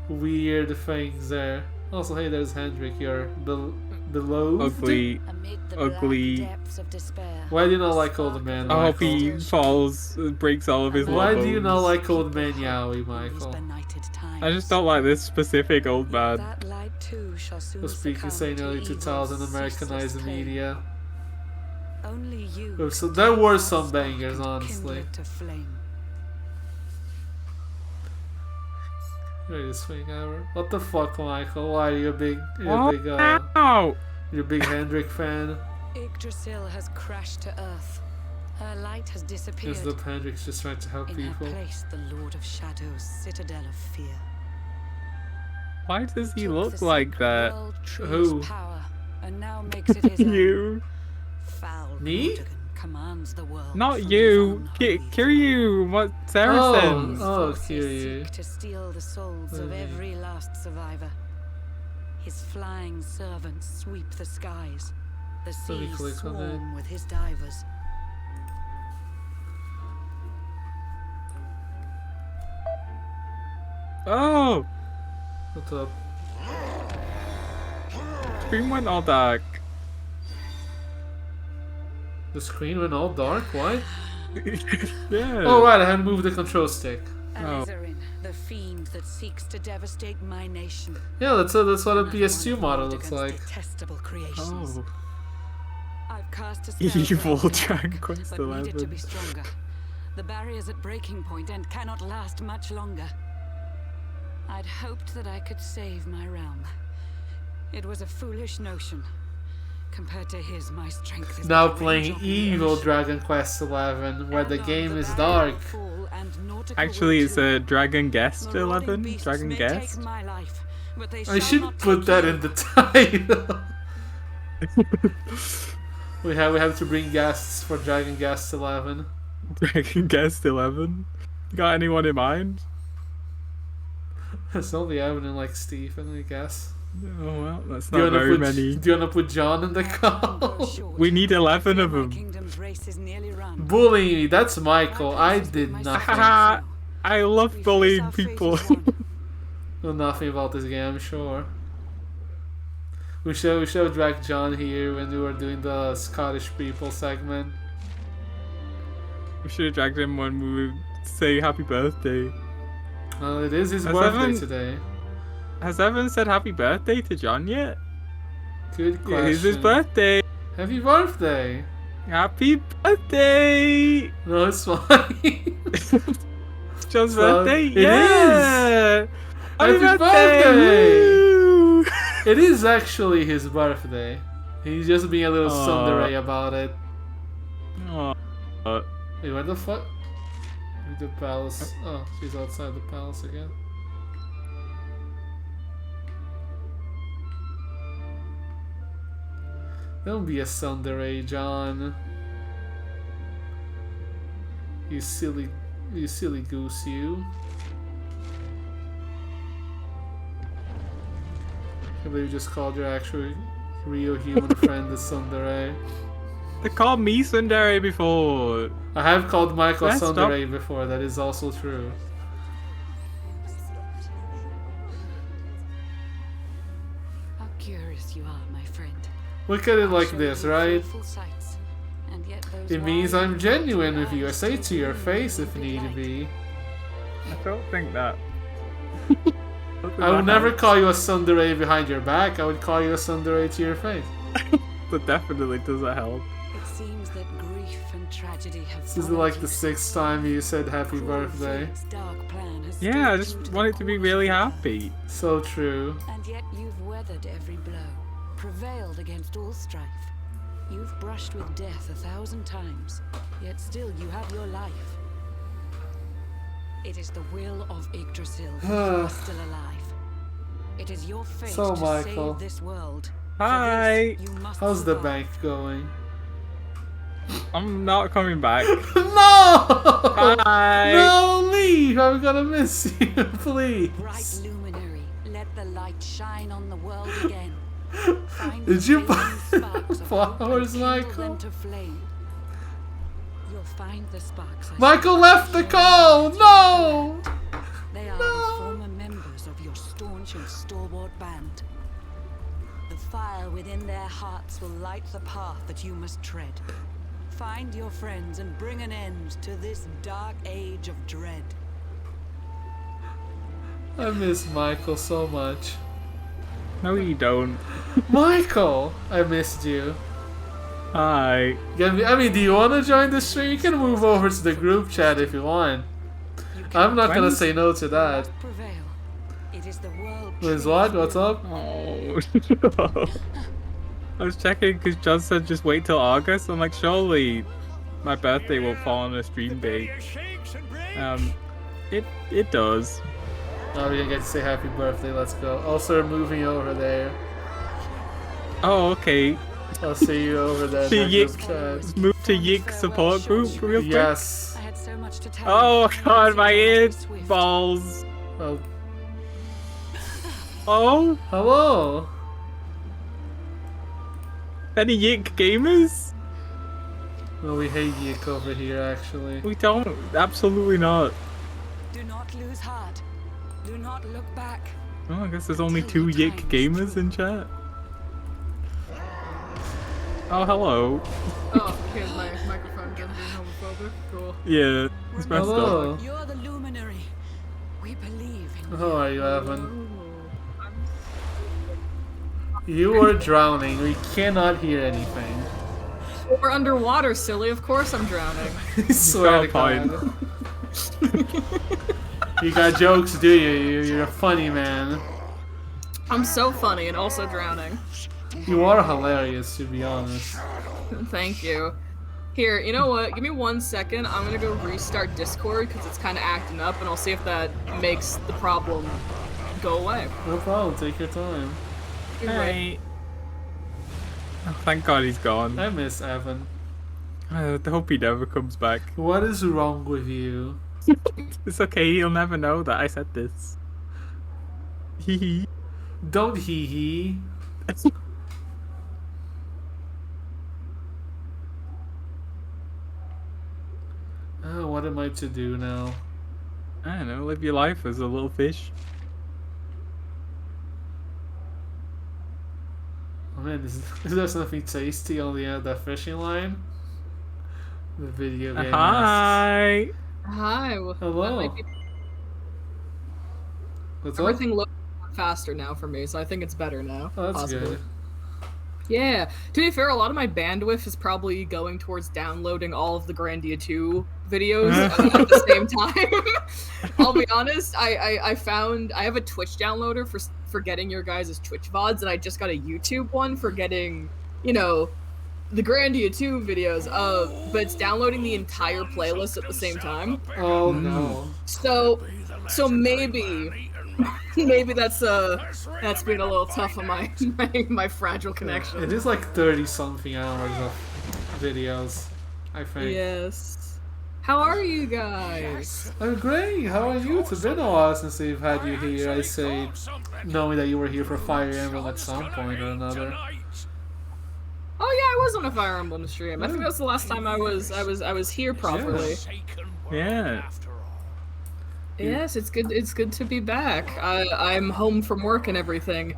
weird things there. Also, hey, there's Hendrik, your beloved. Ugly. Why do you not like Old Man? I hope Michael? he falls, breaks all of his Why love do you bones. not like Old Man Yowie, Michael? I just don't like this specific old man. So speaking, saying early 2000 Americanized media. Only you. So there were some bangers, honestly. Greatest thing ever. What the fuck, Michael? Why are you a big, you're a big Hendrik fan? Yggdrasil has crashed to Earth. Her light has disappeared. Is the Hendrik's just trying to help In people? her place, the Lord of Shadows' citadel of fear. Why does he look like that? Who? Power, and now makes it his You. Foul Me? commands the world. Not you. Kiryu. What Saracens? Oh, Kiryu. Seek to steal the souls of every last survivor. His flying servants sweep the skies. The Let me seas click on swarm with his divers. Oh! What's up? Screen went all dark. The screen went all dark? What? Yeah. Oh, right, I had to move the control stick. Alizarin, the fiend that seeks to devastate my nation. Yeah, that's what a PS2 model looks like. Detestable creations. Oh. I've cast a spell Evil for Dragon Quest but needed to 11. be stronger. The barrier's at breaking point and cannot last much longer. I'd hoped that I could save my realm. It was a foolish notion. Compared to his, my strength is Now but a playing range of Evil Dragon Quest 11, where the game is dark. Actually, it's a Dragon Guest 11. Dragon Guest. my life, but they I shall should not put take that you. in the title. we have to bring guests for Dragon Guest 11. Dragon Guest 11. You got anyone in mind? It's only Evan and like Stephen, I guess. Oh well, that's Do you not wanna very put- many. Do you wanna put John in the call? We need 11 of them. Kingdom's race is nearly run. Bullying me, that's Michael. I did nothing. I love bullying people. Know nothing about this game, I'm sure. We should have dragged John here when we were doing the Scottish people segment. We should have dragged him when we would say happy birthday. Well, it is his Has birthday Evan- today. Has Evan said happy birthday to John yet? Good question. It is his birthday. Happy birthday. Happy birthday. No, it's fine. John's So, birthday? it Yeah! is. Happy Happy birthday! birthday! It is actually his birthday. He's just being a little Aw. tsundere about it. Aw. Wait, where the fuck? The palace. Oh, she's outside the palace again. Don't be a tsundere, John. You silly goose, you. I believe you just called your actual real human friend the tsundere. They called me Sundari before. I have called Michael Let's tsundere before, that is also true. How curious you are, my friend. Look at it like Show this, you right? fearful sights, and yet those It means wild I'm genuine your with you. I eyes say it to still your gleam face with if vivid need light. be. I don't think that. I would never call you a tsundere behind your back. I would call you a tsundere to your face. That definitely doesn't help. It seems that grief and tragedy have This is followed like you the 6th time you said happy birthday. Fate's dark plan has Yeah, I stalked just you to want the it to be corners really of the earth. happy. So true. And yet you've weathered every blow, prevailed against all strife. You've brushed with death 1,000 times, yet still you have your life. It is the will of Yggdrasil that you are still alive. It is your fate So, to Michael. save this world. Hi. You must How's the survive. bank going? I'm not coming back. No! Hi. No, leave! I'm gonna miss you, please. Bright luminary, let the light shine on the world again. Find Did the you flaming sparks of hope and flowers, kindle Michael? them to flame. You'll find the sparks. I Michael left the call! No! They are the former members of your staunch and stalwart band. The fire within their hearts will light the path that you must tread. Find your friends and bring an end to this dark age of dread. I miss Michael so much. No, you don't. Michael! I missed you. Hi. I mean, do you want to join the stream? You can move over to the group chat if you want. I'm not gonna say no to that. Prevail. It is the world. Liz, what? What's up? Oh. I was checking because John said just wait till August. I'm like, surely my birthday won't fall on a stream day. It does. Oh, we didn't get to say happy birthday. Let's go. Also, we're moving over there. Oh, okay. I'll see you over there. To in the Yik, group chat. let's move to Yik support group real quick. Yes. I had so much to tell Oh you. god, my ear balls. Oh. Oh. Hello. Any Yik gamers? No, we hate Yik over here, actually. We don't. Absolutely not. Do not lose heart. Do not look back. Oh, I guess there's only 2 Yik gamers in chat. Oh, hello. Oh, here's my microphone again being homophobic. Cool. Yeah, it's messed Hello. up. You're the luminary. We believe in How are you, Evan? You are drowning. We cannot hear anything. We're underwater, silly. Of course I'm drowning. I swear to God. You got jokes, do you? You're a funny man. I'm so funny and also drowning. You are hilarious, to be honest. Thank you. Here, you know what? Give me 1 second. I'm gonna go restart Discord because it's kind of acting up, and I'll see if that makes the problem go away. No problem. Take your time. You're right. Hey. Oh, thank God he's gone. I miss Evan. I hope he never comes back. What is wrong with you? It's okay, he'll never know that I said this. Hee hee. Don't hee hee. Oh, what am I to do now? I don't know, live your life as a little fish. Oh man, is there something tasty on the end of that fishing line? The video game asks. Hi. Hi. Well, Hello. that might be- What's up? Everything looks faster now for me, so I think it's better now. Oh, that's possibly. good. Yeah. To be fair, a lot of my bandwidth is probably going towards downloading all of the Grandia 2 videos at the same time. I'll be honest, I found I have a Twitch downloader for getting your guys' Twitch VODs, and I just got a YouTube one for getting, you know, the Grandia 2 videos, but it's downloading the entire playlist at the same time. Oh no. So maybe that's been a little tough on my fragile connection. It is like 30 something hours of videos, I think. Yes. How are you guys? I'm great. How are you? It's been a while since we've had you here. I say, knowing that you were here for Fire Emblem at some point or another. Oh yeah, I was on a Fire Emblem stream. I think that was the last time I was here properly. Yeah. Yes, it's good. It's good to be back. I'm home from work and everything,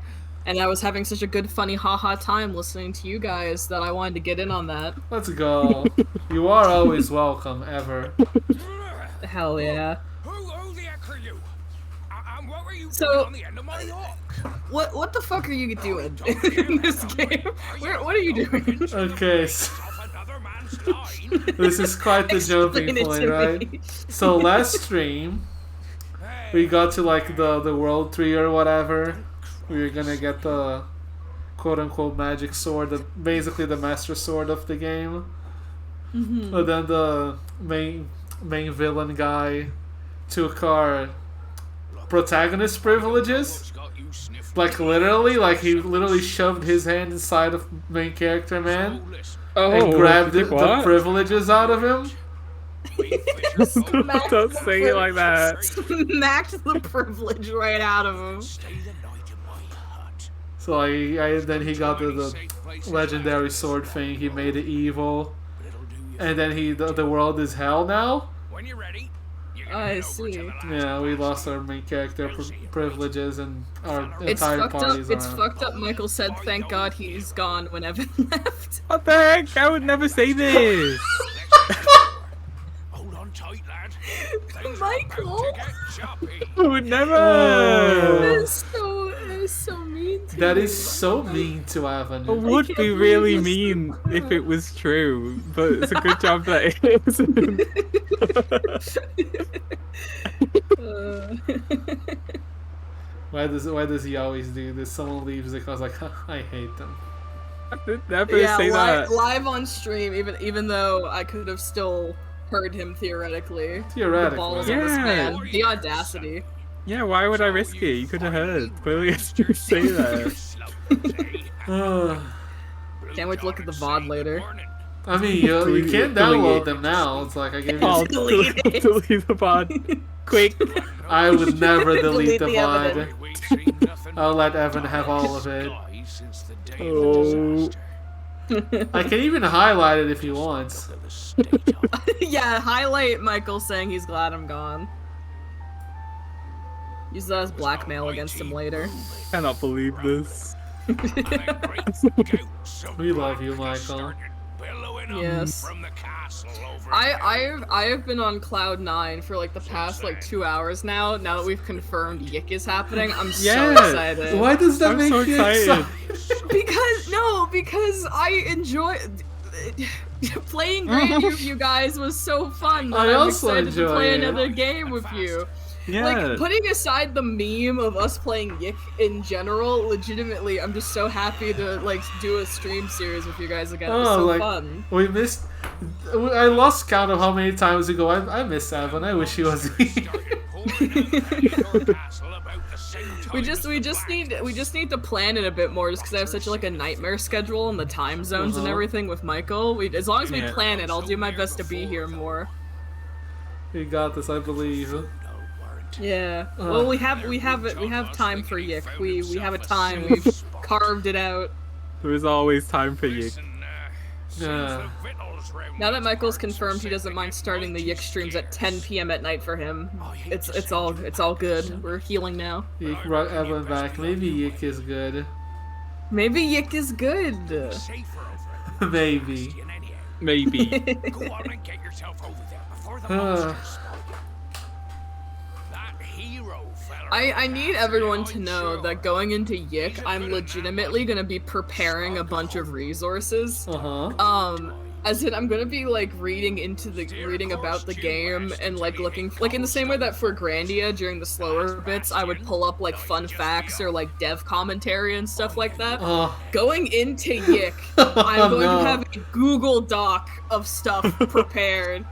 and I was having such a good, funny, haha time listening to you guys that I wanted to get in on that. Let's go. You are always welcome, ever. Hell yeah. Who the heck are you? And what were you So- doing on the end of my rock? What the fuck are you doing in this game? What are you doing? Okay, so this is quite the jumping Explain it point, to right? me. So last stream, we got to like the World 3 or whatever. We were gonna get the quote-unquote magic sword, basically the master sword of the game. Mhm. But then the main villain guy took our protagonist privileges. Like literally, like he literally shoved his hand inside of main character man and grabbed the privileges out of him. Don't say it like that. Smacked the privilege right out of him. So then he got the legendary sword thing. He made it evil, and then the world is hell now. I see. Yeah, we lost our main character privileges and our entire parties. It's fucked up. Michael said, "Thank God he's gone." When Evan left. What the heck? I would never say this. Hold on tight, lad. Michael. I would never. That's so mean. To That you. is so mean to Evan. It would be really mean if it was true, but it's a good job that it isn't. Why does he always do this? Someone leaves it because like I hate them. I would never say that. Live on stream, even though I could have still heard him theoretically. Theoretically. The balls of this man. The audacity. Yeah, why would I risk it? You could have heard. Clearly, I should say that. Can't wait to look at the VOD later. I mean, you can't download them now. It's like I gave you. Delete the VOD. Quick. I would never delete the the VOD. I'll let Evan have all of it. Oh. I can even highlight it if he wants. Yeah, highlight Michael saying he's glad I'm gone. Use that as blackmail against him later. Cannot believe this. We love you, Michael. Yes. I have been on cloud 9 for like the past like 2 hours now. Now that we've confirmed Yik is happening, I'm so excited. Why does that make you excited? Because I enjoy playing Grandia with you guys was so fun. That I'm excited to play another game with you. Yeah. Like, putting aside the meme of us playing Yik in general, legitimately, I'm just so happy to, like, do a stream series with you guys again. It was so fun. We missed... I lost count of how many times ago I miss Evan. I wish he was here. We just need to plan it a bit more, just because I have such like a nightmare schedule and the time zones and everything with Michael. As long as we plan it, I'll do my best to be here more. You got this, I believe. Yeah. Well, we have time for Yik. We have a time. We've carved it out. There is always time for Yik. Yeah. Now that Michael's confirmed he doesn't mind starting the Yik streams at 10 p.m. at night for him, it's all good. We're healing now. Yik brought Evan back. Maybe Yik is good. Maybe Yik is good. Maybe. Maybe. Go on and get yourself over there before the monsters. That hero fella. I need everyone to know that going into Yik, I'm legitimately gonna be preparing a bunch of resources. As in, I'm gonna be like reading about the game and like looking like in the same way that for Grandia during the slower bits I would pull up like fun facts or like dev commentary and stuff like that. Going into Yik, I'm going to have a Google Doc of stuff prepared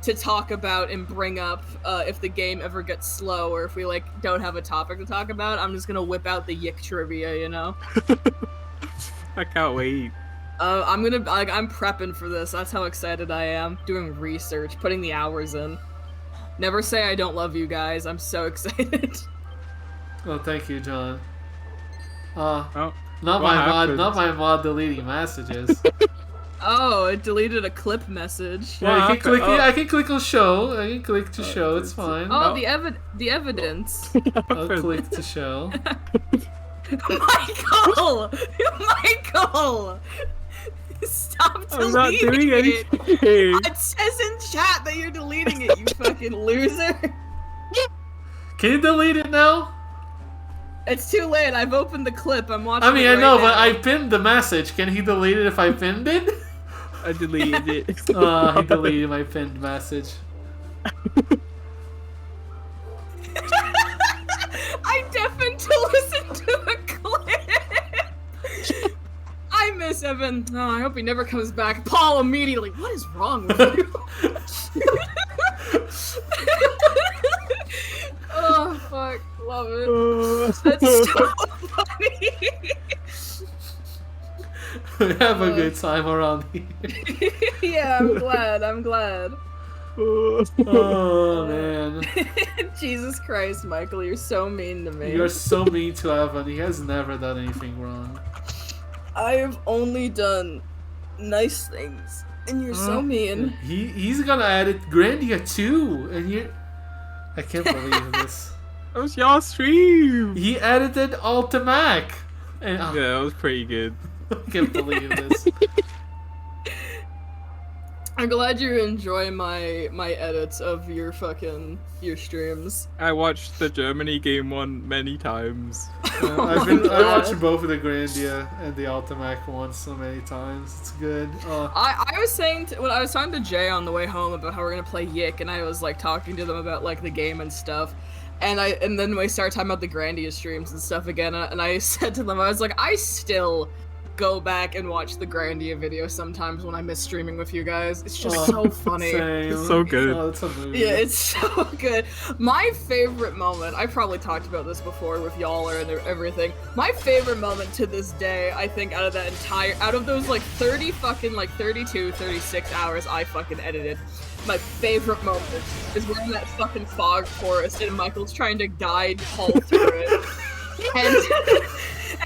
to talk about and bring up if the game ever gets slow or if we like don't have a topic to talk about. I'm just gonna whip out the Yik trivia, you know. I can't wait. I'm prepping for this. That's how excited I am. Doing research, putting the hours in. Never say I don't love you guys. I'm so excited. Oh, thank you, John. Not my mod deleting messages. Oh, it deleted a clip message. Yeah, you can click. I can click on show. I can click to show. It's fine. Oh, the evidence. I'll click to show. Michael! Stop deleting I'm not doing it! anything. It says in chat that you're deleting it, you fucking loser! Can you delete it now? It's too late, I've opened the clip, I'm watching I mean, it right I know, now. but I pinned the message. Can he delete it if I pinned it? I deleted it. He deleted my pinned message. I deafened to listen to the clip! I miss Evan. Oh, I hope he never comes back. Paul immediately. What is wrong with you? so funny. We have a good time around here. Yeah, I'm glad. Oh man. Jesus Christ, Michael, you're so mean to me. You're so mean to Evan. He has never done anything wrong. I have only done nice things, and you're so mean. He's gonna edit Grandia too, and you. I can't believe this. That was your stream. He edited Ultimac, and yeah, that was pretty good. I can't believe this. I'm glad you enjoy my edits of your streams. I watched the Germany game one many times. I watched both of the Grandia and the Ultimac ones so many times. It's good. I was saying when I was talking to Jay on the way home about how we're gonna play Yick, and I was like talking to them about like the game and stuff. And then we started talking about the Grandia streams and stuff again, and I said to them, I was like, I still go back and watch the Grandia video sometimes when I miss streaming with you guys. It's just so funny. Same. It's so good. It's a movie. Yeah, it's so good. My favorite moment, I probably talked about this before with y'all and everything. My favorite moment to this day, I think, out of those like 32, 36 hours I fucking edited, my favorite moment is we're in that fucking fog forest and Michael's trying to guide Paul through it.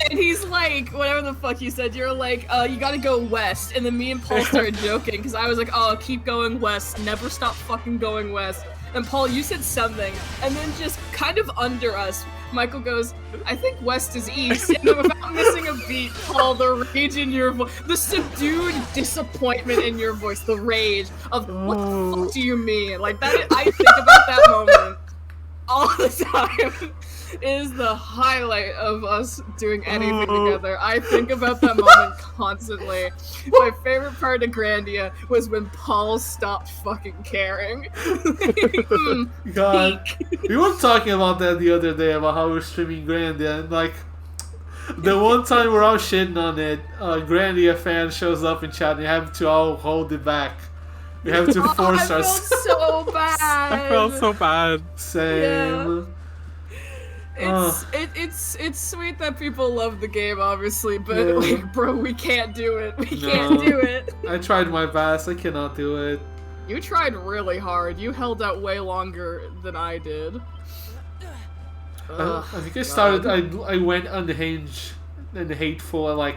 And he's like, whatever the fuck you said, you're like, you gotta go west. And then me and Paul started joking, because I was like, oh, keep going west, never stop fucking going west. And Paul, you said something, and then just kind of under us, Michael goes, I think west is east. And then without missing a beat, Paul, the rage in your voice, the subdued disappointment in your voice, the rage of, what the fuck do you mean? Like, that, I think about that moment all the time. Is the highlight of us doing anything together. I think about that moment constantly. My favorite part of Grandia was when Paul stopped fucking caring. God, we were talking about that the other day about how we're streaming Grandia, and like the one time we're all shitting on it, Grandia fan shows up in chat and you have to all hold it back. We have to force ourselves. I felt so bad. I felt so bad. Same. Yeah. It's sweet that people love the game, obviously, but like, bro, we can't do it. We can't do it. I tried my best. I cannot do it. You tried really hard. You held out way longer than I did. I think I started. I went unhinged and hateful at like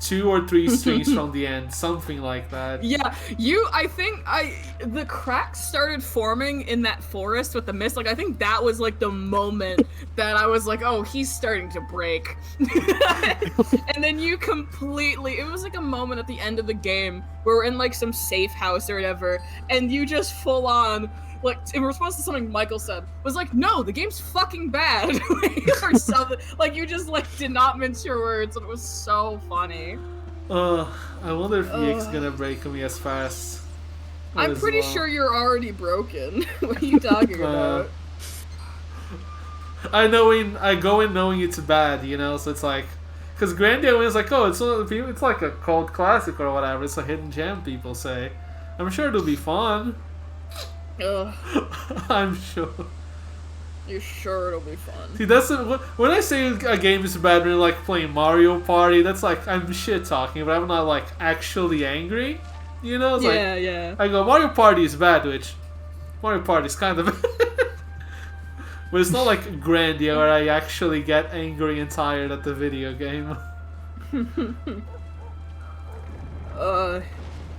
2 or 3 streams from the end, something like that. Yeah, the cracks started forming in that forest with the mist. Like, I think that was like the moment that I was like, oh, he's starting to break. And then you it was like a moment at the end of the game where we're in like some safe house or whatever, and you just full on, like, in response to something Michael said, was like, no, the game's fucking bad. Or something. Like, you just, like, did not mince your words, and it was so funny. I wonder if Yick's gonna break me as fast. I'm pretty sure you're already broken. What are you talking about? I go in knowing it's bad, you know, so it's like, because Grandia was like, oh, it's like a cult classic or whatever, it's a hidden gem, people say. I'm sure it'll be fun. I'm sure. You're sure it'll be fun. See, that's when I say a game is bad, when like playing Mario Party, that's like I'm shit talking, but I'm not like actually angry. You know? It's yeah. I go, Mario Party is bad, which Mario Party is kind of but it's not like Grandia where I actually get angry and tired at the video game.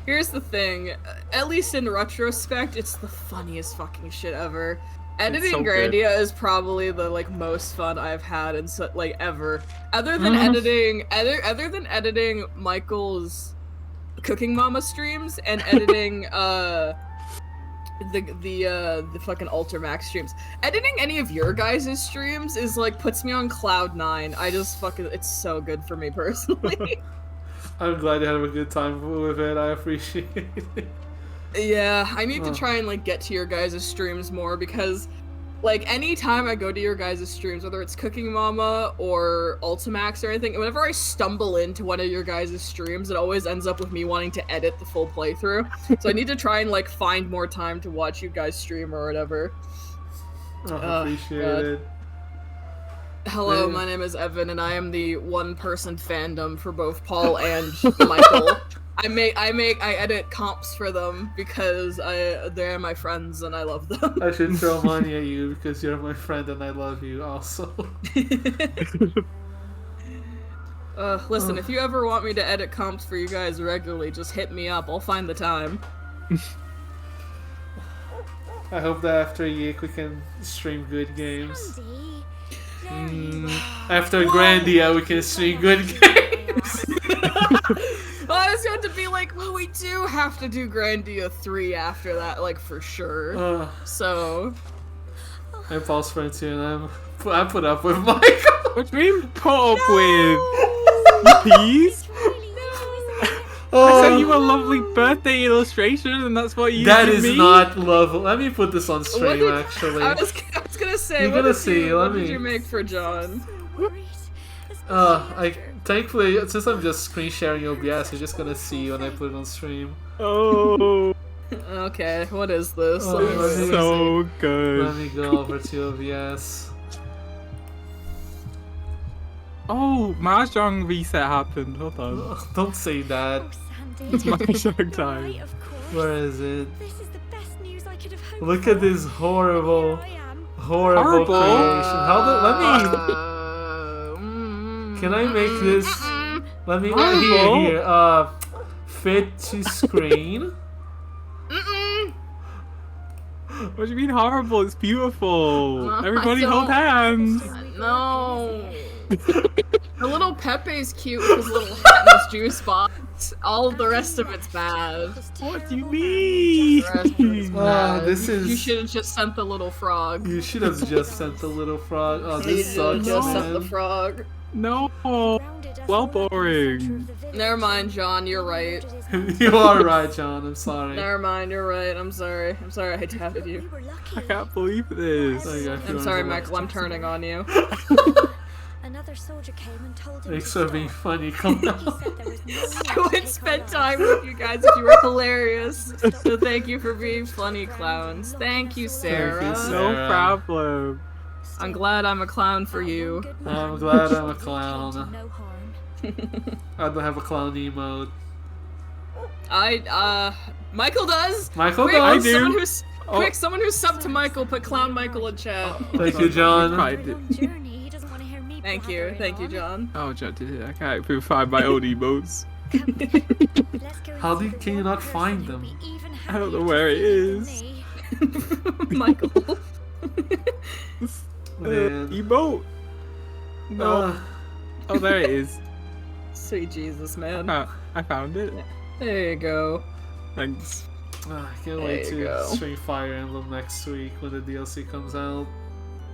Here's the thing. At least in retrospect, it's the funniest fucking shit ever. Editing so Grandia is probably the like most fun I've had in like ever. Other than editing Michael's Cooking Mama streams and editing the fucking Ultramax streams. Editing any of your guys' streams is like puts me on cloud 9. I just fucking, it's so good for me personally. I'm glad you had a good time with it. I appreciate it. Yeah, I need to try and like get to your guys' streams more, because like anytime I go to your guys' streams, whether it's Cooking Mama or Ultimax or anything, whenever I stumble into one of your guys' streams, it always ends up with me wanting to edit the full playthrough. So I need to try and like find more time to watch you guys stream or whatever. I appreciate it. Hello, my name is Evan, and I am the one-person fandom for both Paul and Michael. I edit comps for them because they're my friends and I love them. I should throw money at you because you're my friend and I love you also. Listen, if you ever want me to edit comps for you guys regularly, just hit me up. I'll find the time. I hope that after a week we can stream good games. After Grandia we can stream good games. Well, I was going to be like, well, we do have to do Grandia 3 after that, like, for sure. So... I'm Paul's friend too, and I put up with Michael. What do you mean put up with? Please? I sent you a lovely birthday illustration, and that's what you That give is me? not lovely. Let me put this on stream, actually. I was gonna say, You're gonna see. what did you make for John? Thankfully, since I'm just screen sharing OBS, you're just gonna see when I put it on stream. Oh. Okay, what is this? So good. Let me go over to OBS. Oh, Mahjong reset happened. Hold on. Don't say that. It's Mahjong time. Where is it? Look at this horrible creation. Can I make this? Let me here. Fit to screen. What do you mean horrible? It's beautiful. Everybody hold hands. No. The little Pepe's cute with his little hat and his juice box. All of the rest of it's bad. What do you mean? This is. You should have just sent the little frog. You should have just sent the little frog. Oh, this sucks, Just man. sent the frog. No. Well, boring. Never mind, John. You're right. You are right, John. I'm sorry. Never mind. You're right. I'm sorry. I'm sorry I doubted you. I can't believe this. I'm sorry, Michael. I'm turning on you. Another soldier came and told him Thanks for being funny. Come on. I would spend time with you guys if you were hilarious. So thank you for being funny clowns. Thank you, Sarah. Thank you, Sarah. No problem. I'm glad I'm a clown for you. I'm glad I'm a clown. I don't have a clown emote. Michael does. Michael Quick, does. I do. Someone who's quick. Someone who's subbed to Michael. Put Clown Michael in chat. Thank you, John. Thank you, John. Oh, John did it. I can't even find my own emotes. Can you not find them? I don't know where it is. Michael. Emote. No. Oh, there it is. Sweet Jesus, man. I found it. There you go. Thanks. I can't wait to stream Fire Emblem next week when the DLC comes out.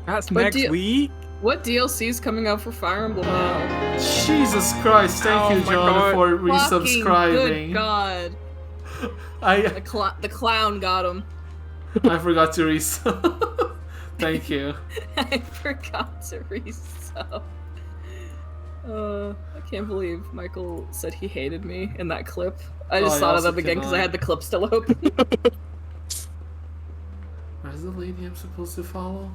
That's next week? What DLC is coming out for Fire Emblem now? Jesus Christ, thank you, John, for resubscribing. Good God. The clown got him. I forgot to resub. Thank you. I forgot to resub. I can't believe Michael said he hated me in that clip. I just thought of them again because I had the clip still open. Where's the lady I'm supposed to follow?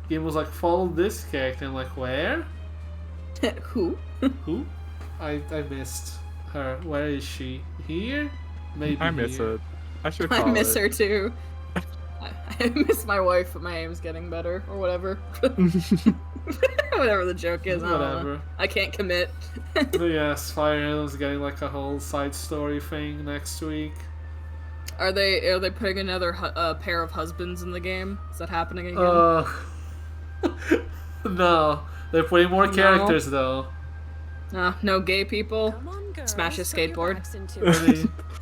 Game was like, follow this character. I'm like, where? Who? Who? I missed her. Where is she? Here? Maybe I miss here. her. I miss her too. I miss my wife, but my aim's getting better, or whatever. Whatever the joke is, I don't know. Whatever. I can't commit. But yes, Fire Emblem's getting like a whole side story thing next week. Are they putting another pair of husbands in the game? Is that happening again? No, they're putting more characters though. No gay people. Smash a skateboard.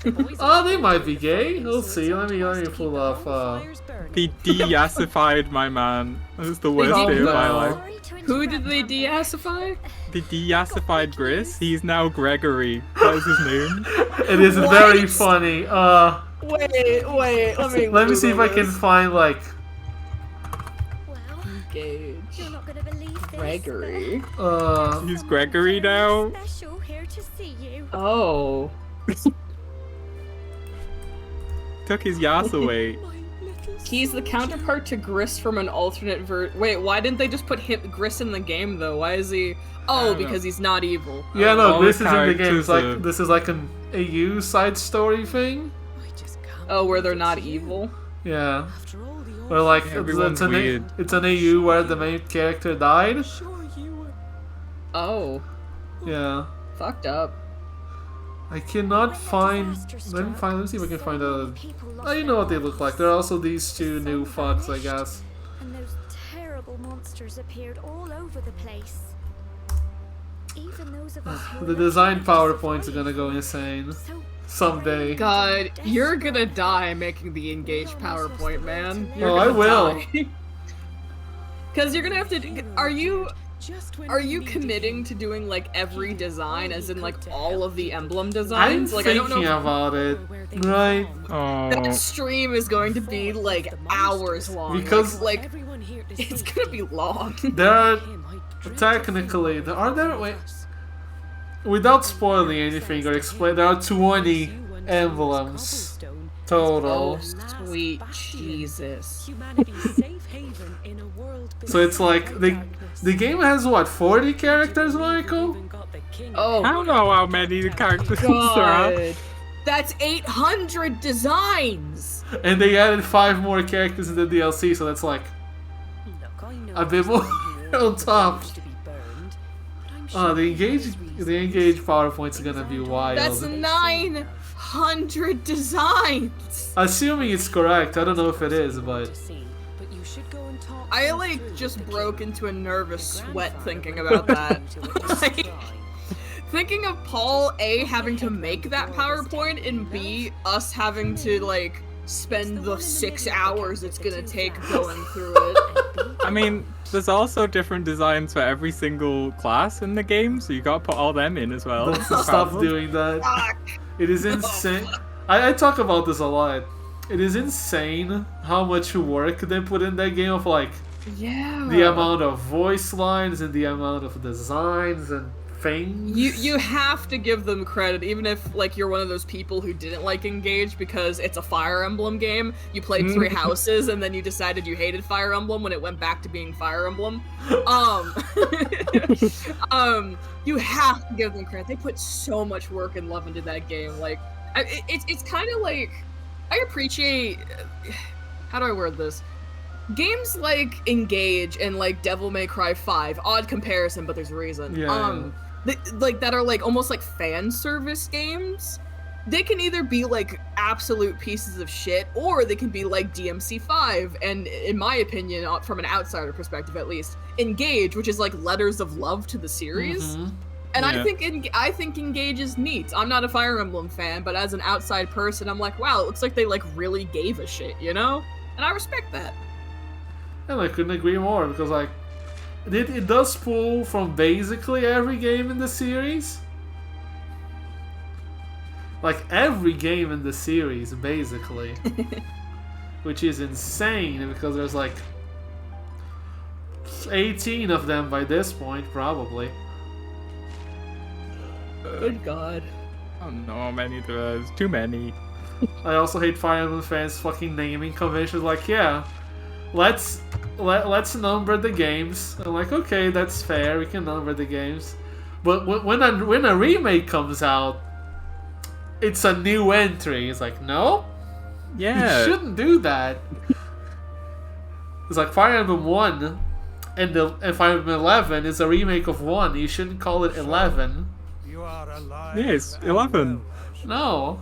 They might be gay. We'll see. Let me pull off. They de-yassified my man. That was the worst day of my life. Who did they de-yassify? They de-yassified Gris. He's now Gregory. That was his name. It is very funny. Wait. Let me see if I can find like. Gage. You're not gonna believe this. Gregory. He's Gregory now. Special here to see you. Oh. Took his Yas away. He's the counterpart to Gris from an alternate Wait, why didn't they just put Gris in the game though? Why is he? Oh, because he's not evil. Yeah, no, Gris is in the game. It's characters like this is like an AU side story thing. Oh, where they're not evil. Yeah. Or like Everyone's weird. it's an AU where the main character died. Oh. Yeah. Fucked up. I cannot find. Let me see if I can find a. Oh, you know what they look like. There are also these two new fucks, I guess. And those terrible monsters appeared all over the place. Even those of us who The design PowerPoints are gonna go insane someday. God, you're gonna die making the Engage PowerPoint, man. You're Oh, I gonna will. die. Cause you're gonna have to. Are you committing to doing like every design, as in like all of the emblem I'm designs? Like I don't thinking know. about it. Right. That stream is going to be like hours long. Because- like it's gonna be long. There are technically wait, without spoiling anything or explain, there are 20 emblems total. Oh, sweet Jesus. So it's like the game has what, 40 characters, Michael? Oh, I don't know how many characters there are. God. That's 800 designs. And they added 5 more characters in the DLC, so that's like a bit more on top. The engage PowerPoints are gonna be wild. That's 900 designs. Assuming it's correct, I don't know if it is, but I like just broke into a nervous sweat thinking about that. Like, thinking of Paul A having to make that PowerPoint and B us having to like spend the 6 hours it's gonna take going through it. I mean, there's also different designs for every single class in the game, so you gotta put all them in as well. let's stop doing that. It is insane. I talk about this a lot. It is insane how much work they put in that game of like the amount of voice lines and the amount of designs and things. You have to give them credit, even if like you're one of those people who didn't like Engage because it's a Fire Emblem game. You played 3 houses and then you decided you hated Fire Emblem when it went back to being Fire Emblem. You have to give them credit. They put so much work and love into that game. Like, it's kind of like I appreciate. How do I word this? Games like Engage and like Devil May Cry 5, odd comparison, but there's a reason. Like that are like almost like fan service games. They can either be like absolute pieces of shit, or they can be like DMC5. And in my opinion, from an outsider perspective at least, Engage, which is like letters of love to the series. And I think Engage is neat. I'm not a Fire Emblem fan, but as an outside person, I'm like, wow, it looks like they like really gave a shit, you know? And I respect that. And I couldn't agree more, because like it does pull from basically every game in the series. Like every game in the series, basically. Which is insane, because there's like 18 of them by this point, probably. Good God. I don't know how many there is. Too many. I also hate Fire Emblem fans fucking naming conventions. Like, yeah, let's number the games. I'm like, okay, that's fair. We can number the games. But when a remake comes out, it's a new entry. It's like, no, Yeah. you shouldn't do that. It's like Fire Emblem 1 and Fire Emblem 11 is a remake of 1. You shouldn't call it 11. Yes, 11. No.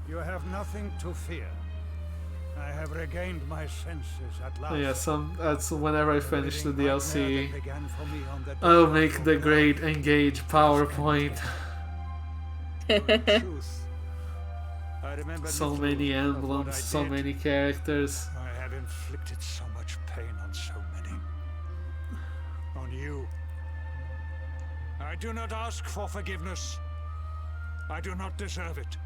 You have nothing to fear. I have regained my senses at last. Yeah, that's whenever I finish the DLC, I'll make the great Engage PowerPoint. So many emblems, so many characters. I have inflicted so much pain on so many. On you. I do not ask for forgiveness. I do not deserve it.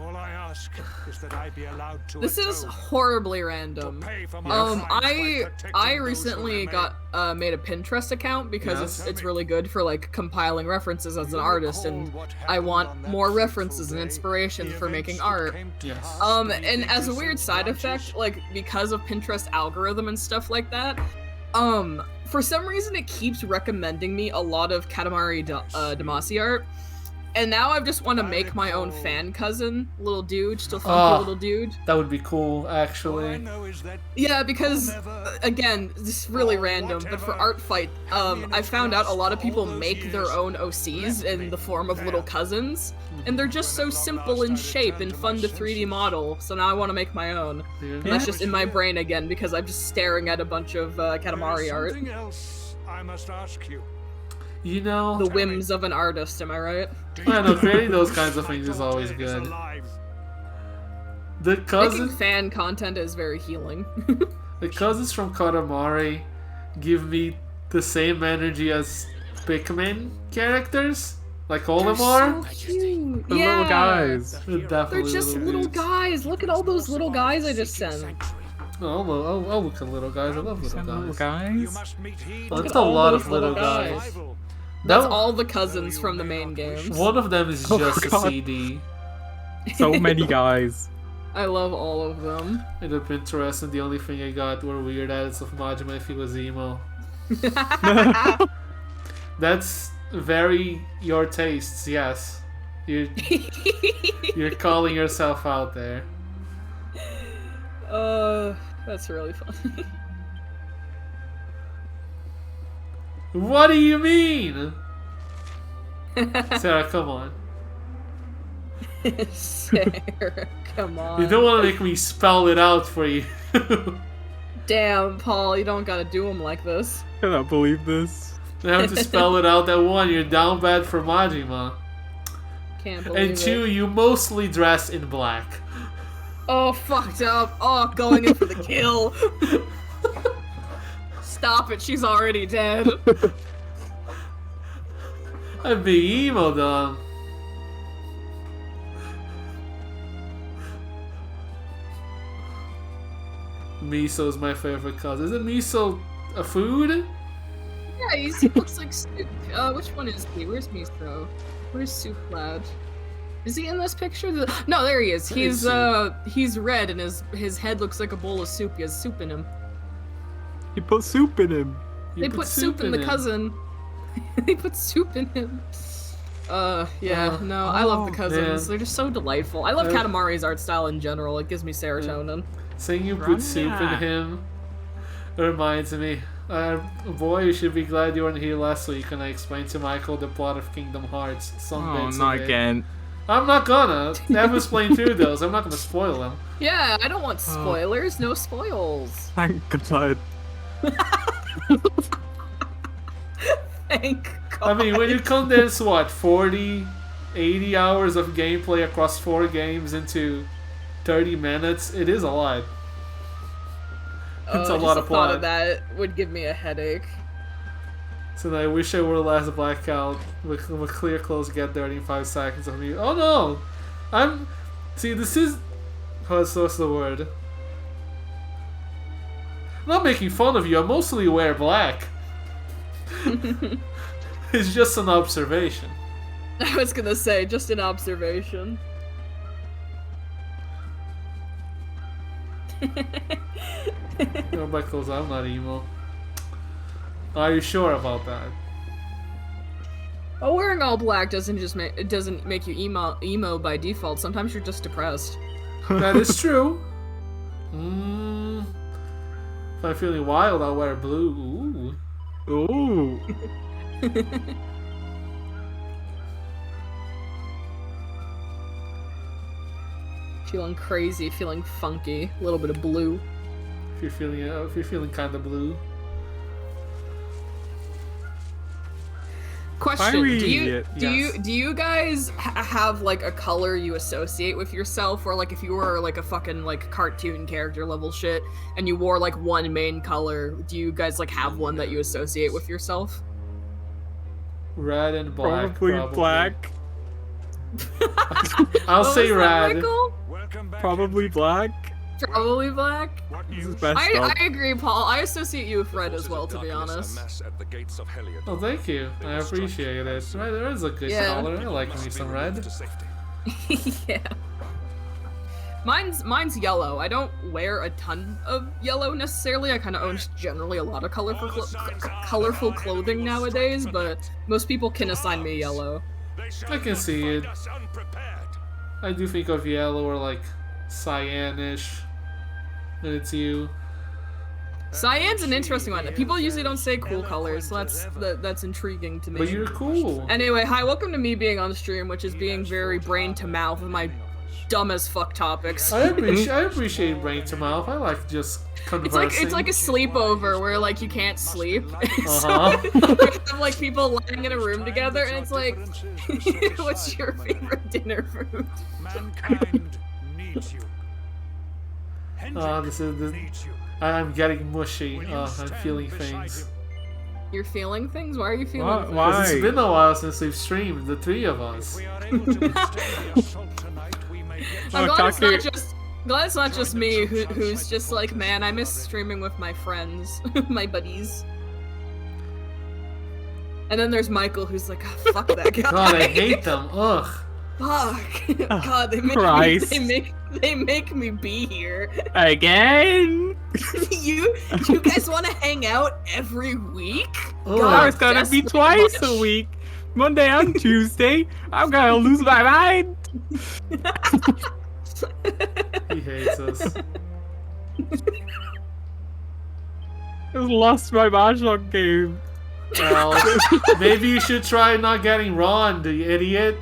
All I ask is that I be allowed to This is atone. horribly random. pay for my crimes by protecting I those who recently got made a Pinterest account because Yes. it's really good for like compiling references as an artist, and I want more references and inspiration for making art. Yes. And as a weird side effect, like because of Pinterest algorithm and stuff like that, for some reason it keeps recommending me a lot of Katamari Damacy art. And now I just want to make my own fan cousin, little dude, still funky little dude. That would be cool, actually. Yeah, because again, this is really random, but for Art Fight, I found out a lot of people make their own OCs in the form of little cousins, and they're just so simple in shape and fun to 3D model. So now I want to make my own. And that's just in my brain again because I'm just staring at a bunch of Katamari art. Something else I must ask you. You know, The whims of an artist, am I right? I know, creating those kinds of things is always good. The Making cousins, fan content is very healing. the cousins from Katamari give me the same energy as Pikmin characters. Like all of them are. Cute. The little guys. They're They're definitely just little dudes. guys. Look at all those little guys I just sent. Oh, look at little guys. I love little Little guys. guys. Look at a all lot those of little guys. That's That- all the cousins from the main games. One of them is Oh, just a God. CD. So many guys. I love all of them. In the Pinterest, and the only thing I got were weird edits of Majima if he was emo. That's very your tastes, yes. You're calling yourself out there. That's really funny. What do you mean? Sarah, come on. Sarah, come on. You don't want to make me spell it out for you. Damn, Paul, you don't gotta do them like this. I cannot believe this. You have to spell it out. That one, you're down bad for Majima. Can't believe And two, it. you mostly dress in black. Oh, fucked up. Oh, going in for the kill. Stop it, she's already dead. I'm being emo, dog. Miso's my favorite cousin. Isn't miso a food? Yeah, he looks like Soup. Which one is he? Where's Miso? Where's Soup Lad? Is he in this picture? No, there he is. He's he's red and his head looks like a bowl of soup. He has soup in him. He put soup in him. They put soup in the cousin. They put soup in him. Yeah, no, I love the cousins. yeah. They're just so delightful. I love Katamari's art style in general. It gives me serotonin. Saying you put soup in him reminds me. Boy, you should be glad you weren't here last week when I explained to Michael the plot of Kingdom Hearts. Some Oh, bits not of it. again. I'm not gonna. I've explained through those. I'm not gonna spoil them. Yeah, I don't want spoilers. No spoils. Thank God. Thank God. I mean, when you condense, what, 40, 80 hours of gameplay across 4 games into 30 minutes, it is a lot. It's a Just lot the of thought plot. of that would give me a headache. So I wish I were the last blackout with clear close get there in 5 seconds of me. Oh no! See, this is... What's the word? I'm not making fun of you, I mostly wear black. It's just an observation. I was gonna say, just an observation. No, my clothes, I'm not emo. Are you sure about that? Oh, wearing all black doesn't make you emo by default. Sometimes you're just depressed. That is true. If I'm feeling wild, I'll wear blue. Ooh. Feeling crazy, feeling funky, a little bit of blue. If you're feeling kind of blue. Question: Fiery, Do you guys have like a color you associate with yourself, or like if you were like a fucking like cartoon character level shit and you wore like one main color, do you guys like have one that you associate with yourself? Red and black. Probably black. I'll What say was that, red. Michael? Probably black. Probably black. This is best I of. agree, Paul. I associate you with red as well, to be honest. Oh, thank you. I appreciate it. Right, there is a good Yeah. color. I like me some red. Yeah. Mine's yellow. I don't wear a ton of yellow necessarily. I kind of own just generally a lot of colorful clothing nowadays, but most people can assign me yellow. I can see it. I do think of yellow or like cyanish when it's you. Cyan's an interesting one. People usually don't say cool colors, so that's intriguing to me. But you're cool. Anyway, hi, welcome to me being on stream, which is being very brain to mouth with my dumb as fuck topics. I appreciate brain to mouth. I like just conversing. It's like a sleepover where like you can't sleep. Uh-huh. So you have like people lying in a room together, and it's like, what's your favorite dinner food? Mankind needs you. I'm getting mushy. I'm feeling things. You're feeling things? Why are you feeling things? Because it's been a while since we've streamed, the three of us. I'm glad it's not just me who's just like, man, I miss streaming with my friends, my buddies. And then there's Michael who's like, oh, fuck that guy. God, I hate them. Ugh. Fuck. God, they make me be here. Again? you guys want to hang out every week? God, it's gonna be twice a week. Monday and Tuesday. I'm gonna lose my mind. He hates us. I lost my Mahjong game. Well, maybe you should try not getting Ron, you idiot.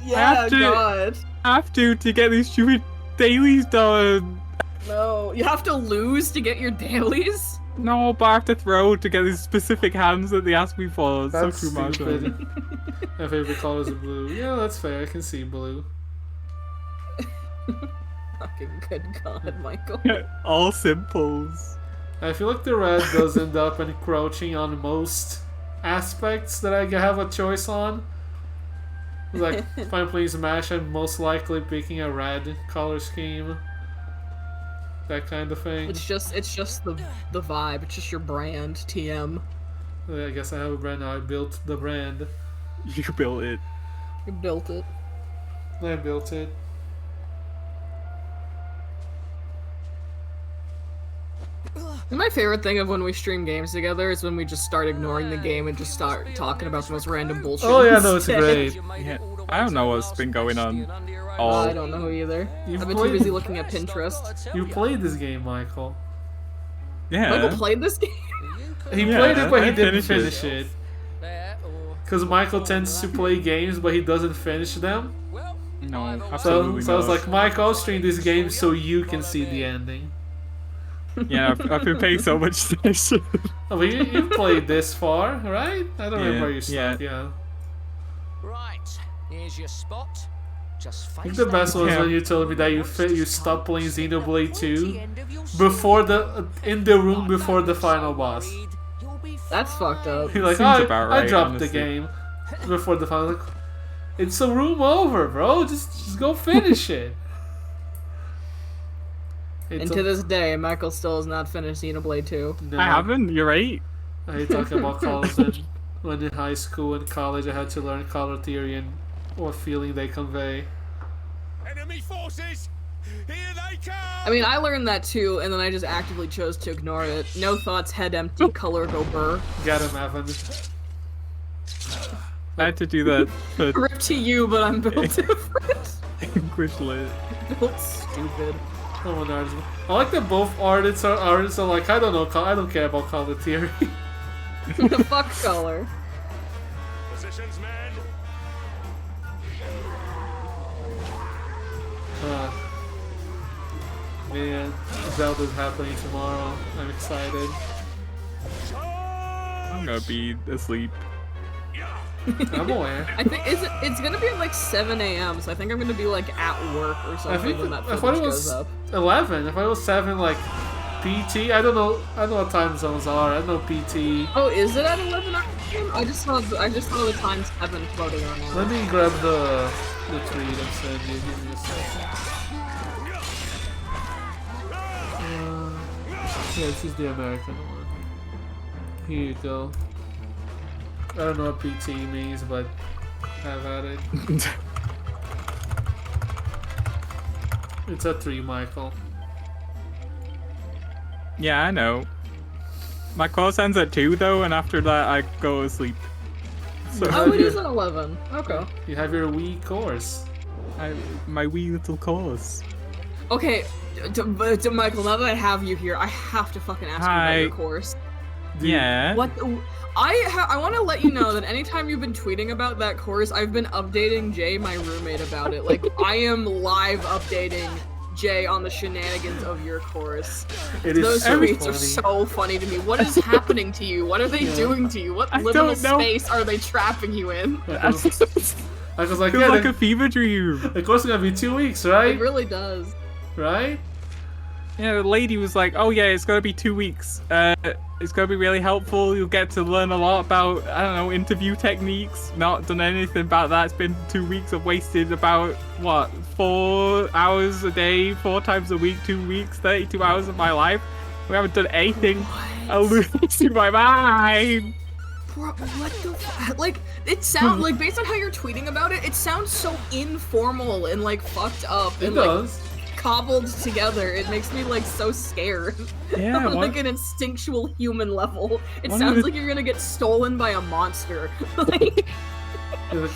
Yeah, God. I have to get these stupid dailies done. No, you have to lose to get your dailies? No, but I have to throw to get these specific hands that they ask me for. It's That's so too much. stupid. My favorite color is blue. Yeah, that's fair. I can see blue. Fucking good God, Michael. All simples. I feel like the red does end up encroaching on most aspects that I have a choice on. Like, if I'm playing Smash, I'm most likely picking a red color scheme. That kind of thing. It's just the vibe. It's just your brand, TM. I guess I have a brand now. I built the brand. You built it. You built it. I built it. My favorite thing of when we stream games together is when we just start ignoring the game and just start talking about the most random bullshit. Oh yeah, no, it's great. Yeah, I don't know what's been going on. I don't know either. I've been too busy looking at Pinterest. You played this game, Michael. Yeah. Michael played this game? He played it, but he didn't finish it. Because Michael tends to play games, but he doesn't finish them. No, absolutely so I was like, Michael, I'll stream this game so you can see the ending. Yeah, I've been paying so much attention. Oh, but you've played this far, right? I don't remember your stuff, yeah. Right, here's your spot. Just I think the best was when you told me that you stopped playing Xenoblade 2 before in the room before the final boss. That's fucked up. You're like, I dropped the game before the final. Like, it's a room over, bro. Just go finish it. And to this day, Michael still has not finished Xenoblade 2. No. I haven't, you're right. I hate talking about colors. When in high school and college I had to learn color theory and what feeling they convey. Enemy forces! Here they come! I mean, I learned that too, and then I just actively chose to ignore it. No thoughts, head empty, color go burr. Get him, Evan. I had to do that. Rip to you, but I'm built different. English lit. Built stupid. I like that both artists are like, I don't know, I don't care about color theory. Fuck color. Positions, man. Man, Zelda's happening tomorrow. I'm excited. I'm gonna be asleep. I'm aware. I think it's gonna be at like 7 a.m. So I think I'm gonna be like at work or something when that footage goes up. 11. If I was 7, like PT. I don't know what time zones are. I don't know PT. Oh, is it at 11 a.m.? I just saw the time 7 floating around. Let me grab the the tweet I'm sending you. Give me a second. Yeah, this is the American one. Here you go. I don't know what PT means, but have at it. It's a 3, Michael. Yeah, I know. My course ends at 2 though, and after that I go to sleep. So Oh, it is an 11. Okay. You have your Wii course. My wee little course. Okay, to Michael, now that I have you here, I have to fucking ask you about your course. Yeah. What? I want to let you know that anytime you've been tweeting about that course, I've been updating Jay, my roommate, about it. Like, I am live updating Jay on the shenanigans of your course. Those tweets are so funny to me. What is happening to you? What are they doing to you? What liminal space are they trapping you in? I was like, Feels like a fever dream. The course is gonna be 2 weeks, right? It really does. Right? Yeah, the lady was like, oh yeah, it's gonna be 2 weeks. It's gonna be really helpful. You'll get to learn a lot about, I don't know, interview techniques. Not done anything about that. It's been 2 weeks. I've wasted about, what, 4 hours a day, 4 times a week, 2 weeks, 32 hours of my life. We haven't done anything. I'm losing my mind. Bro, what the like, it sounds, like, based on how you're tweeting about it, it sounds so informal and, like, fucked up. It does. Like, cobbled together. It makes me, like, so scared. Yeah, On, like, an instinctual human level. It sounds like you're gonna get stolen by a monster. Like...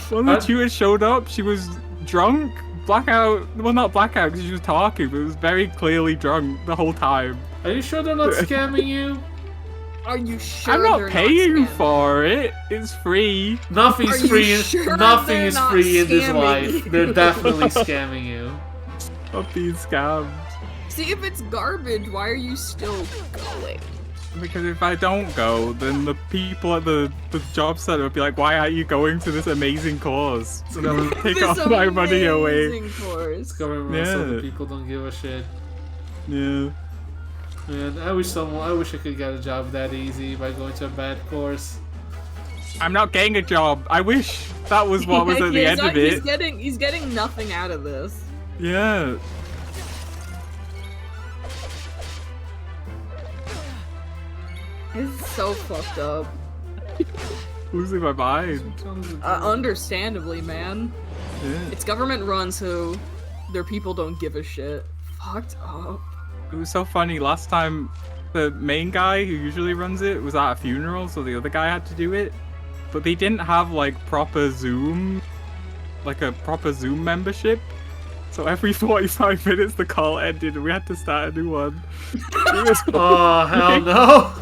When the tutor showed up, she was drunk. Blackout. Well, not blackout because she was talking, but it was very clearly drunk the whole time. Are you sure they're not scamming you? Are you sure I'm not paying for it. It's free. Nothing's Are free. you sure Nothing they're is not free in this scamming life. you? They're definitely scamming you. Stop being scammed. See, if it's garbage, why are you still going? Because if I don't go, then the people at the job center will be like, why aren't you going to this amazing course? So they'll take all my money away. Course. Government, so the people don't give a shit. Yeah. Man, I wish I could get a job that easy by going to a bad course. I'm not getting a job. I wish that was what was at the end of it. He's getting nothing out of this. Yeah. It's so fucked up. Losing my mind. Understandably, man. Yeah. It's government run, so their people don't give a shit. Fucked up. It was so funny. Last time, the main guy who usually runs it was at a funeral, so the other guy had to do it. But they didn't have like proper Zoom, like a proper Zoom membership. So every 45 minutes the call ended and we had to start a new one. Oh, hell no!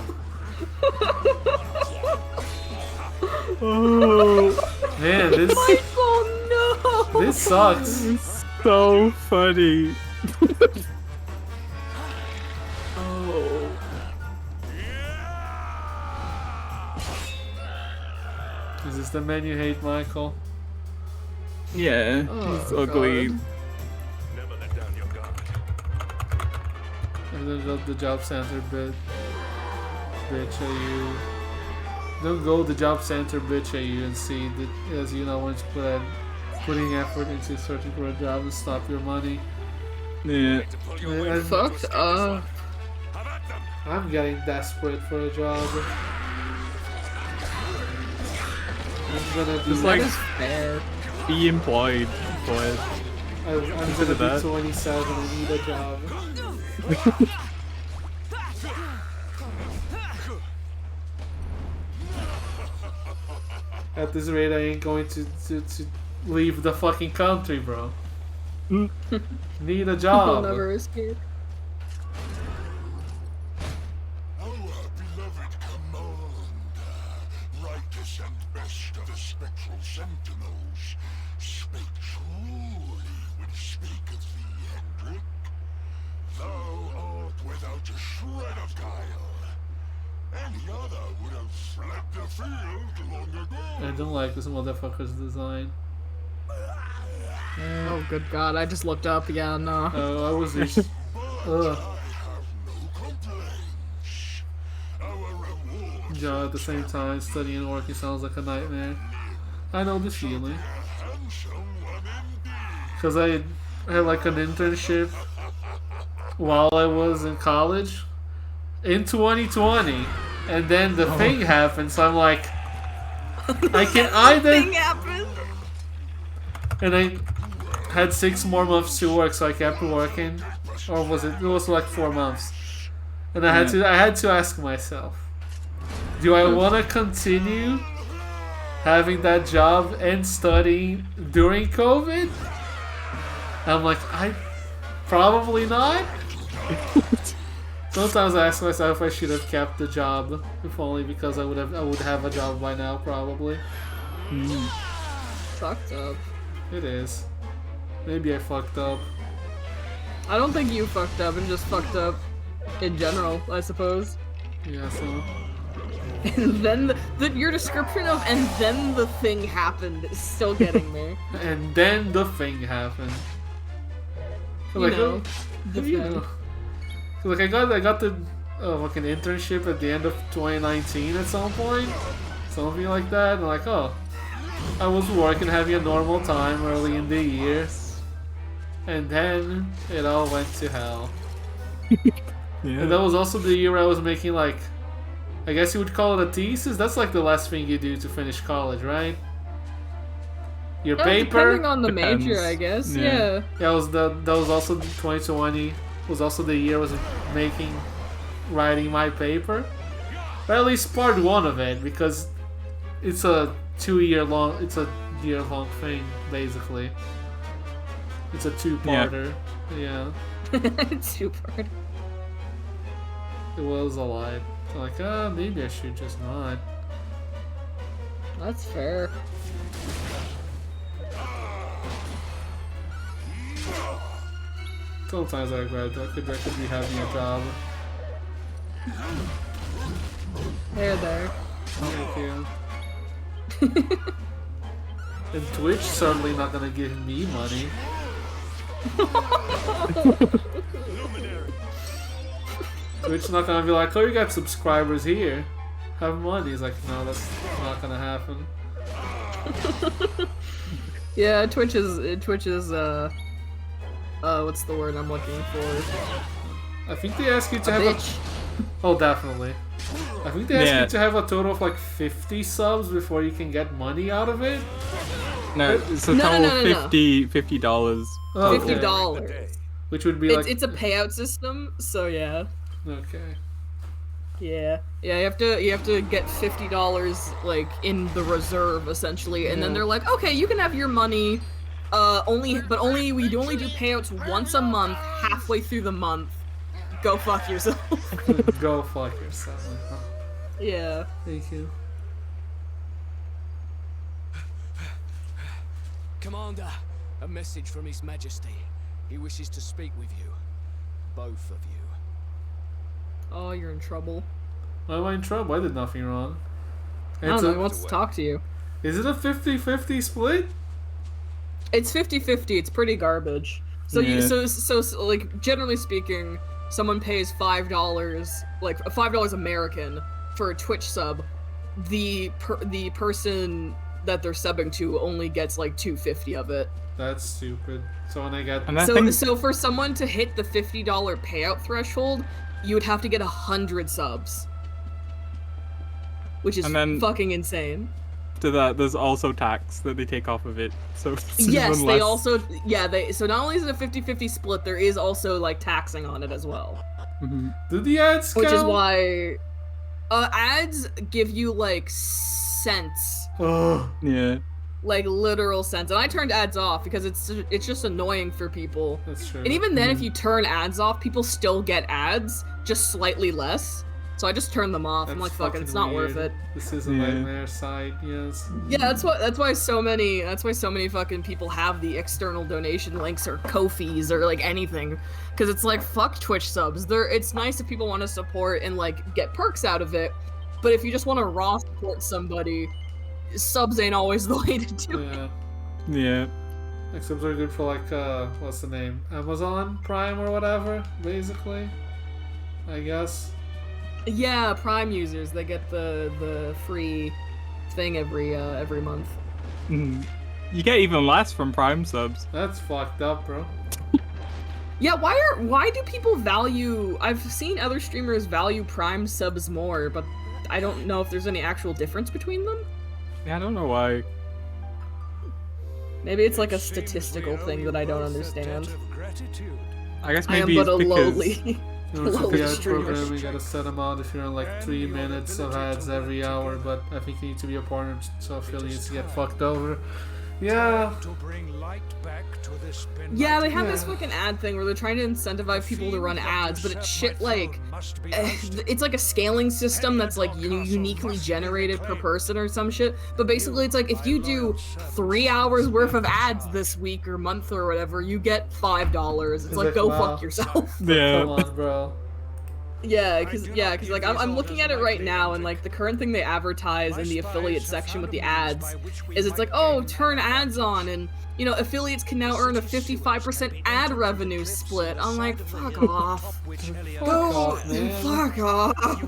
Oh man, this Michael, no! This sucks. It's so funny. Oh. Is this the man you hate, Michael? Yeah, he's ugly. God. And then the job center bitch at you. Don't go the job center bitch at you and see that as you know once you putting effort into searching for a job and stop your money. Yeah. Fucked up. I'm getting desperate for a job. I'm gonna be just like be employed. I'm gonna be 27 and need a job. At this rate, I ain't going to leave the fucking country, bro. Need a job. I'll never escape. Our beloved commander, rightest and best of the spectral sentinels, spake truly when spaketh thee, Hendrik. Thou art without a shred of guile. Any other would have fled the field long ago. I don't like this motherfucker's design. Oh, good God, I just looked up. Yeah, no. Oh, I was just... Yeah, at the same time, studying and working sounds like a nightmare. I know the feeling. because I had like an internship while I was in college in 2020, and then the thing happened. So I'm like, I can either. Thing happened. And I had 6 more months to work, so I kept working, or was it? It was like 4 months, and I had to ask myself, do I want to continue having that job and studying during COVID? I'm like, I probably not. Sometimes I ask myself if I should have kept the job, if only because I would have a job by now, probably. Fucked up. It is. Maybe I fucked up. I don't think you fucked up, and just fucked up in general, I suppose. Yeah, so. And then your description of "and then the thing happened" is still getting me. And then the thing happened. So You like, know, the you thing. know. So like I got the like an internship at the end of 2019 at some point, something like that. And like, oh, I was working, having a normal time early in the year, and then it all went to hell. And that was also the year I was making like, I guess you would call it a thesis. That's like the last thing you do to finish college, right? Your paper. Depending on the major, I guess. Yeah. Yeah, that was also 2020. Was also the year I was writing my paper. Or at least part 1 of it, because it's a year long thing, basically. It's a 2-parter. Yeah. 2-parter. It was a lot. Like, maybe I should just not. That's fair. Sometimes I regret that. I could be having a job. There. Thank you. And Twitch certainly not gonna give me money. Twitch not gonna be like, oh, you got subscribers here, have money. He's like, no, that's not gonna happen. Yeah, Twitch is what's the word I'm looking for? I think they ask you to have oh, definitely. I think they ask you to have a total of like 50 subs before you can get money out of it. No, it's a total of $50. Oh, $50. Which would be like it's a payout system, so yeah. Okay. Yeah, you have to get $50 like in the reserve essentially, and then they're like, okay, you can have your money. We only do payouts once a month, halfway through the month. Go fuck yourself. Go fuck yourself. Yeah. Thank you. Commander, a message from His Majesty. He wishes to speak with you. Both of you. Oh, you're in trouble. Why am I in trouble? I did nothing wrong. I don't know, he wants to talk to you. Is it a 50-50 split? It's 50-50, it's pretty garbage. So so like generally speaking, someone pays $5, like $5 American for a Twitch sub. The person that they're subbing to only gets like $2.50 of it. That's stupid. So when I get so for someone to hit the $50 payout threshold, you would have to get 100 subs, which is fucking insane. To that, there's also tax that they take off of it. So yes, they also so not only is it a 50-50 split, there is also like taxing on it as well. Mm-hmm. Do the ads count? Which is why ads give you like cents. Oh yeah. Like literal cents, and I turned ads off because it's just annoying for people. That's true. And even then, if you turn ads off, people still get ads, just slightly less. So I just turned them off. I'm like, fuck it, it's not worth it. This is a nightmare site, yes. Yeah, that's why so many fucking people have the external donation links or Ko-fis or like anything, because it's like fuck Twitch subs. It's nice if people want to support and like get perks out of it, but if you just want to raw support somebody, subs ain't always the way to do it. Yeah. Like subs are good for like what's the name? Amazon Prime or whatever, basically. I guess. Yeah, Prime users, they get the free thing every month. Mm-hmm. You get even less from Prime subs. That's fucked up, bro. Yeah, why do people value... I've seen other streamers value Prime subs more, but I don't know if there's any actual difference between them. Yeah, I don't know why. Maybe it's like a statistical thing that I don't understand. I guess I am maybe but it's a because... lowly... You know, for lowly the ad streamer. program, you gotta set them out if you're on like 3 minutes of ads every hour, but I think you need to be a partner so affiliates get fucked over. Yeah. Yeah, they have this fucking ad thing where they're trying to incentivize people to run ads, but it's shit like... it's like a scaling system that's like uniquely generated per person or some shit, but basically it's like if you do 3 hours worth of ads this week or month or whatever, you get $5. It's like, go wow. fuck yourself. Yeah. Come on, bro. Yeah, cause like I'm looking at it right now, and like the current thing they advertise in the affiliate section with the ads is it's like, oh, turn ads on, and you know, affiliates can now earn a 55% ad revenue split. I'm like, fuck off. Fuck off.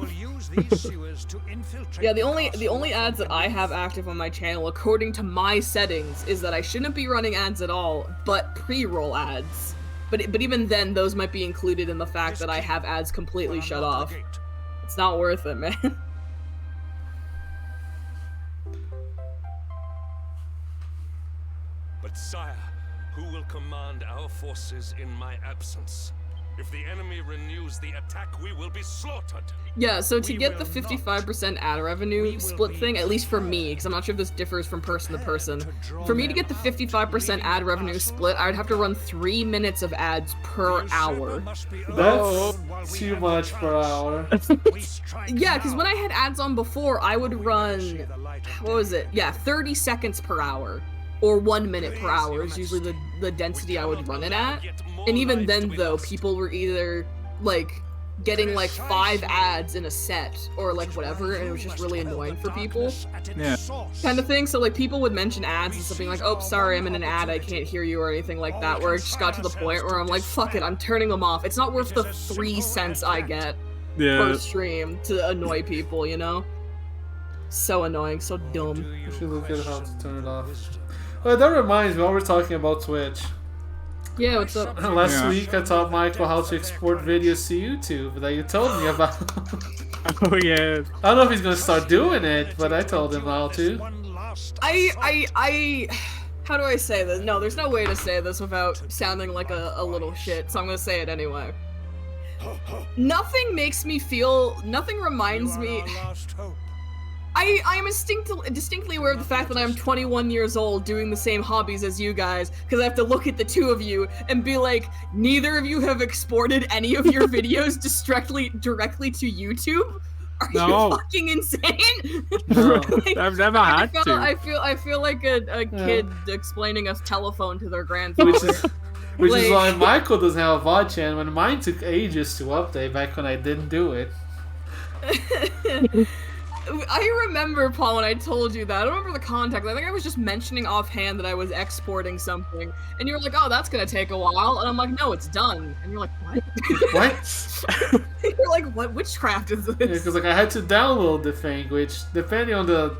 Yeah, the only ads that I have active on my channel, according to my settings, is that I shouldn't be running ads at all, but pre-roll ads. But even then, those might be included in the fact that I have ads completely shut off. It's not worth it, man. But sire, who will command our forces in my absence? If the enemy renews the attack, we will be slaughtered. Yeah, so to get the 55% ad revenue split thing, at least for me, because I'm not sure if this differs from person to person, for me to get the 55% ad revenue split, I would have to run 3 minutes of ads per hour. That's too much per hour. Yeah, because when I had ads on before, I would run, what was it? Yeah, 30 seconds per hour. Or 1 minute per hour is usually the density I would run it at. And even then, though, people were either, like, getting, like, 5 ads in a set, or, like, whatever, and it was just really annoying for people. Yeah. Kind of thing. So, like, people would mention ads and something like, oh, sorry, I'm in an ad, I can't hear you, or anything like that, where it just got to the point where I'm like, fuck it, I'm turning them off. It's not worth the 3 cents I get per stream to annoy people, you know? So annoying, so dumb. You should look at how to turn it off. Well, that reminds me, while we're talking about Twitch. Yeah, what's up? Last week I taught Michael how to export videos to YouTube that you told me about. Oh yeah. I don't know if he's gonna start doing it, but I told him how to. How do I say this? No, there's no way to say this without sounding like a little shit, so I'm gonna say it anyway. Nothing makes me feel, nothing reminds me... I am distinctly aware of the fact that I'm 21 years old doing the same hobbies as you guys, because I have to look at the two of you and be like, neither of you have exported any of your videos directly to YouTube? Are you fucking insane? No, I've never had to. I feel like a kid explaining a telephone to their grandfather. Which is why Michael doesn't have a VOD channel, and mine took ages to update back when I didn't do it. I remember, Paul, when I told you that. I don't remember the context. I think I was just mentioning offhand that I was exporting something. And you were like, oh, that's gonna take a while. And I'm like, no, it's done. And you're like, what? What? You're like, what witchcraft is this? Yeah, because like, I had to download the thing, which, depending on the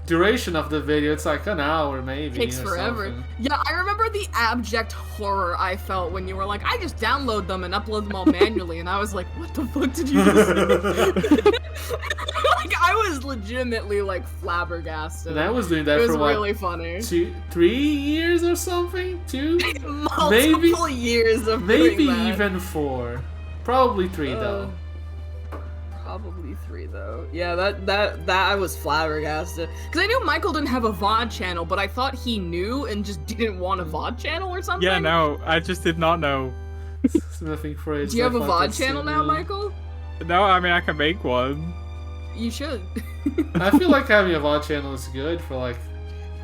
duration of the video, it's like an hour maybe. Takes forever. Something. Yeah, I remember the abject horror I felt when you were like, I just download them and upload them all manually, and I was like, what the fuck did you just say? Like, I was legitimately like flabbergasted. And I was doing that for what? It was really funny. 3 years or something? 2? Multiple years of maybe doing that. even 4. Probably 3 though. Probably 3 though. Yeah, that I was flabbergasted. Because I knew Michael didn't have a VOD channel, but I thought he knew and just didn't want a VOD channel or something. Yeah, no, I just did not know. It's nothing for it. Do you have a VOD channel now, Michael? No, I mean I can make one. You should. I feel like having a VOD channel is good for like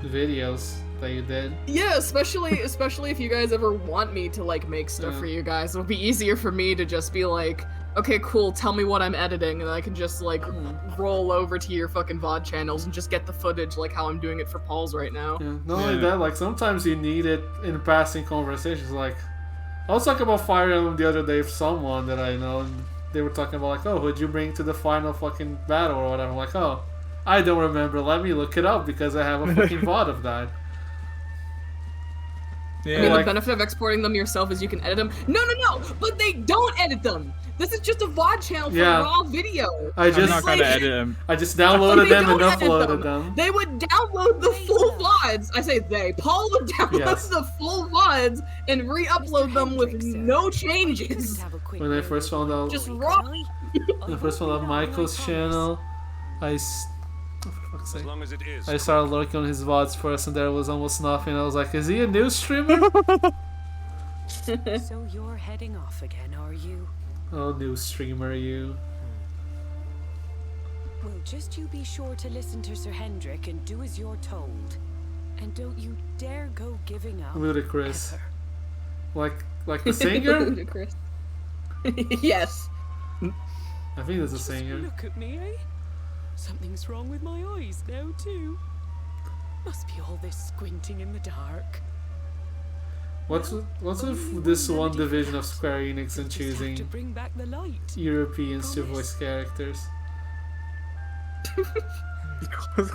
the videos that you did. Yeah, especially if you guys ever want me to like make stuff for you guys. It'll be easier for me to just be like, okay, cool, tell me what I'm editing, and I can just, like, roll over to your fucking VOD channels and just get the footage like how I'm doing it for Paul's right now. Yeah. Not only that, like, sometimes you need it in passing conversations. Like, I was talking about Fire Emblem the other day with someone that I know, and they were talking about, like, oh, who'd you bring to the final fucking battle or whatever. I'm like, oh, I don't remember. Let me look it up because I have a fucking VOD of that. Yeah. I mean, Like- the benefit of exporting them yourself is you can edit them. No, but they don't edit them. This is just a VOD channel for Yeah. raw video. I just not gonna edit them. I just downloaded They them and don't edit uploaded them. They would download the full VODs. I say they. Paul would download Yes. the full VODs and re-upload them with no changes. When I first found out, Just raw. when I first found out Michael's channel, for fuck's sake, As long as it is. I started looking on his VODs first, and there was almost nothing. I was like, is he a news streamer? So you're heading off again, are you? Oh, news streamer, you. Well, just you be sure to listen to Sir Hendrik and do as you're told. And don't you dare go giving up. Ludicrous. Like the singer? Ludicrous. Yes. I think that's a singer. Look at me, eh? Something's wrong with my eyes now, too. Must be all this squinting in the dark. What's with this one division of Square Enix and To choosing bring back the light. Europeans to voice characters?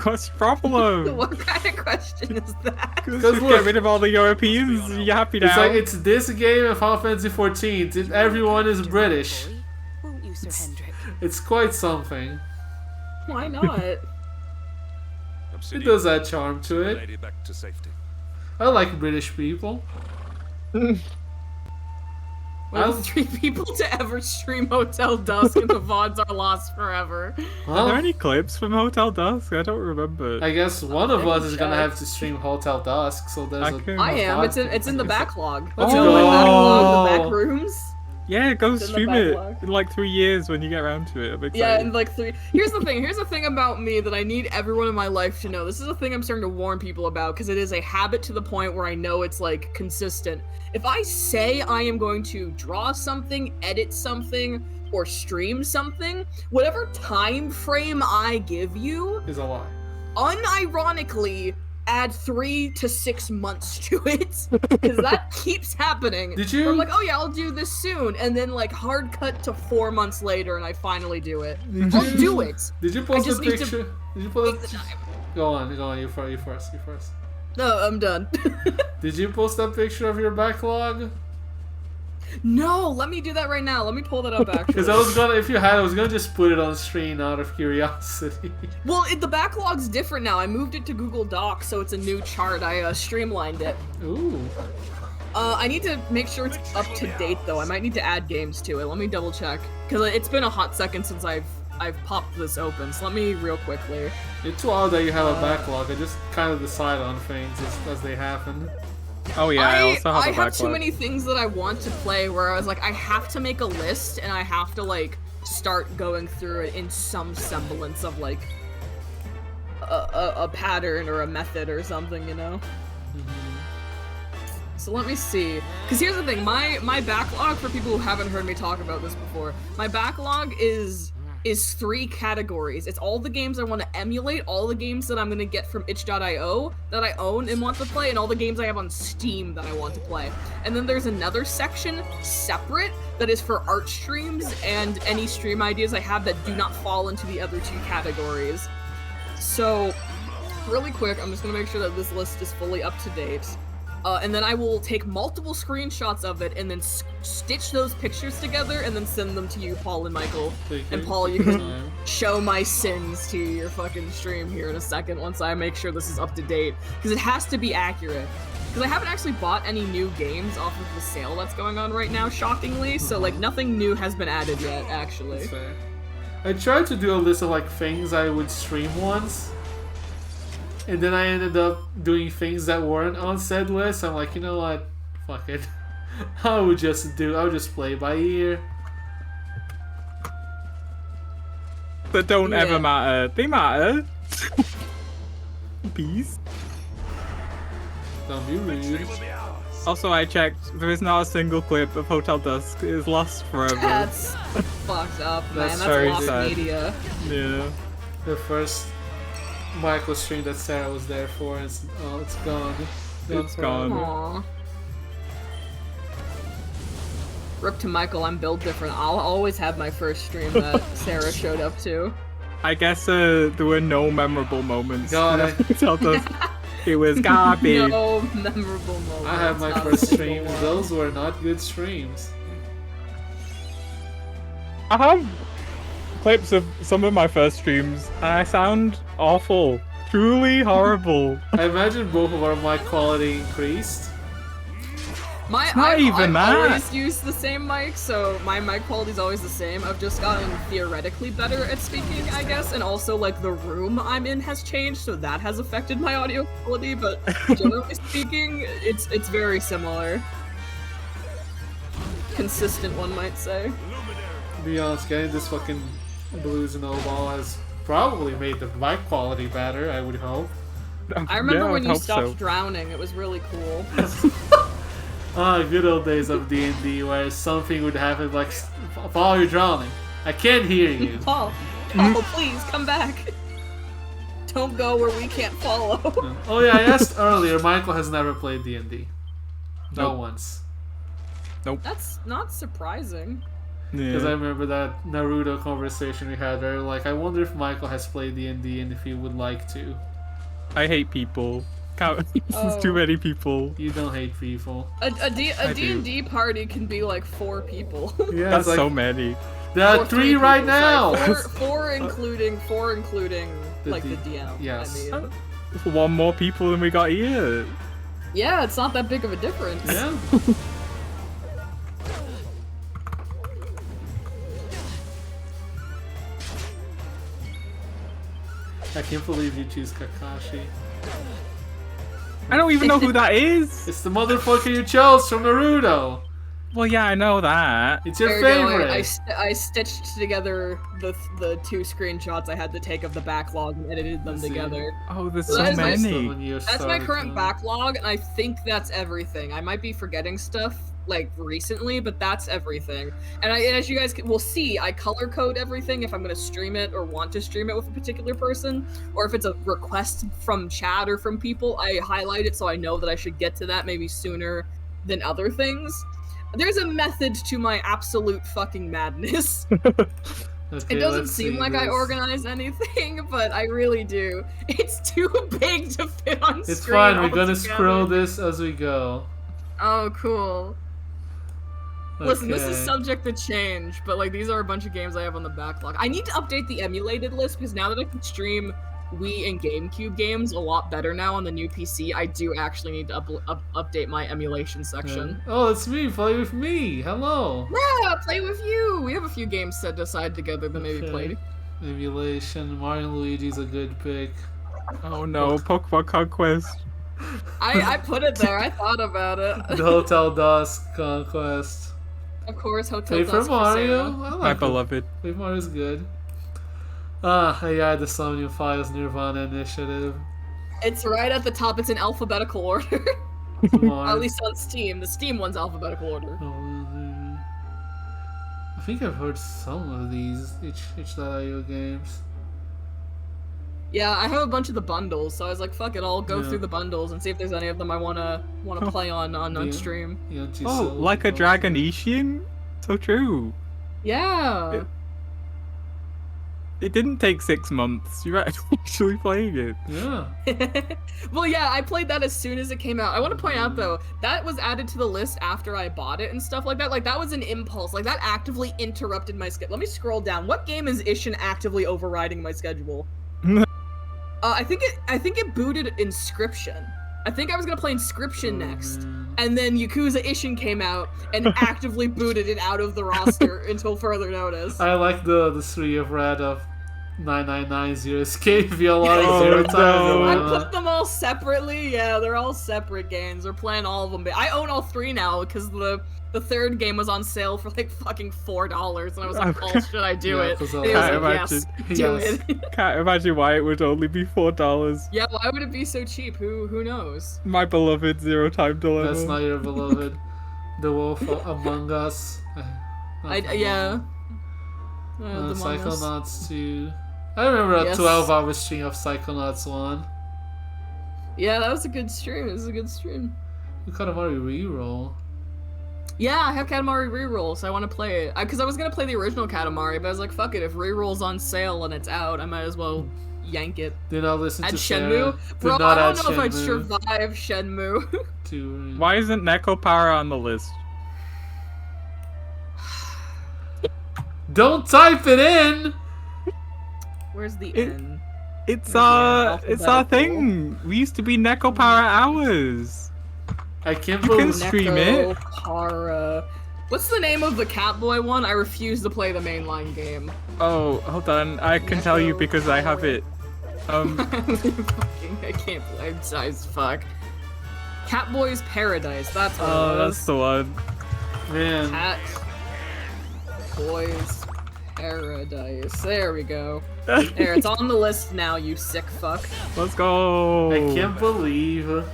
What's the problem? What kind of question is that? Just look- get rid of all the Europeans. You happy now? It's like it's this game of Final Fantasy XIV. Everyone is British. Won't you, Sir Hendrik? It's quite something. Why not? It Obsidian. does add charm to it. Lady back to safety. I like British people. We're the 3 people to ever stream Hotel Dusk and the VODs are lost forever. Are there any clips from Hotel Dusk? I don't remember. I guess one of us is gonna check. have to stream Hotel Dusk, so there's I am. It's in the backlog. Let's You go. know, my backlog, the back rooms. Yeah, go It's in the stream it backlog. in like 3 years when you get around to it. I'm excited. Yeah, and like 3. Here's the thing about me that I need everyone in my life to know. This is a thing I'm starting to warn people about because it is a habit to the point where I know it's like consistent. If I say I am going to draw something, edit something, or stream something, whatever time frame I give you is a lie. Unironically, add 3 to 6 months to it because that keeps happening. Did you- Where I'm like, oh yeah, I'll do this soon, and then like hard cut to 4 months later, and I finally do it. I'll do it. Did you I post just a need to picture? Did you post? Go on. You first. No, I'm done. Did you post that picture of your backlog? No, let me do that right now. Let me pull that up actually. Because I was gonna, if you had, I was gonna just put it on screen out of curiosity. Well, the backlog's different now. I moved it to Google Docs, so it's a new chart. I streamlined it. Ooh. I need to make sure it's up to date though. I might need to add games to it. Let me double check because it's been a hot second since I've popped this open. So let me real quickly. It's wild that you have a backlog. I just kind of decide on things as they happen. Oh yeah, I also have a I have backlog. too many things that I want to play where I was like, I have to make a list and I have to like start going through it in some semblance of like a pattern or a method or something, you know? So let me see. Because here's the thing, my backlog, for people who haven't heard me talk about this before, my backlog is 3 categories. It's all the games I want to emulate, all the games that I'm going to get from itch.io that I own and want to play, and all the games I have on Steam that I want to play. And then there's another section separate that is for art streams and any stream ideas I have that do not fall into the other 2 categories. So, really quick, I'm just going to make sure that this list is fully up to date. And then I will take multiple screenshots of it and then stitch those pictures together and then send them to you, Paul and Michael. And Paul, you can show my sins to your fucking stream here in a second once I make sure this is up to date. Because it has to be accurate. Because I haven't actually bought any new games off of the sale that's going on right now, shockingly. So, like, nothing new has been added yet, actually. That's fair. I tried to do a list of, like, things I would stream once. And then I ended up doing things that weren't on said list. I'm like, you know what? Fuck it. I would just play by ear. That don't ever matter. They matter. Peace. Don't be rude. Also, I checked. There is not a single clip of Hotel Dusk. It is lost forever. That's fucked up, man. That's very lost sad. media. Yeah. The first Michael stream that Sarah was there for, it's gone. It's gone. Aww. Rip to Michael, I'm built different. I'll always have my first stream that Sarah showed up to. I guess there were no memorable moments. God, It was garbage. No memorable moments. I have my not a first single streams. one. Those were not good streams. I have clips of some of my first streams, and I sound awful. Truly horrible. I imagine both of our mic quality increased. Even I that. always use the same mic, so my mic quality is always the same. I've just gotten theoretically better at speaking, I guess, and also like the room I'm in has changed, so that has affected my audio quality. But generally speaking, it's very similar. Consistent, one might say. To be honest, getting this fucking Blues and Ball has probably made the mic quality better, I would hope. I remember when you stopped drowning. It was really cool. Good old days of D&D where something would happen like, Paul, you're drowning. I can't hear you. Paul, please come back. Don't go where we can't follow. Oh yeah, I asked earlier, Michael has never played D&D. Not Nope. once. Nope. That's not surprising. Because I remember that Naruto conversation we had where like, I wonder if Michael has played D&D and if he would like to. I hate people. This is too many people. You don't hate people. A I do. D&D party can be like 4 people. Yeah, That's it's like, so many. there are Or 3 right people, now! sorry, four including The like the D- DM. yes. I mean. One more people than we got here. Yeah, it's not that big of a difference. Yeah. I can't believe you choose Kakashi. I don't even know who that is. It's the motherfucker you chose from Naruto. Well, yeah, I know that. It's your There you go, favorite. I stitched together the 2 screenshots I had to take of the backlog and edited them together. Oh, there's So so that is my- many. That's my current backlog, and I think that's everything. I might be forgetting stuff like recently, but that's everything. And as you guys will see, I color code everything if I'm going to stream it or want to stream it with a particular person, or if it's a request from chat or from people, I highlight it so I know that I should get to that maybe sooner than other things. There's a method to my absolute fucking madness. Okay, It doesn't let's seem see like I this. organize anything, but I really do. It's too big to fit on screen. It's fine, we're gonna altogether. scroll this as we go. Oh, cool. Listen, this is Okay. subject to change, but like these are a bunch of games I have on the backlog. I need to update the emulated list because now that I can stream Wii and GameCube games a lot better now on the new PC, I do actually need to update my emulation section. Oh, it's me. Play with me. Hello. Yeah, play with you. We have a few games set aside together that maybe Okay. played. Emulation. Mario and Luigi's a good pick. Oh no, Pokemon Conquest. I put it there. I thought about it. The Hotel Dusk Conquest. Of course, Hotel Paper Dusk Mario. Crusader. I like My it. beloved. Paper Mario's good. Yeah, the Somnium Files Nirvana Initiative. It's right at the top. It's in alphabetical order. Come on. At least on Steam. The Steam one's alphabetical order. I think I've heard some of these itch.io games. Yeah, I have a bunch of the bundles, so I was like, fuck it, I'll go Yeah. through the bundles and see if there's any of them I wanna play on Yeah. stream. Yeah, Oh, like a Dragon Ishin? So true. Yeah. It didn't take 6 months. You're actually playing it. Yeah. Well, yeah, I played that as soon as it came out. I want to point out though, that was added to the list after I bought it and stuff like that. Like that was an impulse. Like that actively interrupted my schedule. Let me scroll down. What game is Ishin actively overriding my schedule? I think it booted Inscription. I think I was gonna play Inscription next, and then Yakuza Ishin came out and actively booted it out of the roster until further notice. I like the 3 of red of 9990 escape VLR Oh, 0 times. no. I put them all separately. Yeah, they're all separate games. We're playing all of them. I own all 3 now because the third game was on sale for like fucking $4, and I was like, "Oh, should I do Yeah, it?" 'cause And I he was can't like, imagine. "Yes, do Yes. it." Can't imagine why it would only be $4. Yeah, why would it be so cheap? Who knows? My beloved Zero Time Dilemma. That's not your beloved. The Wolf Among Us. Yeah. The Among Us. Psychonauts 2. I remember a Yes. 12-hour stream of Psychonauts 1. Yeah, that was a good stream. It was a good stream. We caught a Mario reroll. Yeah, I have Katamari reroll, so I want to play it. Because I was gonna play the original Katamari, but I was like, fuck it, if reroll's on sale and it's out, I might as well yank it. Did not listen Add to Shenmue? Sarah. Bro, Did not I add don't know if I'd Shenmue survive Shenmue. to... Why isn't Neko Power on the list? Don't type it in! Where's the N? It's our thing. We used to be Neko Power Hours. I can't You can stream it. Para. What's the name of the Catboy one? I refuse to play the mainline game. Oh, hold on. I can tell you because I have it. I can't play. I'm size fuck. Catboy's Paradise. That's what it Oh, was. that's the one. Man. Cat Boys Paradise. There we go. There, it's on the list now, you sick fuck. Let's go. I can't believe.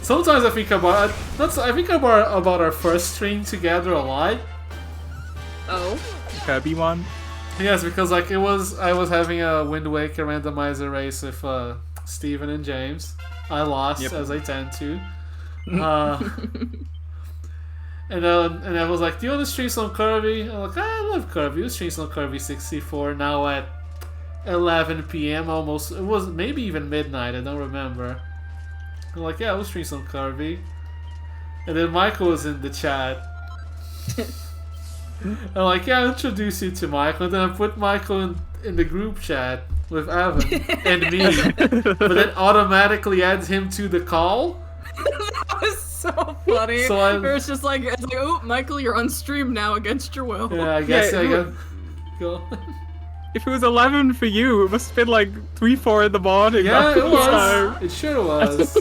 Sometimes I think about I think about our first stream together a lot. Oh. Kirby one. Yes, because like I was having a Wind Waker randomizer race with Steven and James. I lost as I tend to. And I was like, "Do you want to stream some Kirby?" I'm like, "I love Kirby. We'll stream some Kirby 64 now at 11 p.m. almost. It was maybe even midnight. I don't remember." I'm like, "Yeah, we'll stream some Kirby." And then Michael was in the chat. I'm like, "Yeah, I'll introduce you to Michael." And then I put Michael in the group chat with Evan and me, but then automatically adds him to the call. That was so funny. So I- it was just like, it's like, oh, Michael, you're on stream now against your will. Yeah, I guess Yeah, I it got was- go. If it was 11 for you, it must have been like 3, 4 in the morning. Yeah, it So- was. It sure was.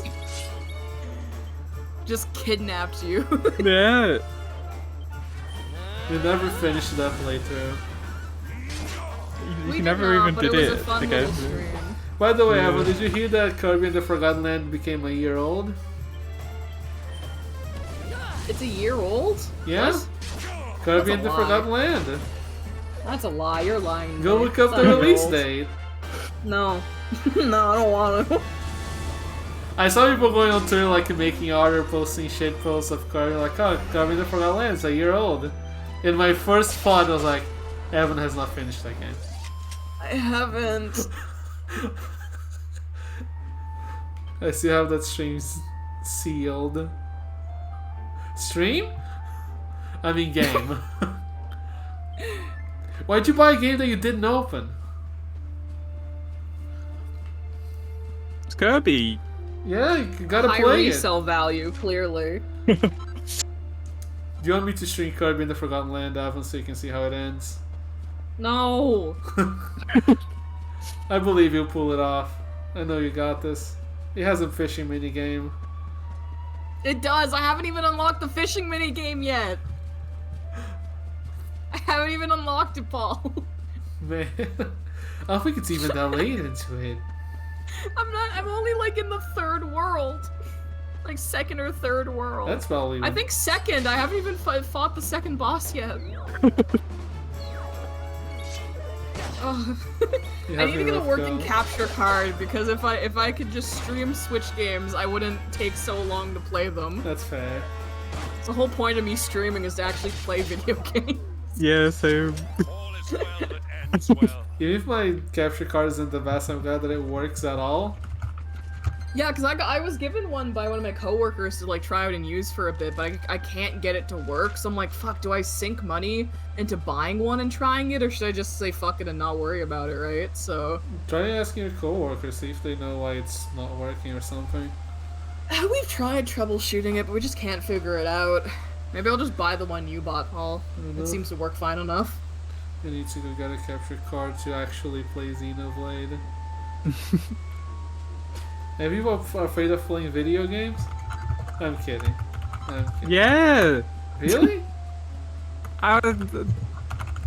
Just kidnapped you. Yeah. We never finished that playthrough. You never even did it again. By the way, Yeah. Evan, did you hear that Kirby and the Forgotten Land became a year old? It's a year old? Yeah? Kirby and the lie. Forgotten Land. That's a lie. You're lying. to Go me. look up It's the not release old. date. No. No, I don't want to. I saw people going on Twitter like making art or posting shit posts of Kirby like, oh, Kirby and the Forgotten Land is a year old. And my first thought was like, Evan has not finished that game. I haven't. I still have that stream sealed. Stream? I mean game. Why'd you buy a game that you didn't open? It's Kirby. Yeah, you gotta High play it. resale value, clearly. Do you want me to stream Kirby in the Forgotten Land, Evan, so you can see how it ends? No. I believe you'll pull it off. I know you got this. It has a fishing minigame. It does. I haven't even unlocked the fishing minigame yet. I haven't even unlocked it, Paul. Man, I don't think it's even that late into it. I'm only like in the third world. Like second or third world. That's probably... I think second. I haven't even fought the second boss yet. Oh. You I have need to your get a rough working go. capture card because if I could just stream Switch games, I wouldn't take so long to play them. That's fair. The whole point of me streaming is to actually play video games. Yeah, same. Even if my capture card isn't the best, I'm glad that it works at all. Yeah, because I was given one by one of my coworkers to like try out and use for a bit, but I can't get it to work, so I'm like, fuck, do I sink money into buying one and trying it, or should I just say fuck it and not worry about it, right? So... Try asking your coworkers, see if they know why it's not working or something. We've tried troubleshooting it, but we just can't figure it out. Maybe I'll just buy the one you bought, Paul. It seems to work fine enough. You need to go get a capture card to actually play Xenoblade. Have you been afraid of playing video games? I'm kidding. Yeah. Really? I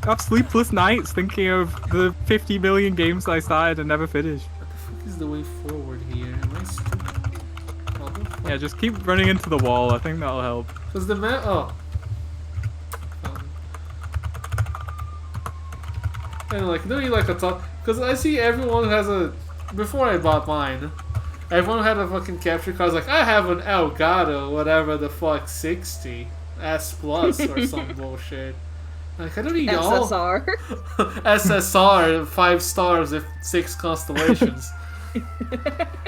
have sleepless nights thinking of the 50 million games I started and never finished. What the fuck is the way forward here? Am I stupid? Yeah, just keep running into the wall. I think that'll help. Does the map? Oh. And like, don't you like a top? Because I see everyone who has a. Before I bought mine, everyone had a fucking capture card. Like, I have an Elgato, whatever the fuck, 60. S plus or some bullshit. Like I don't need all SSR. SSR 5 stars if 6 constellations.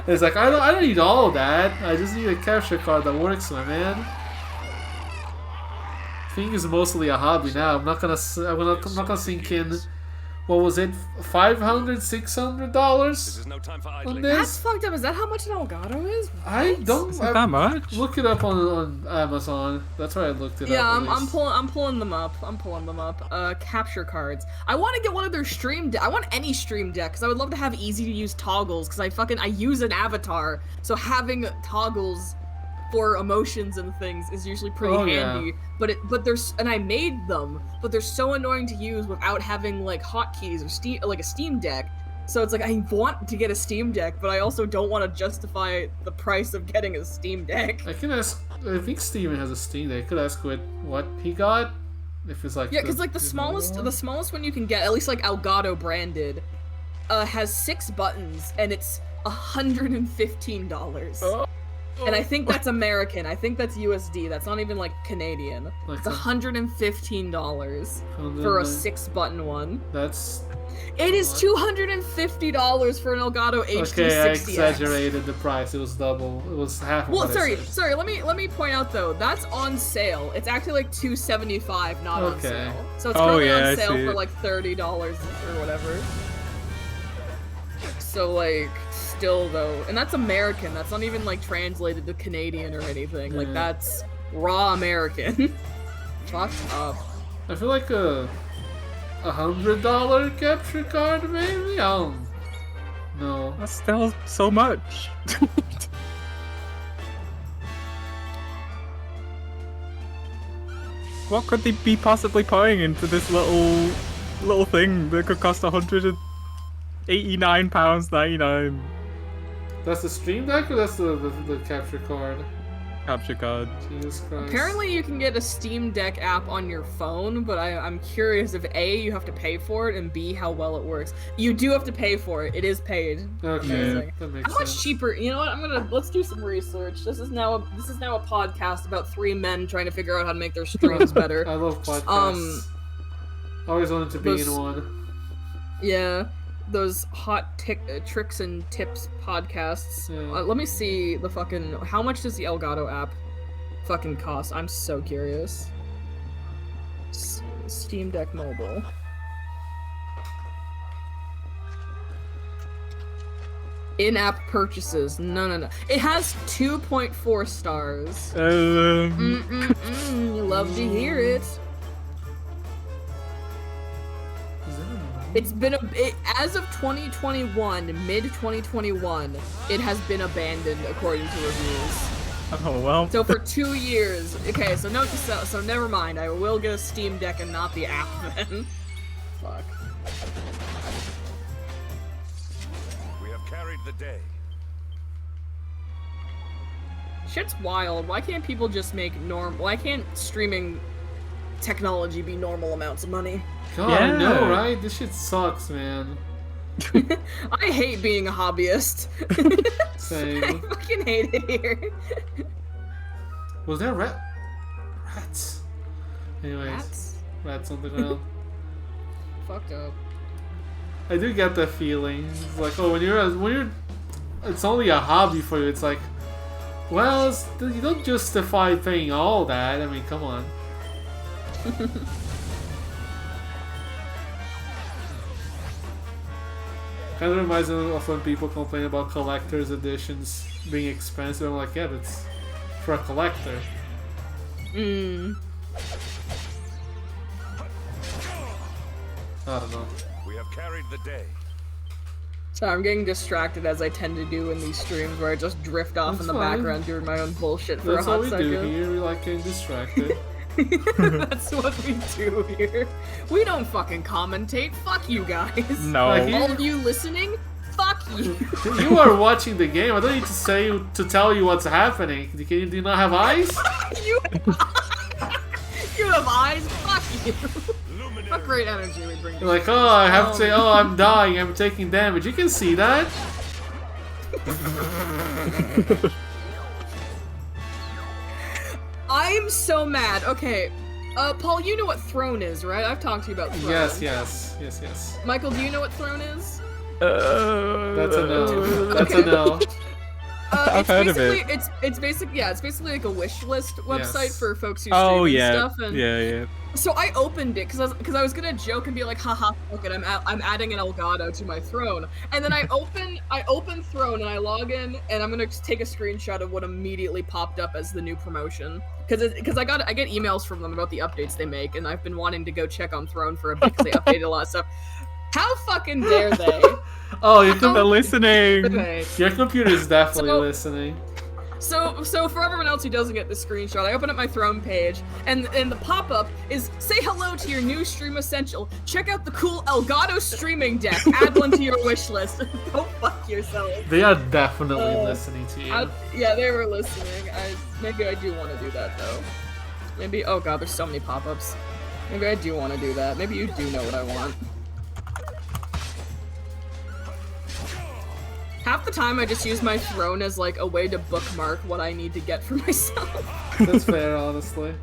It's like I don't need all that. I just need a capture card that works, my man. Thing is mostly a hobby now. I'm not gonna sink in. What was it? $500, $600 on this? That's fucked up. Is that how much an Elgato is? I don't. Is it that much? Look it up on Amazon. That's where I looked it Yeah, up. I'm pulling them up. Capture cards. I want to get one of their Stream Deck. I want any Stream Deck because I would love to have easy to use toggles because I use an avatar, so having toggles for emotions and things is usually pretty handy. Yeah. But there's, and I made them, but they're so annoying to use without having like hotkeys or a Steam Deck. So it's like I want to get a Steam Deck, but I also don't want to justify the price of getting a Steam Deck. I can ask. I think Steven has a Steam Deck. I could ask what he got. If it's like because like the smallest one you can get, at least like Elgato branded, has 6 buttons and it's $115. Oh. And I think that's American. I think that's USD. That's not even like Canadian. It's $115 for a 6-button one. That's. It is $250 for an Elgato HD60X. Okay, I exaggerated the price. It was double. It was half. Of Well, what I said. sorry. Let me point out though. That's on sale. It's actually like $275, not on sale. So it's currently on sale for like $30 or whatever. So like. Still though, and that's American. That's not even like translated to Canadian or anything. Like that's raw American. Fucked up. I feel like a $100 capture card, maybe. I don't know. That's still so much. What could they be possibly putting into this little thing that could cost £189.99? That's the Stream Deck or that's the capture card? Capture card. Jesus Christ. Apparently you can get a Steam Deck app on your phone, but I'm curious if A, you have to pay for it, and B, how well it works. You do have to pay for it. It is paid. Okay, that makes How much sense. cheaper? You know what? Let's do some research. This is now a podcast about 3 men trying to figure out how to make their streams better. I love podcasts. Always wanted to be in one. Yeah. Those hot tricks and tips podcasts. Yeah. Let me see the fucking. How much does the Elgato app fucking cost? I'm so curious. Steam Deck Mobile. In-app purchases. No. It has 2.4 stars. You love to hear it. It's been as of 2021, mid 2021, it has been abandoned according to reviews. Oh well. So for 2 years, okay. So note to self. So never mind. I will get a Steam Deck and not the app then. Fuck. We have carried the day. Shit's wild. Why can't people just make Why can't streaming technology be normal amounts of money? God, I know, right? This shit sucks, man. I hate being a hobbyist. Same. I fucking hate it here. Was there rats? Anyways, rats on the ground. Fucked up. I do get that feeling. It's like, oh, when you're, it's only a hobby for you. It's like, well, you don't justify paying all that. I mean, come on. Kind of reminds me of when people complain about collector's editions being expensive. I'm like, yeah, but it's for a collector. I don't know. We have carried the day. Sorry, I'm getting distracted as I tend to do in these streams where I just drift off in the background doing my own bullshit for That's a hot what we second. do here. We like getting distracted. That's what we do here. We don't fucking commentate. Fuck you guys. No. Like, All of you listening, fuck you. You are watching the game. I don't need to tell you what's happening. Do you not have eyes? you have eyes? Fuck you. What great energy we bring. You're like, oh, I have to say, oh, I'm dying. I'm taking damage. You can see that. I'm I'm so mad. Okay, Paul, you know what Throne is, right? I've talked to you about Throne. Yes. Michael, do you know what Throne is? That's a no. That's a no. I've heard of it. It's basically like a wish list website for folks who stream Oh and yeah, stuff. And yeah. So I opened it because I was gonna joke and be like, haha, fuck it, I'm adding an Elgato to my Throne. And then I open Throne and I log in and I'm gonna take a screenshot of what immediately popped up as the new promotion. Because I get emails from them about the updates they make, and I've been wanting to go check on Throne for a bit because they updated a lot of stuff. How fucking dare they? Oh, they're listening. Okay. Your computer is definitely listening. So for everyone else who doesn't get the screenshot, I open up my Throne page, and the pop-up is, say hello to your new stream essential. Check out the cool Elgato streaming deck. Add one to your wish list. Go fuck yourself. They are definitely listening to you. Yeah, they were listening. Maybe I do want to do that, though. Maybe, oh god, there's so many pop-ups. Maybe I do want to do that. Maybe you do know what I want. Half the time I just use my Throne as like a way to bookmark what I need to get for myself. That's fair, honestly.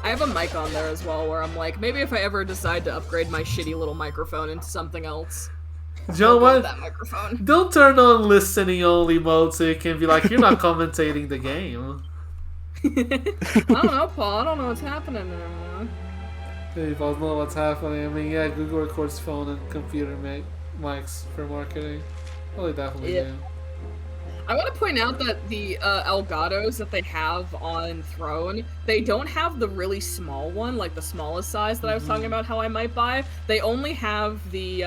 I have a mic on there as well where I'm like, maybe if I ever decide to upgrade my shitty little microphone into something else. You know what? That microphone. Don't turn on listening only mode so you can be like, you're not commentating the game. I don't know, Paul. I don't know what's happening anymore. Hey, Paul, know what's happening. I mean, yeah, Google records phone and computer mics for marketing. Well, they definitely do. I want to point out that the Elgatos that they have on Throne, they don't have the really small one, like the smallest size that I was talking about how I might buy. They only have the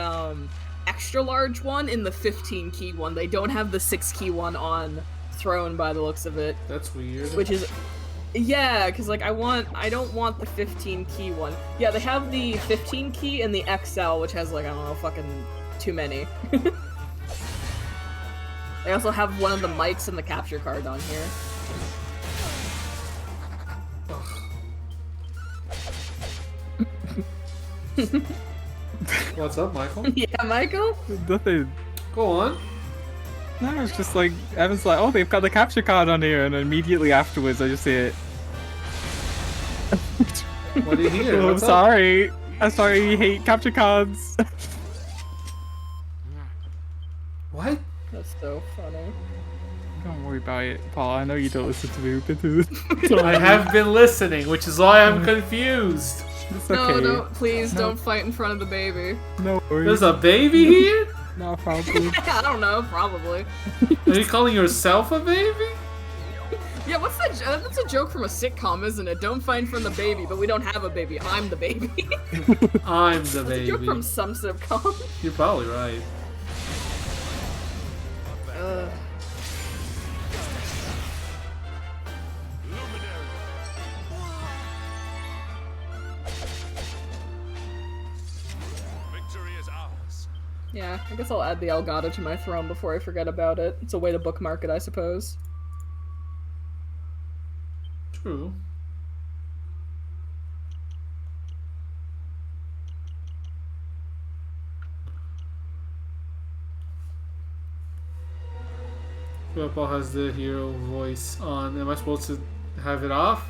extra large one in the 15 key one. They don't have the 6 key one on Throne by the looks of it. That's weird. Which is... Yeah, because like I don't want the 15 key one. Yeah, they have the 15 key and the XL, which has like, I don't know, fucking too many. They also have one of the mics and the capture card on here. What's up, Michael? Yeah, Michael? Nothing. Go on. No, it's just like, Evan's like, oh, they've got the capture card on here, and immediately afterwards I just see it. What do you hear? Oh, I'm sorry. I'm sorry, you hate capture cards. What? That's so funny. Don't worry about it, Paul. I know you don't listen to me. I have been listening, which is why I'm confused. It's No, okay. don't, please don't fight in front of the baby. No worries. There's a baby here? No, probably. I don't know, probably. Are you calling yourself a baby? Yeah, what's that? That's a joke from a sitcom, isn't it? Don't fight in front of the baby, but we don't have a baby. I'm the baby. I'm the That's baby. a joke from some sitcom. You're probably right. Yeah, I guess I'll add the Elgato to my Throne before I forget about it. It's a way to bookmark it, I suppose. True. Paul has the hero voice on. Am I supposed to have it off?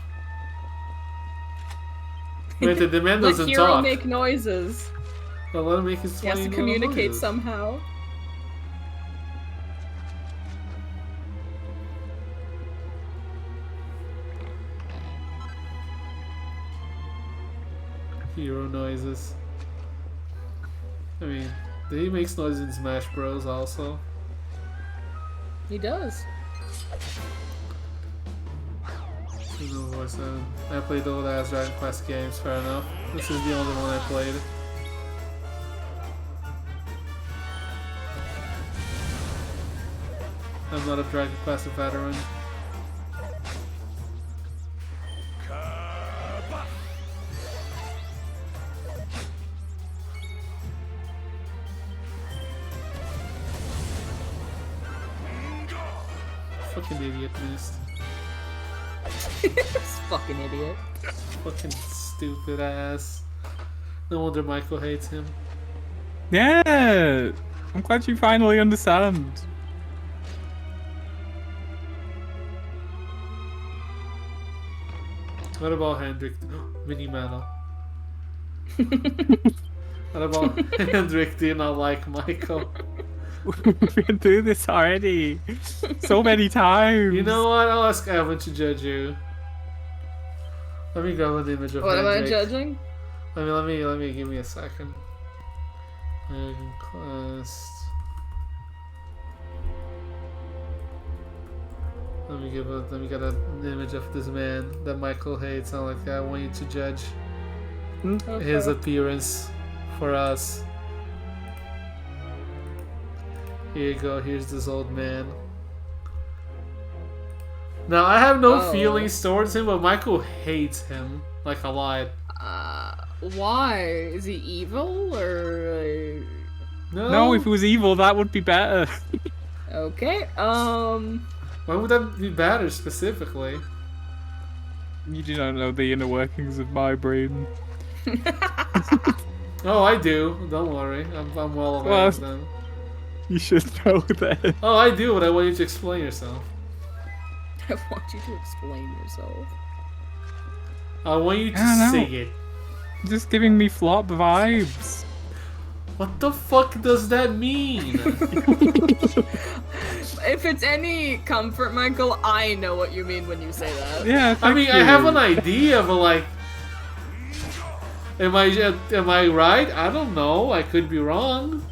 Wait, the man doesn't Let hero talk. make noises. But let him make his He has to 20 communicate noises. somehow. Hero noises. I mean, he makes noises in Smash Bros. Also. He does. No voice. I played the old ass Dragon Quest games, fair enough. This is the only one I played. I'm not a Dragon Quest veteran. Fucking idiot missed. This fucking idiot. Fucking stupid ass. No wonder Michael hates him. Yeah! I'm glad you finally understand. What about Hendrik? Mini Mano. What about Hendrik? Do you not like Michael? We've been through this already so many times. You know what? I'll ask Evan to judge you. Let me grab an image of What am I Hendrik. judging? Let me give me a second. Quest. Let me get an image of this man that Michael hates. I like that. I want you to judge his appearance for us. Here you go. Here's this old man. Now I have no feelings towards him, but Michael hates him like a lot. Why? Is he evil or? No, if he was evil, that would be better. Okay. Why would that be better specifically? You do not know the inner workings of my brain. Oh, I do. Don't worry. I'm well aware of them. You should know that. Oh, I do, but I want you to explain yourself. I want you to explain yourself. I want you to say it. Just giving me flop vibes. What the fuck does that mean? If it's any comfort, Michael, I know what you mean when you say that. Yeah, I mean, I have an idea, but like, am I right? I don't know. I could be wrong.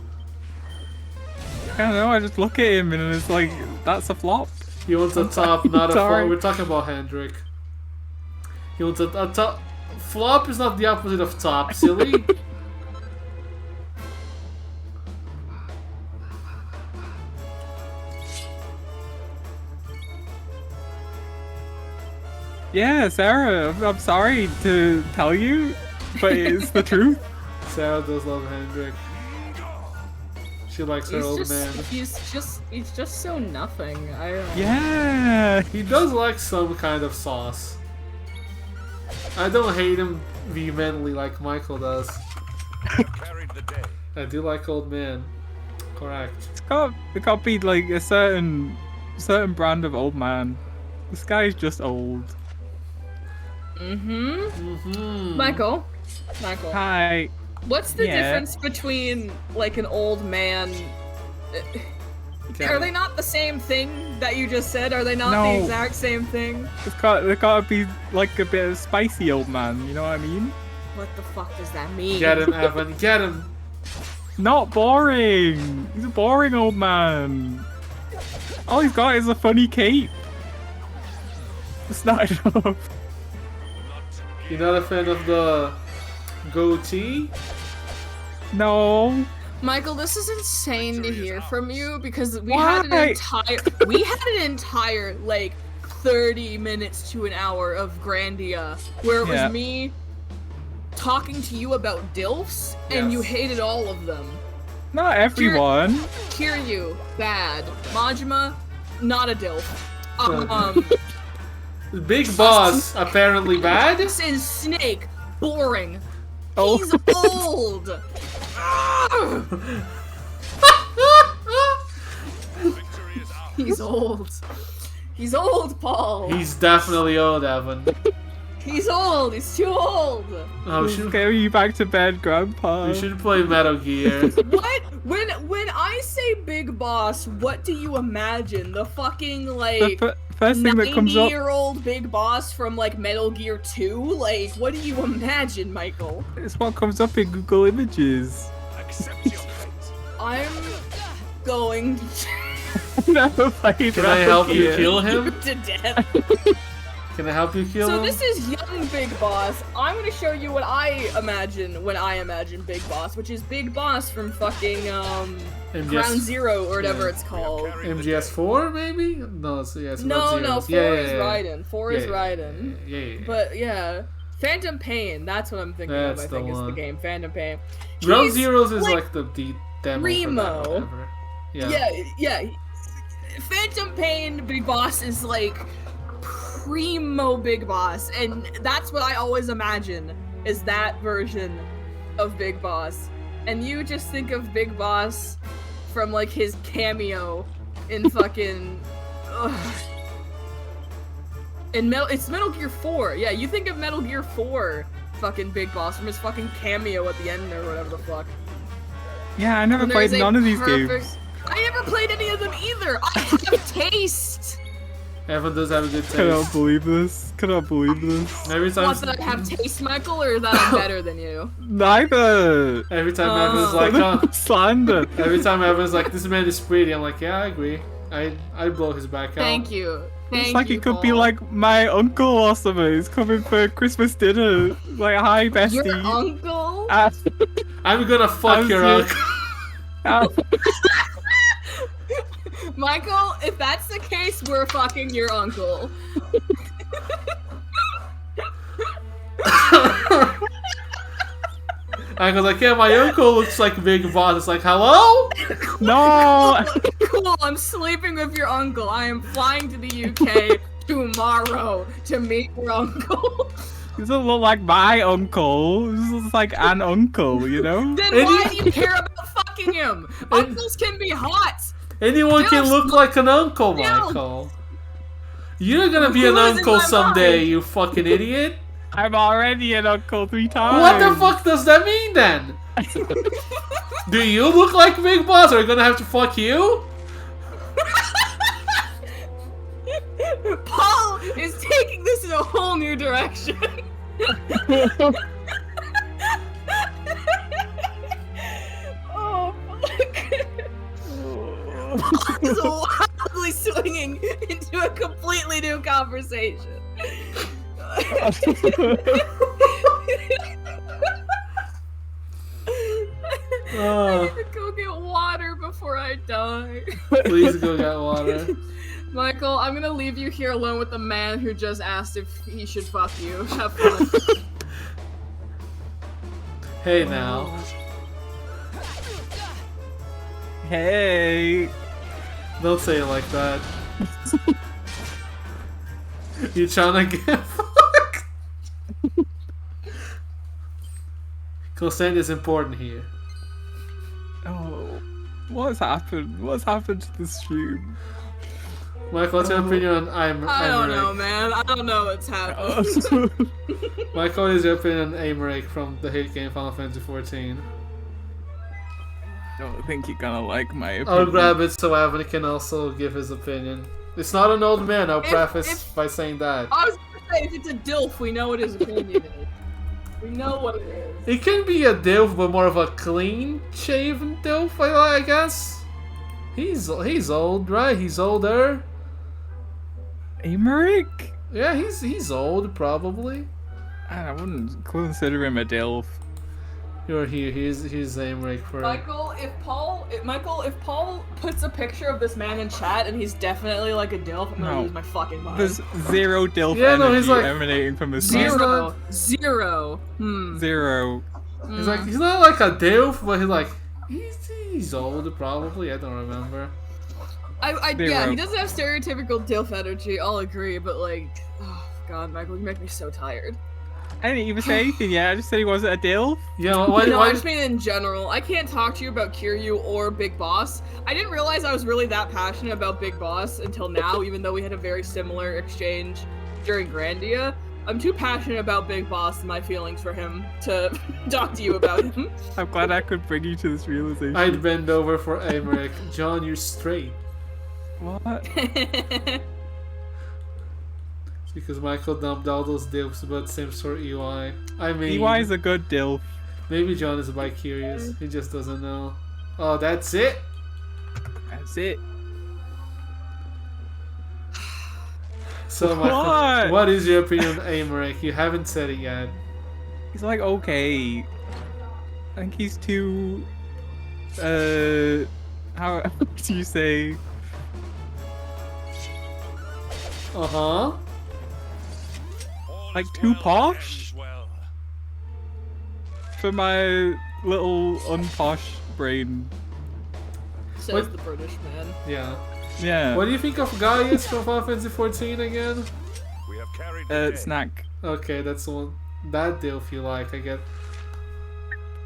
I don't know. I just look at him and it's like, that's a flop. He wants a top, not a Sorry. flop. We're talking about Hendrik. He wants a top. Flop is not the opposite of top, silly. Yeah, Sarah, I'm sorry to tell you, but it's the truth. Sarah does love Hendrik. She likes her old man. He's just so nothing. I don't. Yeah. He does like some kind of sauce. I don't hate him vehemently like Michael does. I do like old man. Correct. It can't be like a certain brand of old man. This guy's just old. Michael. Hi. What's the Yeah. difference between like an old man? Are they not the same thing that you just said? Are they not the No. exact same thing? There gotta be like a bit of spicy old man, you know what I mean? What the fuck does that mean? Get him, Evan. Get him. Not boring. He's a boring old man. All he's got is a funny cape. It's not enough. You're not a fan of the goatee? No. Michael, this is insane to hear from you because we had an entire like 30 minutes to an hour of Grandia where it was me talking to you about DILFs and you hated all of them. Not everyone. Kiryu, bad. Majima, not a DILF. Big Boss, apparently bad. And Snake, boring. Oh. He's old. He's old. He's old, Paul. He's definitely old, Evan. He's old. He's too old. Oh, we should carry you back to bed, Grandpa. We should play Metal Gear. What? When I say Big Boss, what do you imagine? The fucking like first thing that comes up. 90-year-old Big Boss from like Metal Gear 2? Like, what do you imagine, Michael? It's what comes up in Google Images. I'm going Never played Can I help you kill him? to death. Can I help you kill So him? this is young Big Boss. I'm gonna show you what I imagine when I imagine Big Boss, which is Big Boss from fucking MGS Ground Zero or whatever it's called. MGS4 maybe? No, it's Ground No, Zero. 4 is Raiden. 4 is Yeah, Raiden. Yeah. But yeah, Phantom Pain. That's what I'm thinking of. That's I think the is the one. game. Phantom Pain. Ground He's Zeroes is like the demo for that, Remo. whatever. Yeah. Yeah. Phantom Pain Big Boss is like primo Big Boss, and that's what I always imagine is that version of Big Boss. And you just think of Big Boss from like his cameo in fucking It's Metal Gear 4. Yeah, you think of Metal Gear 4 fucking Big Boss from his fucking cameo at the end or whatever the fuck. Yeah, I never And played there's a none of these perfect- games. I never played any of them either. I have taste. Evan does have a good taste. Cannot believe this. Cannot believe this. Every time, What, that I have taste, Michael, or that I'm better than you? Neither. every time Evan's like, slander. every time Evan's like, this man is pretty. I'm like, yeah, I agree. I blow his back out. Thank you. It's like he could be like my uncle or something. He's coming for Christmas dinner. Like, hi, bestie. Your uncle? I'm gonna fuck your uncle. Michael, if that's the case, we're fucking your uncle. I go like, yeah, my uncle looks like Big Boss. It's like, hello? No. Cool, I'm sleeping with your uncle. I am flying to the UK tomorrow to meet your uncle. He doesn't look like my uncle. He looks like an uncle, you know? Then why do you care about fucking him? Uncles can be hot. Anyone can look like an uncle, Michael. You're gonna be an Who is in uncle my someday, mind? you fucking idiot. I'm already an uncle 3 times. What the fuck does that mean then? Do you look like Big Boss? Are we gonna have to fuck you? Paul is taking this in a whole new direction. Oh, fuck. Paul is wildly swinging into a completely new conversation. I need to go get water before I die. Please go get water. Michael, I'm gonna leave you here alone with the man who just asked if he should fuck you. Have fun. Hey now. Hey. Don't say it like that. You trying to get fucked? Consent is important here. Oh, what's happened? What's happened to the stream? Michael, what's your opinion on I don't know, man. I don't know what's happening. Michael, what is your opinion on Aymeric from the hit game Final Fantasy XIV? I don't think you're gonna like my opinion. I'll grab it so Evan can also give his opinion. It's not an old man, I'll preface by saying that. I was gonna say, if it's a DILF, we know what his opinion is. We know what it is. It can be a DILF, but more of a clean-shaven DILF, I guess. He's old, right? He's older. Aymeric? Yeah, he's old, probably. I wouldn't consider him a DILF. You're here. He's Aymeric for. Michael, if Paul puts a picture of this man in chat and he's definitely like a DILF, I'm gonna lose my fucking mind. There's zero DILF Yeah, no, energy he's like- emanating from his Zero. mouth. Zero. Zero. He's like he's not like a DILF, but he's like he's old, probably. I don't remember. Yeah, he doesn't have stereotypical DILF energy, I'll agree, but like, oh god, Michael, you make me so tired. I didn't even say anything yet. I just said he wasn't a DILF. Yeah, I just mean in general. I can't talk to you about Kiryu or Big Boss. I didn't realize I was really that passionate about Big Boss until now, even though we had a very similar exchange during Grandia. I'm too passionate about Big Boss and my feelings for him to talk to you about him. I'm glad I could bring you to this realization. I'd bend over for Aymeric. John, you're straight. What? Because Michael dumped all those DILFs about same sort UI. I mean, EY is a good DILF. Maybe John is bi-curious. He just doesn't know. Oh, that's it? That's it. So, Michael, what is your opinion on Aymeric? You haven't said it yet. He's like okay. I think he's too. How do you say? Uh-huh. Like too posh? For my little unposh brain. Says the British man. Yeah. Yeah. What do you think of Gaius from Final Fantasy XIV again? We have carried Snack. Okay, that's the one. That DILF you like, I get.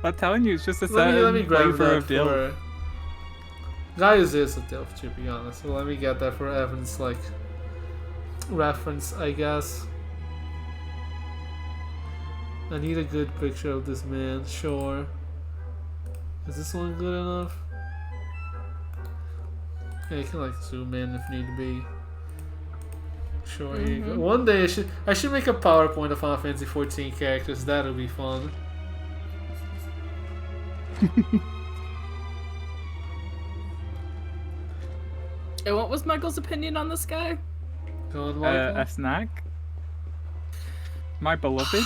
I'm telling you, it's just a Let me certain grab flavor that of DILF. for... Gaius is a DILF, to be honest. So let me get that for Evan's, like, reference, I guess. I need a good picture of this man, sure. Is this one good enough? Yeah, you can like zoom in if need be. Sure, here you go. One day I should make a PowerPoint of Final Fantasy 14 characters. That'll be fun. And what was Michael's opinion on this guy? Go on, Michael. A snack. My beloved.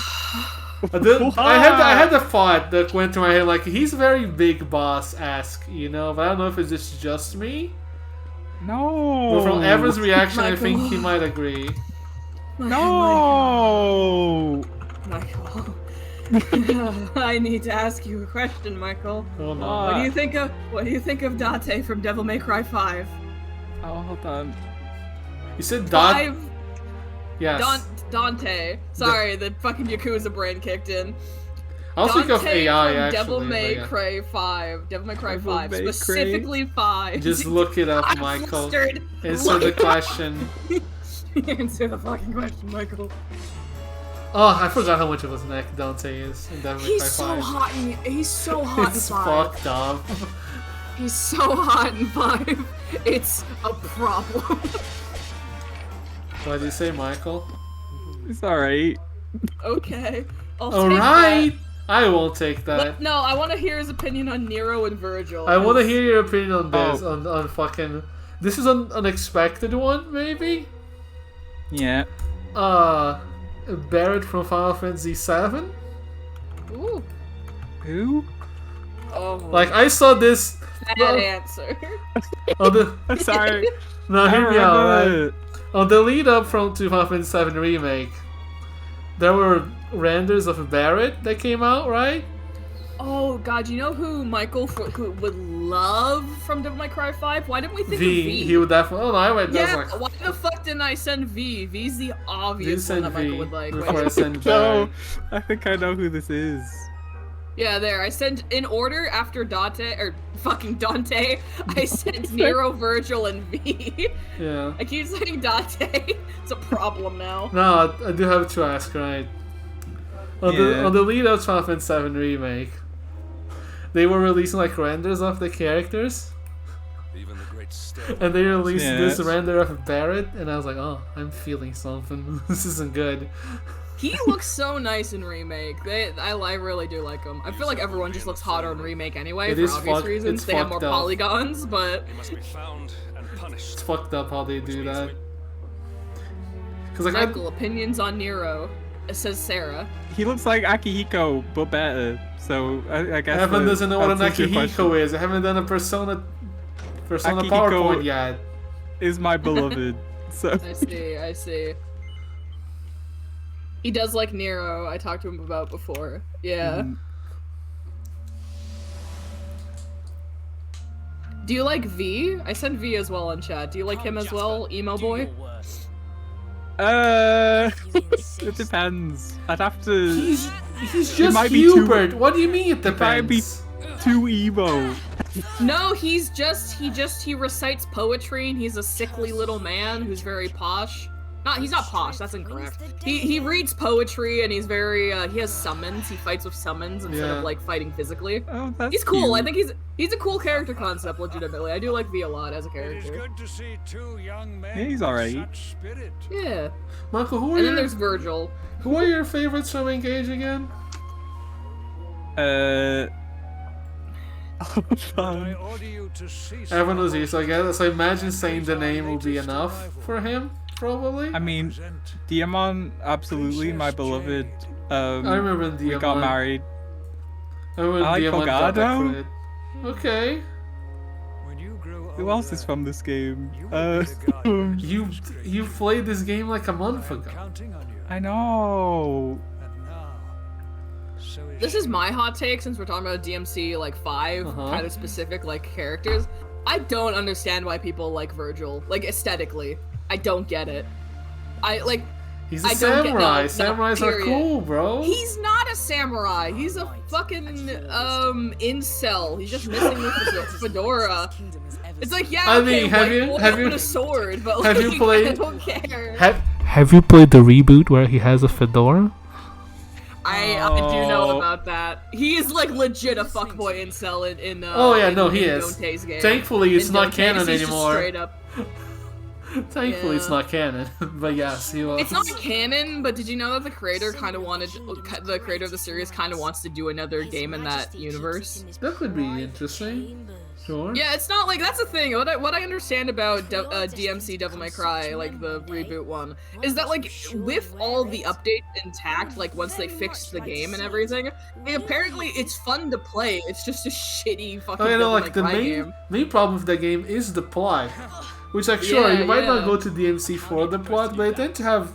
I had the thought that went to my head, like, he's very Big Boss-esque, you know, but I don't know if it's just me. No. But from Evan's reaction, I Michael. think he might agree. No. Michael. I need to ask you a question, Michael. Oh no. What do you think of Date from Devil May Cry 5? Oh, hold on. You said Five. Yes. Dante. Sorry, the fucking Yakuza brain kicked in. I'll think of Dante AI from actually. Devil May but yeah. Cry 5. Devil May Cry Devil 5. May Cry. Specifically 5. Just look it up, I'm Michael. flustered. Answer the question. Answer the fucking question, Michael. Oh, I forgot how much of his neck Dante is in Devil May Cry 5. He's so hot he's so hot in It's 5. fucked up. He's so hot in 5. It's a problem. What do you say, Michael? It's alright. Okay. Alright! I won't take that. No, I want to hear his opinion on Nero and Virgil. I want to hear your opinion on this. Oh. On fucking. This is an unexpected one, maybe? Yeah. Barret from Final Fantasy VII? Ooh. Who? Oh. Like, I saw this. Bad answer. Sorry. No, I hear me out, remember right? On the lead up to Final Fantasy VII Remake, there were renders of Barret that came out, right? Oh god, you know who Michael who would love from Devil May Cry 5? Why didn't we think of V. V? He would definitely. Oh no, I went. Yeah, Like, why the fuck didn't I send V? V's the you obvious one send that Michael V would like. before I Wait. send No, Barret. I think I know who this is. Yeah, there. I sent in order after Dante or fucking Dante. I sent Nero, Virgil, and V. Yeah. I keep saying Dante. It's a problem now. No, I do have to ask, right? On the lead up to Final Fantasy VII Remake, they were releasing like renders of the characters. Even the great And they released this Yes. render of Barret, and I was like, oh, I'm feeling something. This isn't good. He looks so nice in Remake. I really do like him. I feel like everyone just looks hotter in Remake anyway, It for is obvious fuck- reasons. it's They have more fucked up. polygons, but... He must be found and punished. It's fucked up how they do that. Cause like Michael, opinions on Nero. It says Sarah. He looks like Akihiko, but better. So I guess. Evan doesn't know what an answers your Akihiko question. is. I haven't done a Persona Akihiko PowerPoint yet. Is my beloved. So I see. He does like Nero. I talked to him about before. Yeah. Do you like V? I sent V as well in chat. Do you like him as well, emo boy? it depends. I'd have to. He's It just might be Hubert. too- What do you mean it It might be depends? too emo. No, he recites poetry and he's a sickly little man who's very posh. He's not posh, that's incorrect. He reads poetry and he's very, he has summons, he fights with summons instead Yeah. of like fighting physically. Oh, that's He's cool, I cute. think he's a cool character concept, legitimately. I do like V a lot as a It's character. good to see two young men Yeah, he's with alright. such spirit. Yeah. Michael, who are And then your, there's Virgil. who are your favorites from Engage again? I order you to cease Evan was here, so I guess I imagine saying the name will be enough for him, probably. I mean, Diamond, absolutely, my beloved. I remember We got Diamond. married. I remember I like Diamond got that Fogado. credit. Okay. Who else is from this game? You played this game like a month ago. I know. This is my hot take since we're talking about DMC like 5 kind of specific like characters. I don't understand why people like Virgil, like aesthetically. I don't get it. He's a I don't get- samurai. no, Samurais are period. cool, bro. He's not a samurai. He's a fucking incel. He's just missing the fedora. It's like, yeah, I okay, mean, have white you- boy have with you- a sword, but have like, you played- I don't care. Have you played the reboot where he has a fedora? I do know about that. He's like legit a fuckboy incel in Oh yeah, no, in he is. Dante's game. Thankfully, it's In not Dante's, canon he's just anymore. Straight up. Thankfully, it's Yeah. not canon. But yes, he was. It's not canon, but did you know that the creator kind of wanted, the creator of the series kind of wants to do another game in that universe? That could be interesting. Sure. Yeah, it's not like that's the thing. What I understand about DMC Devil May Cry, like the reboot one, is that like with all the updates intact, like once they fixed the game and everything, apparently it's fun to play. It's just a shitty fucking I know, Devil May like the Cry main game. problem with the game is the plot. Which, like, sure, Yeah, you might not yeah. go to DMC for the plot, but they tend to have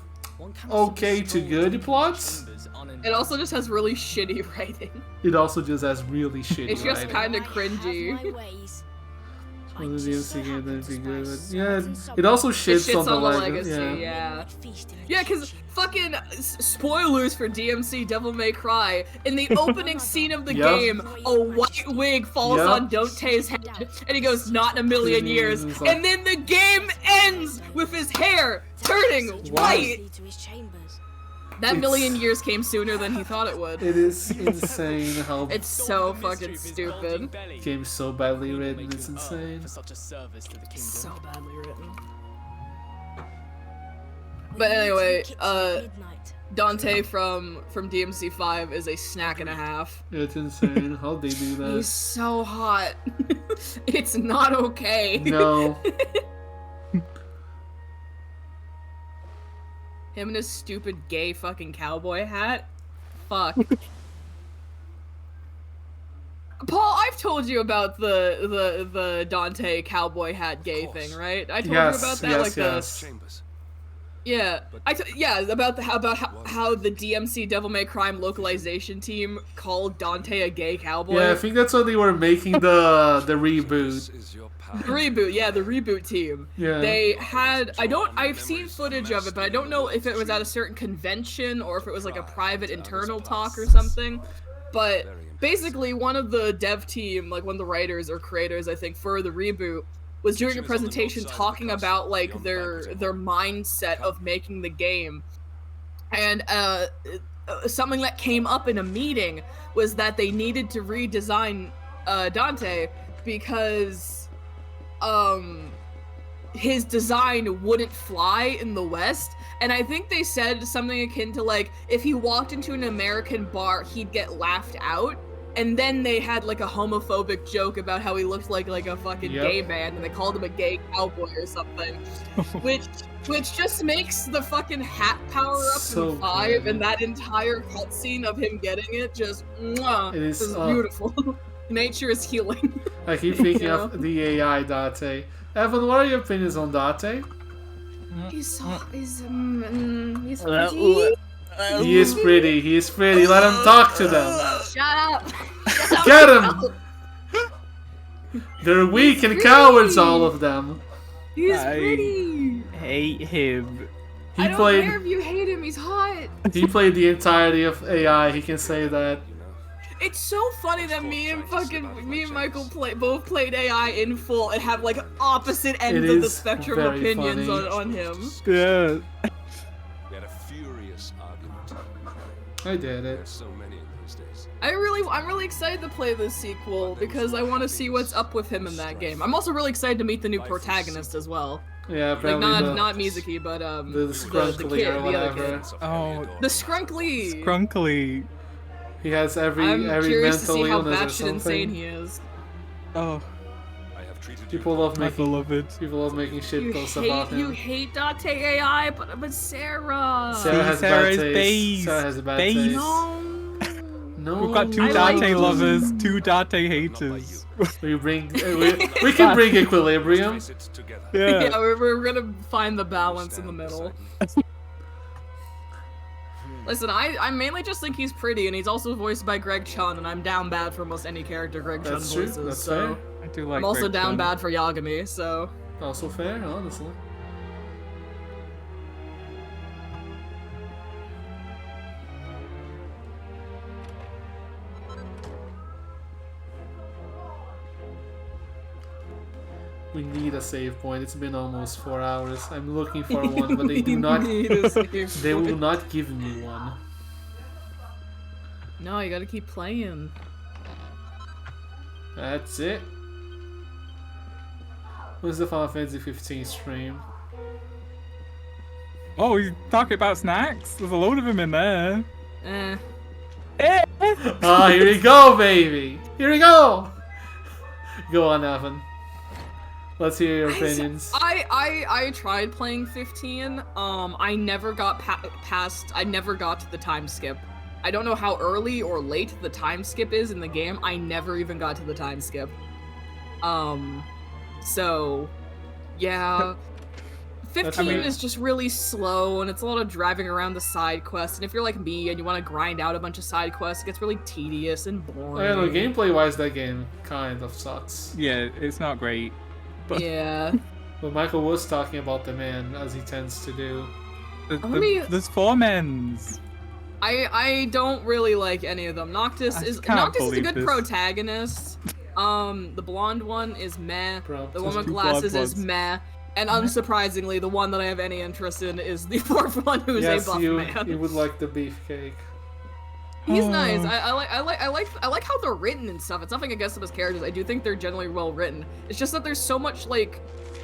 okay to good plots. It also just has really shitty writing. It also just has really shitty It's just writing. kind of cringy. Well, the DMC game didn't be good, but yeah, it also shits, on the legacy. Yeah, because fucking spoilers for DMC Devil May Cry. In the opening scene of the Yep. game, a white wig falls Yep. on Dante's head, and he goes, "Not in a million years." It's like- And then the game ends with his hair turning white. That It's- million years came sooner than he thought it would. It is insane how It's so fucking stupid. the game's so badly written. It's insane. So badly written. But anyway, Dante from DMC 5 is a snack and a half. It's insane how they do that. He's so hot. It's not okay. No. Him and his stupid gay fucking cowboy hat. Fuck. Paul, I've told you about the Dante cowboy hat gay thing, right? I told you about that, like Chambers. yeah, about how the DMC Devil May Cry localization team called Dante a gay cowboy. Yeah, I think that's when they were making the reboot. The reboot, yeah, the reboot team. Yeah. They had I've seen footage of it, but I don't know if it was at a certain convention or if it was like a private internal talk or something. But basically one of the dev team, like one of the writers or creators, I think, for the reboot was doing a presentation talking about like their mindset of making the game. And something that came up in a meeting was that they needed to redesign Dante because his design wouldn't fly in the West, and I think they said something akin to like if he walked into an American bar he'd get laughed out, and then they had like a homophobic joke about how he looked like a fucking Yep. gay man, and they called him a gay cowboy or something, which just makes the fucking hat power up So in 5 good. and that entire cutscene of him getting it just mwah, It is, beautiful. Nature is healing. I keep thinking You know? of the AI Dante. Evan, what are your opinions on Dante? He's pretty. He is pretty. He is pretty. Let him talk to them. Shut up. Get him! They're weak and cowards, all of them. He's I pretty. hate him. He I don't played. care if you hate him. He's hot. He played the entirety of AI. He can say that. It's so funny that me and Michael both played AI in full and have like opposite ends It of the is spectrum very opinions funny. on him. Yeah. We had a furious argument. I did it. There's so many in those days. I'm really excited to play this sequel because I want to see what's up with him in that game. I'm also really excited to meet the new protagonist as well. Yeah, Like apparently not Mizuki, but the Skrunkly kid, or the other whatever. kid. Oh, The Skrunkly. Crunkly. He has every I'm curious to mental see how illness or batshit insane something. he is. Oh, I have treated People love my making beloved. people love making shit You posts about hate him. Dante AI, but Sarah. Sarah has a bad Sarah's taste. base. Sarah has a bad Base. taste. No. No, We've got two I Dante like- lovers, two Dante haters. We bring we can bring equilibrium. Face it together. Yeah. Yeah, we're gonna find the balance in the middle. Listen, I mainly just think he's pretty, and he's also voiced by Greg Chun, and I'm down bad for almost any character Greg Chun That's true. voices. That's so fair. I do like I'm also Greg down Chun. bad for Yagami. So Also fair, honestly. We need a save point. It's been almost 4 hours. I'm looking for one, but they do not. Need a save They will point. not give me one. No, you gotta keep playing. That's it. When's the Final Fantasy 15 stream? Oh, he's talking about snacks? There's a load of them in there. Ah, here we go, baby! Here we go! Go on, Evan. Let's hear your opinions. I tried playing 15. I never got past. I never got to the time skip. I don't know how early or late the time skip is in the game. I never even got to the time skip. So, yeah. 15 is just really slow, and it's a lot of driving around the side quests. And if you're like me and you want to grind out a bunch of side quests, it gets really tedious and boring. I don't know, gameplay-wise, that game kind of sucks. Yeah, it's not great. But Yeah. But Michael was talking about the man, as he tends to do. There's 4 men's. I don't really like any of them. Noctis is a believe good this. protagonist. The blonde one is meh. The one There's with 2 glasses blonde is ones. meh. And unsurprisingly, the one that I have any interest in is the 4th one, who's Yes, a buff you man. would like the beefcake. He's nice. I like how they're written and stuff. It's nothing against them as characters. I do think they're generally well written. It's just that there's so much like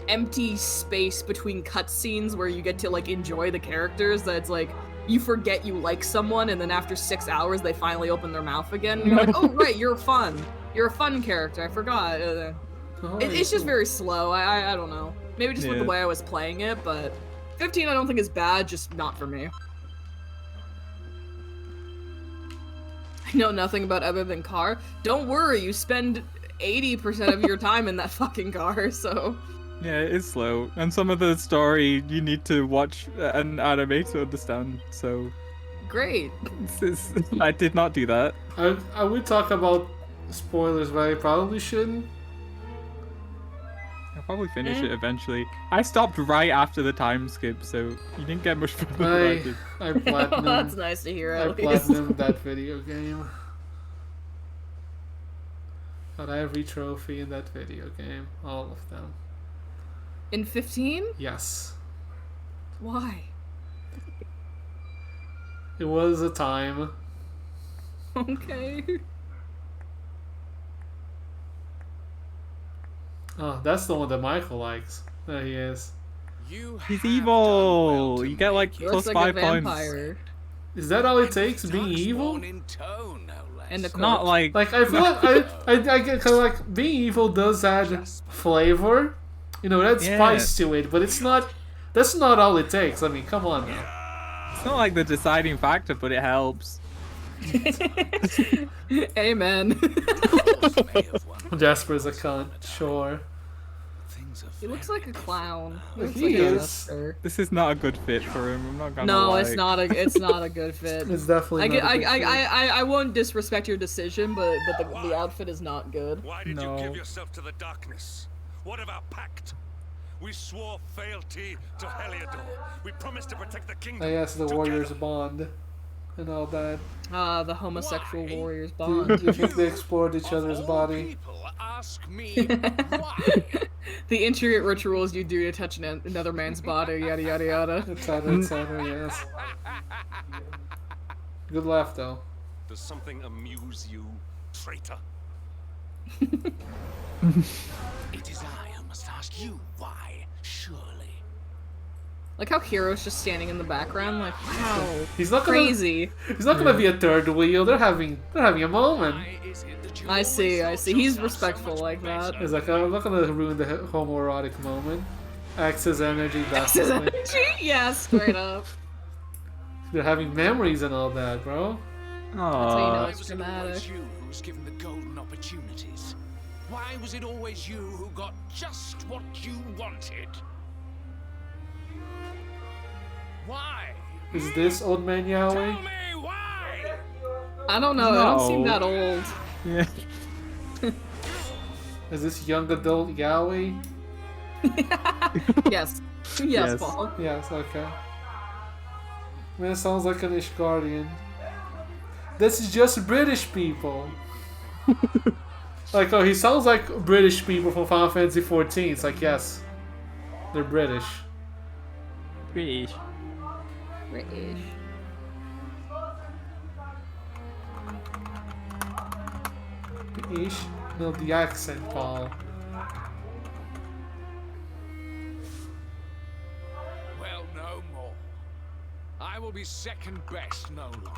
empty space between cutscenes where you get to like enjoy the characters that it's like you forget you like someone, and then after 6 hours they finally open their mouth again. And you're like, oh right, you're fun. You're a fun character. I forgot. It's just very slow. I don't know. Maybe just with the Yeah. way I was playing it, but 15 I don't think is bad. Just not for me. I know nothing about other than car. Don't worry, you spend 80% of your time in that fucking car, so... Yeah, it is slow. And some of the story you need to watch an anime to understand, so... Great. I did not do that. I would talk about spoilers, but I probably shouldn't. I'll probably finish it eventually. I stopped right after the time skip, so you didn't get much further than I did. I platinum. That's nice to hear, I at least. platinumed that video game. Got every trophy in that video game. All of them. In 15? Yes. Why? It was a time. Okay. Oh, that's the one that Michael likes. There he is. He's evil! You get like He plus looks like 5 a points. vampire. Is that all it takes, being evil? And the Not like... Like, I feel like I get kind of like, being evil does add flavor. You know, that's Yeah. spice to it, but it's not, that's not all it takes. I mean, come on now. It's not like the deciding factor, but it helps. Amen. Jasper's a cunt, sure. He looks like a clown. He looks He like a is. jester. This is not a good fit for him, I'm not gonna No, lie. it's not a good fit. It's definitely not a good fit. I won't disrespect your decision, but the outfit is not good. Why did you give yourself to the darkness? What of our pact? We swore fealty to Heliodor. We promised to protect the kingdom. I asked the Warriors Bond and all that. The homosexual warriors Do bond. you think they explored each other's body? Ask me The intricate rituals you do to touch another man's body, yada yada yada. Etc., yes. Good laugh, though. Does something amuse you, traitor? It is I who must ask you why, surely. Like how Hero's just standing in the background, like wow, He's not gonna, crazy. He's not gonna be a third wheel. They're having a moment. I see. He's respectful like that. He's like, I'm not gonna ruin the homoerotic moment. Access energy, Access definitely. energy? Yeah, straight up. They're having memories and all that, bro. That's how you know Why it's was it dramatic. always you who was given the golden opportunities? Why was it always you who got just what you wanted? Why? Is this old man Yahweh? I don't know. I don't seem that old. Yeah. Is this young adult Yahweh? Yes. Yes, Paul. Yes, okay. Man, it sounds like an Ishgardian. This is just British people. Like, oh, he sounds like British people from Final Fantasy XIV. It's like, yes, they're British. British. British. British? No, the accent, Paul. Well, no more. I will be second best no longer.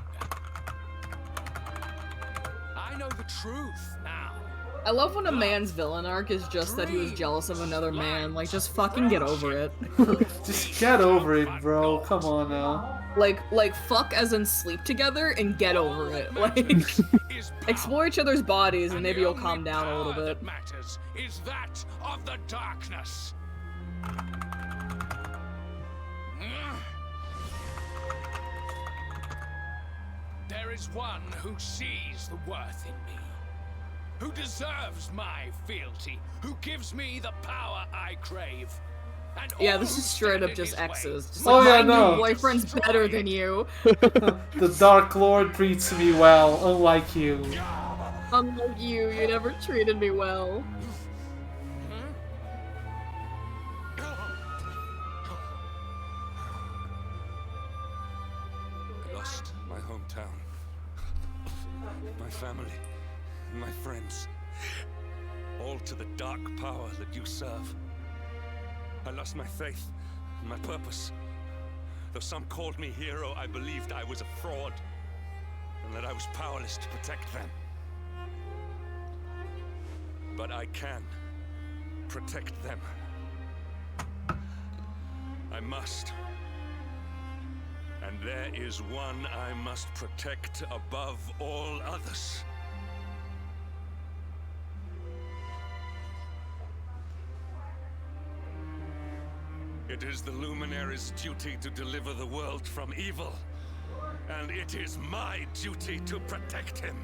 I know the truth now. I love when a man's villain arc is just that he was jealous of another man. Like, just fucking get over it. Just get over it, bro. Come on now. Like fuck as in sleep together and get over it. Like, explore each other's bodies and maybe you'll calm down a little bit. Matters is that of the darkness. There is one who sees the worth in me, who deserves my fealty, who gives me the power I crave. And Yeah, this is straight up just exes. Just Oh, like, yeah, my no. new boyfriend's better than you. The Dark Lord treats me well, unlike you. Unlike you never treated me well. I lost my hometown, my family, my friends, all to the dark power that you serve. I lost my faith and my purpose. Though some called me hero, I believed I was a fraud, and that I was powerless to protect them. But I can protect them. I must. And there is one I must protect above all others. It is the Luminary's duty to deliver the world from evil, and it is my duty to protect him.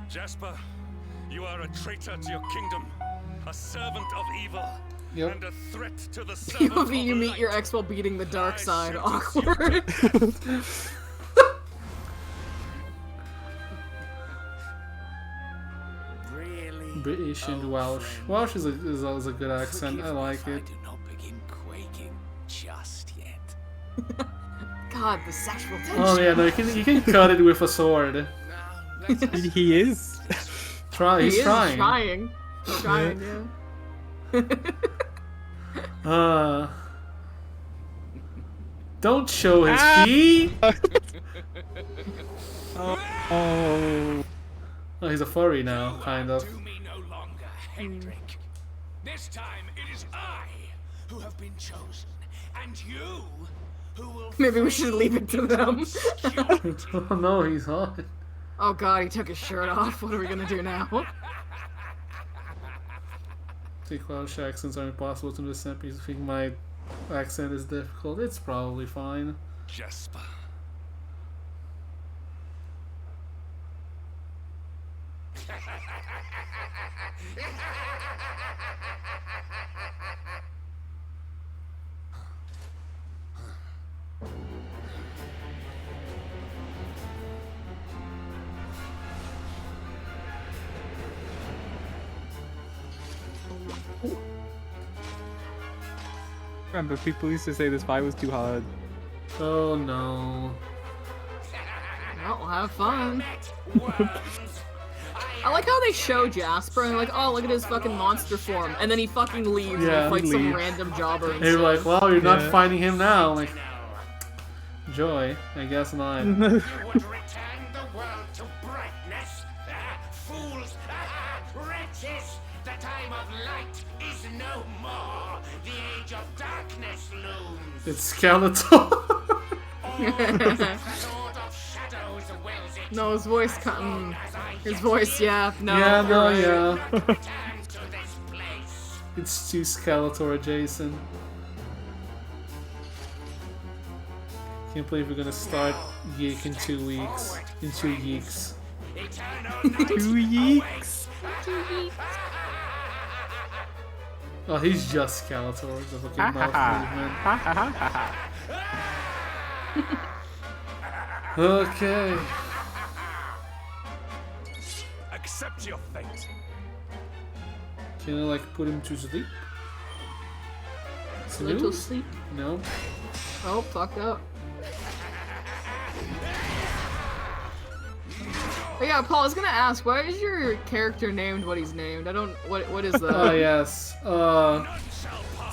Jasper, you are a traitor to your kingdom, a servant of evil, and a threat to the servant of POV, you meet light. your ex while beating the dark side. Awkward. British and Welsh. Welsh is always a good accent. I like it. Do not begin quaking just yet. God, the sexual tension. Oh yeah, no, you can cut it with a sword. He is. He's trying. Trying. He's trying, yeah. Don't show his feet. Oh. Oh, he's a furry now, kind of. Do me no longer, Hendrik. This time it is I who have been chosen, and you who will. Maybe we should leave it to them. Oh no, he's hot. Oh god, he took his shirt off. What are we gonna do now? Think Welsh accents are impossible to understand because I think my accent is difficult. It's probably fine. Jasper. Remember, people used to say this fight was too hard. Oh no. Well, we'll have fun. I like how they show Jasper and they're like, oh, look at his fucking monster form. And then he fucking leaves Yeah, and fights some leave. random jobber. And you're like, well, you're not Yeah. fighting him now. Like, Joy, I guess not. You would return the world to brightness, fools, wretches. The time of light is no more. The age of darkness looms. It's Skeletor. Sword of shadows wills it. No, his voice his voice, yeah. No. Yeah, no, you're right. yeah. Return to this place. It's too Skeletor adjacent. Can't believe we're gonna start Geek in 2 weeks. In 2 weeks. Eternal 2 weeks. Oh, he's just Skeletor. The fucking mouth movement. Okay. Accept your fate. Can I like put him to sleep? Little sleep? No. Oh, fuck up. Oh, yeah, Paul, I was gonna ask, why is your character named what he's named? I don't. What is that? Oh yes.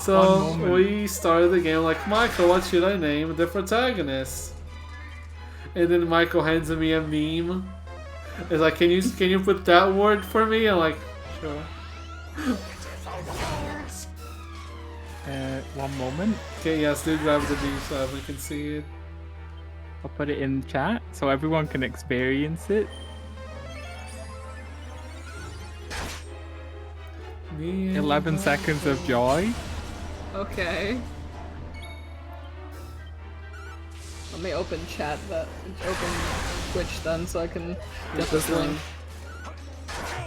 So we started the game like, Michael, what should I name the protagonist? And then Michael hands me a meme. It's like, can you put that word for me? I'm like, sure. 1 moment. Okay, yes, do grab the beef so everyone can see it. I'll put it in the chat so everyone can experience it. Me 11 seconds of joy. Okay. Let me open chat open Twitch then so I can get this link.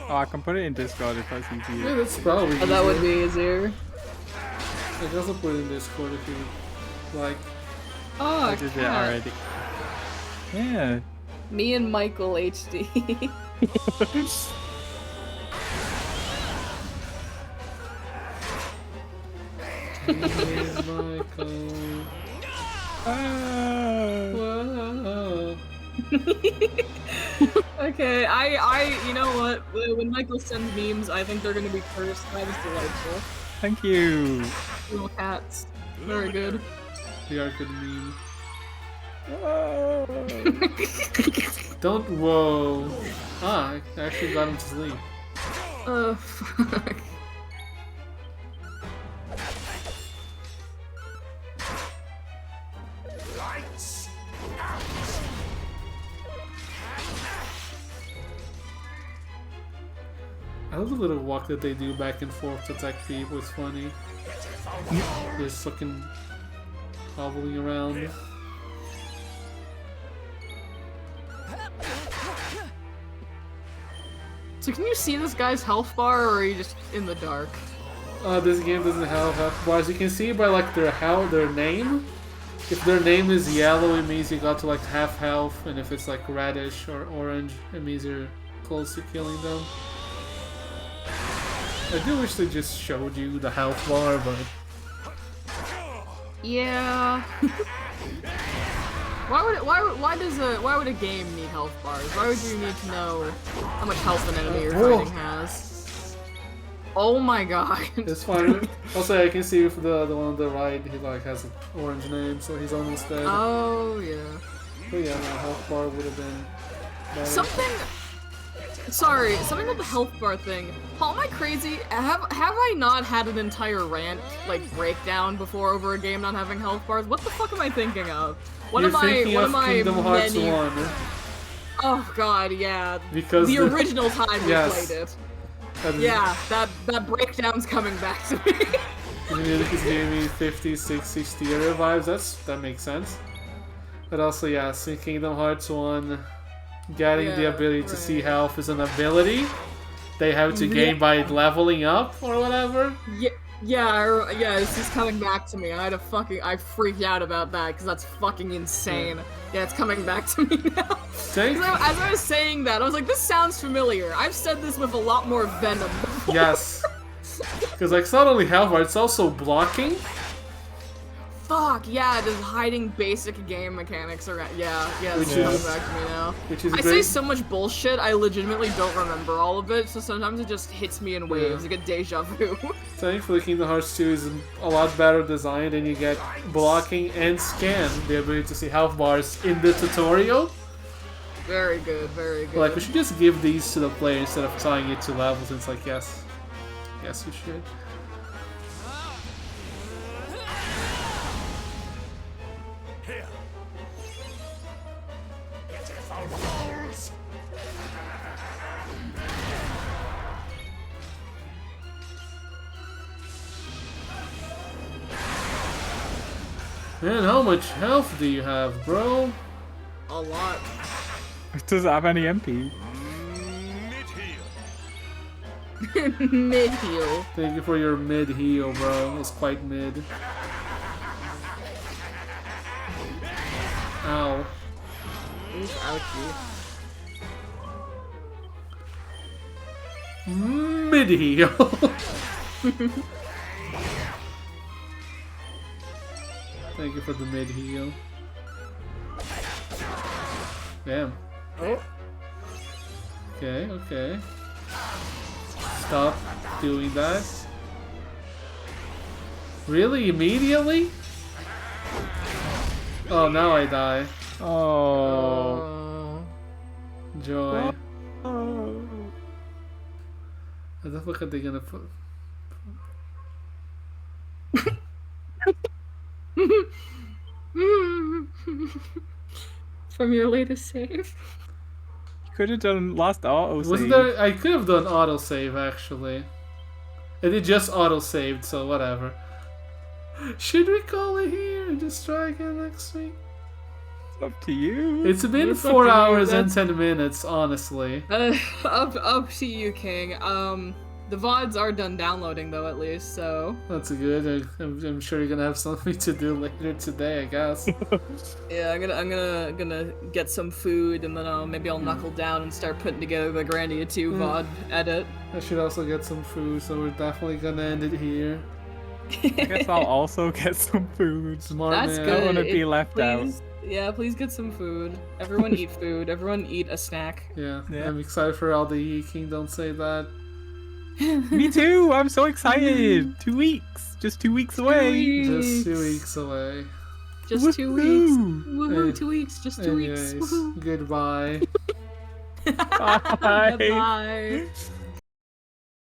Oh, I can put it in Discord if that's easier. Yeah, that's probably Oh, that would be easier. I can also put it in Discord if you like. Oh, I did it already. Yeah. Me and Michael HD. Michael. Okay, you know what? When Michael sends memes, I think they're gonna be cursed. That is delightful. Thank you. Little cats. Very good. The are good meme. Don't whoa. Ah, I actually got him to sleep. Oh, fuck. Lights out. I love the little walk that they do back and forth to attack people. It's funny. Just fucking hobbling around. So can you see this guy's health bar, or are you just in the dark? This game doesn't have health bars. You can see by like their name. If their name is yellow, it means you got to like half health, and if it's like reddish or orange, it means you're close to killing them. I do wish they just showed you the health bar, but yeah. Why would a game need health bars? Why would you need to know how much health an enemy you're fighting has? Oh my god. It's fine. Also, I can see if the one on the right, he like has an orange name, so he's almost dead. Oh yeah. But yeah, no, health bar would have been better. Something with the health bar thing. Paul, am I crazy? Have I not had an entire rant, like, breakdown before over a game not having health bars? What the fuck am I thinking of? What am I Kingdom Hearts 1. Oh god, yeah. Because the original time we yes. played it. Yeah, that breakdown's coming back to me. This gave me 50, 60 stereo vibes. That makes sense. But also, yeah, in Kingdom Hearts 1, getting the ability to see health is an ability they have to gain by leveling up or whatever. Yeah, this is coming back to me. I freaked out about that because that's fucking insane. Yeah, it's coming back to me now. As I was saying that, I was like, this sounds familiar. I've said this with a lot more venom before. Yes. Because like, it's not only health bar, it's also blocking. Fuck, yeah, just hiding basic game mechanics around. Yeah, it's coming back to me now. Which is I say so much bullshit, I legitimately don't remember all of it, so sometimes it just hits me in waves, like a deja vu. Thankfully, Kingdom Hearts 2 is a lot better designed, and you get blocking and scan, the ability to see health bars in the tutorial. Very good, very good. Like, we should just give these to the player instead of tying it to levels. It's like, yes, you should. Man, how much health do you have, bro? A lot. Does it have any MP? Mid heal. Thank you for your mid heal, bro. It's quite mid. Ow. Oof, ouchie. Mid-heal. Thank you for the mid-heal. Damn. Oh. Okay, okay. Stop doing that. Really? Immediately? Oh, now I die. Oh. Joy. Oh. What the fuck are they gonna put? From your latest save. Could have done last auto Was save. there? I could have done autosave actually. And it just auto-saved, so whatever. Should we call it here and just try again next week? It's up to you. It's been It's up 4 to you, hours and that's- 10 minutes, honestly. Up to you, King. The VODs are done downloading though, at least. So That's good. I'm sure you're gonna have something to do later today, I guess. yeah, I'm gonna get some food and then maybe I'll knuckle down and start putting together the Grandia 2 VOD edit. I should also get some food, so we're definitely gonna end it here. I guess I'll also get some food. Smart That's man. I don't want to good. be left out. Please, yeah, please get some food. Everyone eat food. Everyone eat a snack. Yeah, Yeah. I'm excited for all the Yi King. Don't say that. Me too. I'm so excited. 2 weeks. Just 2 weeks away. Just 2 weeks away. Just 2 weeks. Woohoo. Woohoo! Hey, 2 weeks. Just 2 weeks. Anyways, Woohoo! goodbye. Bye. Bye.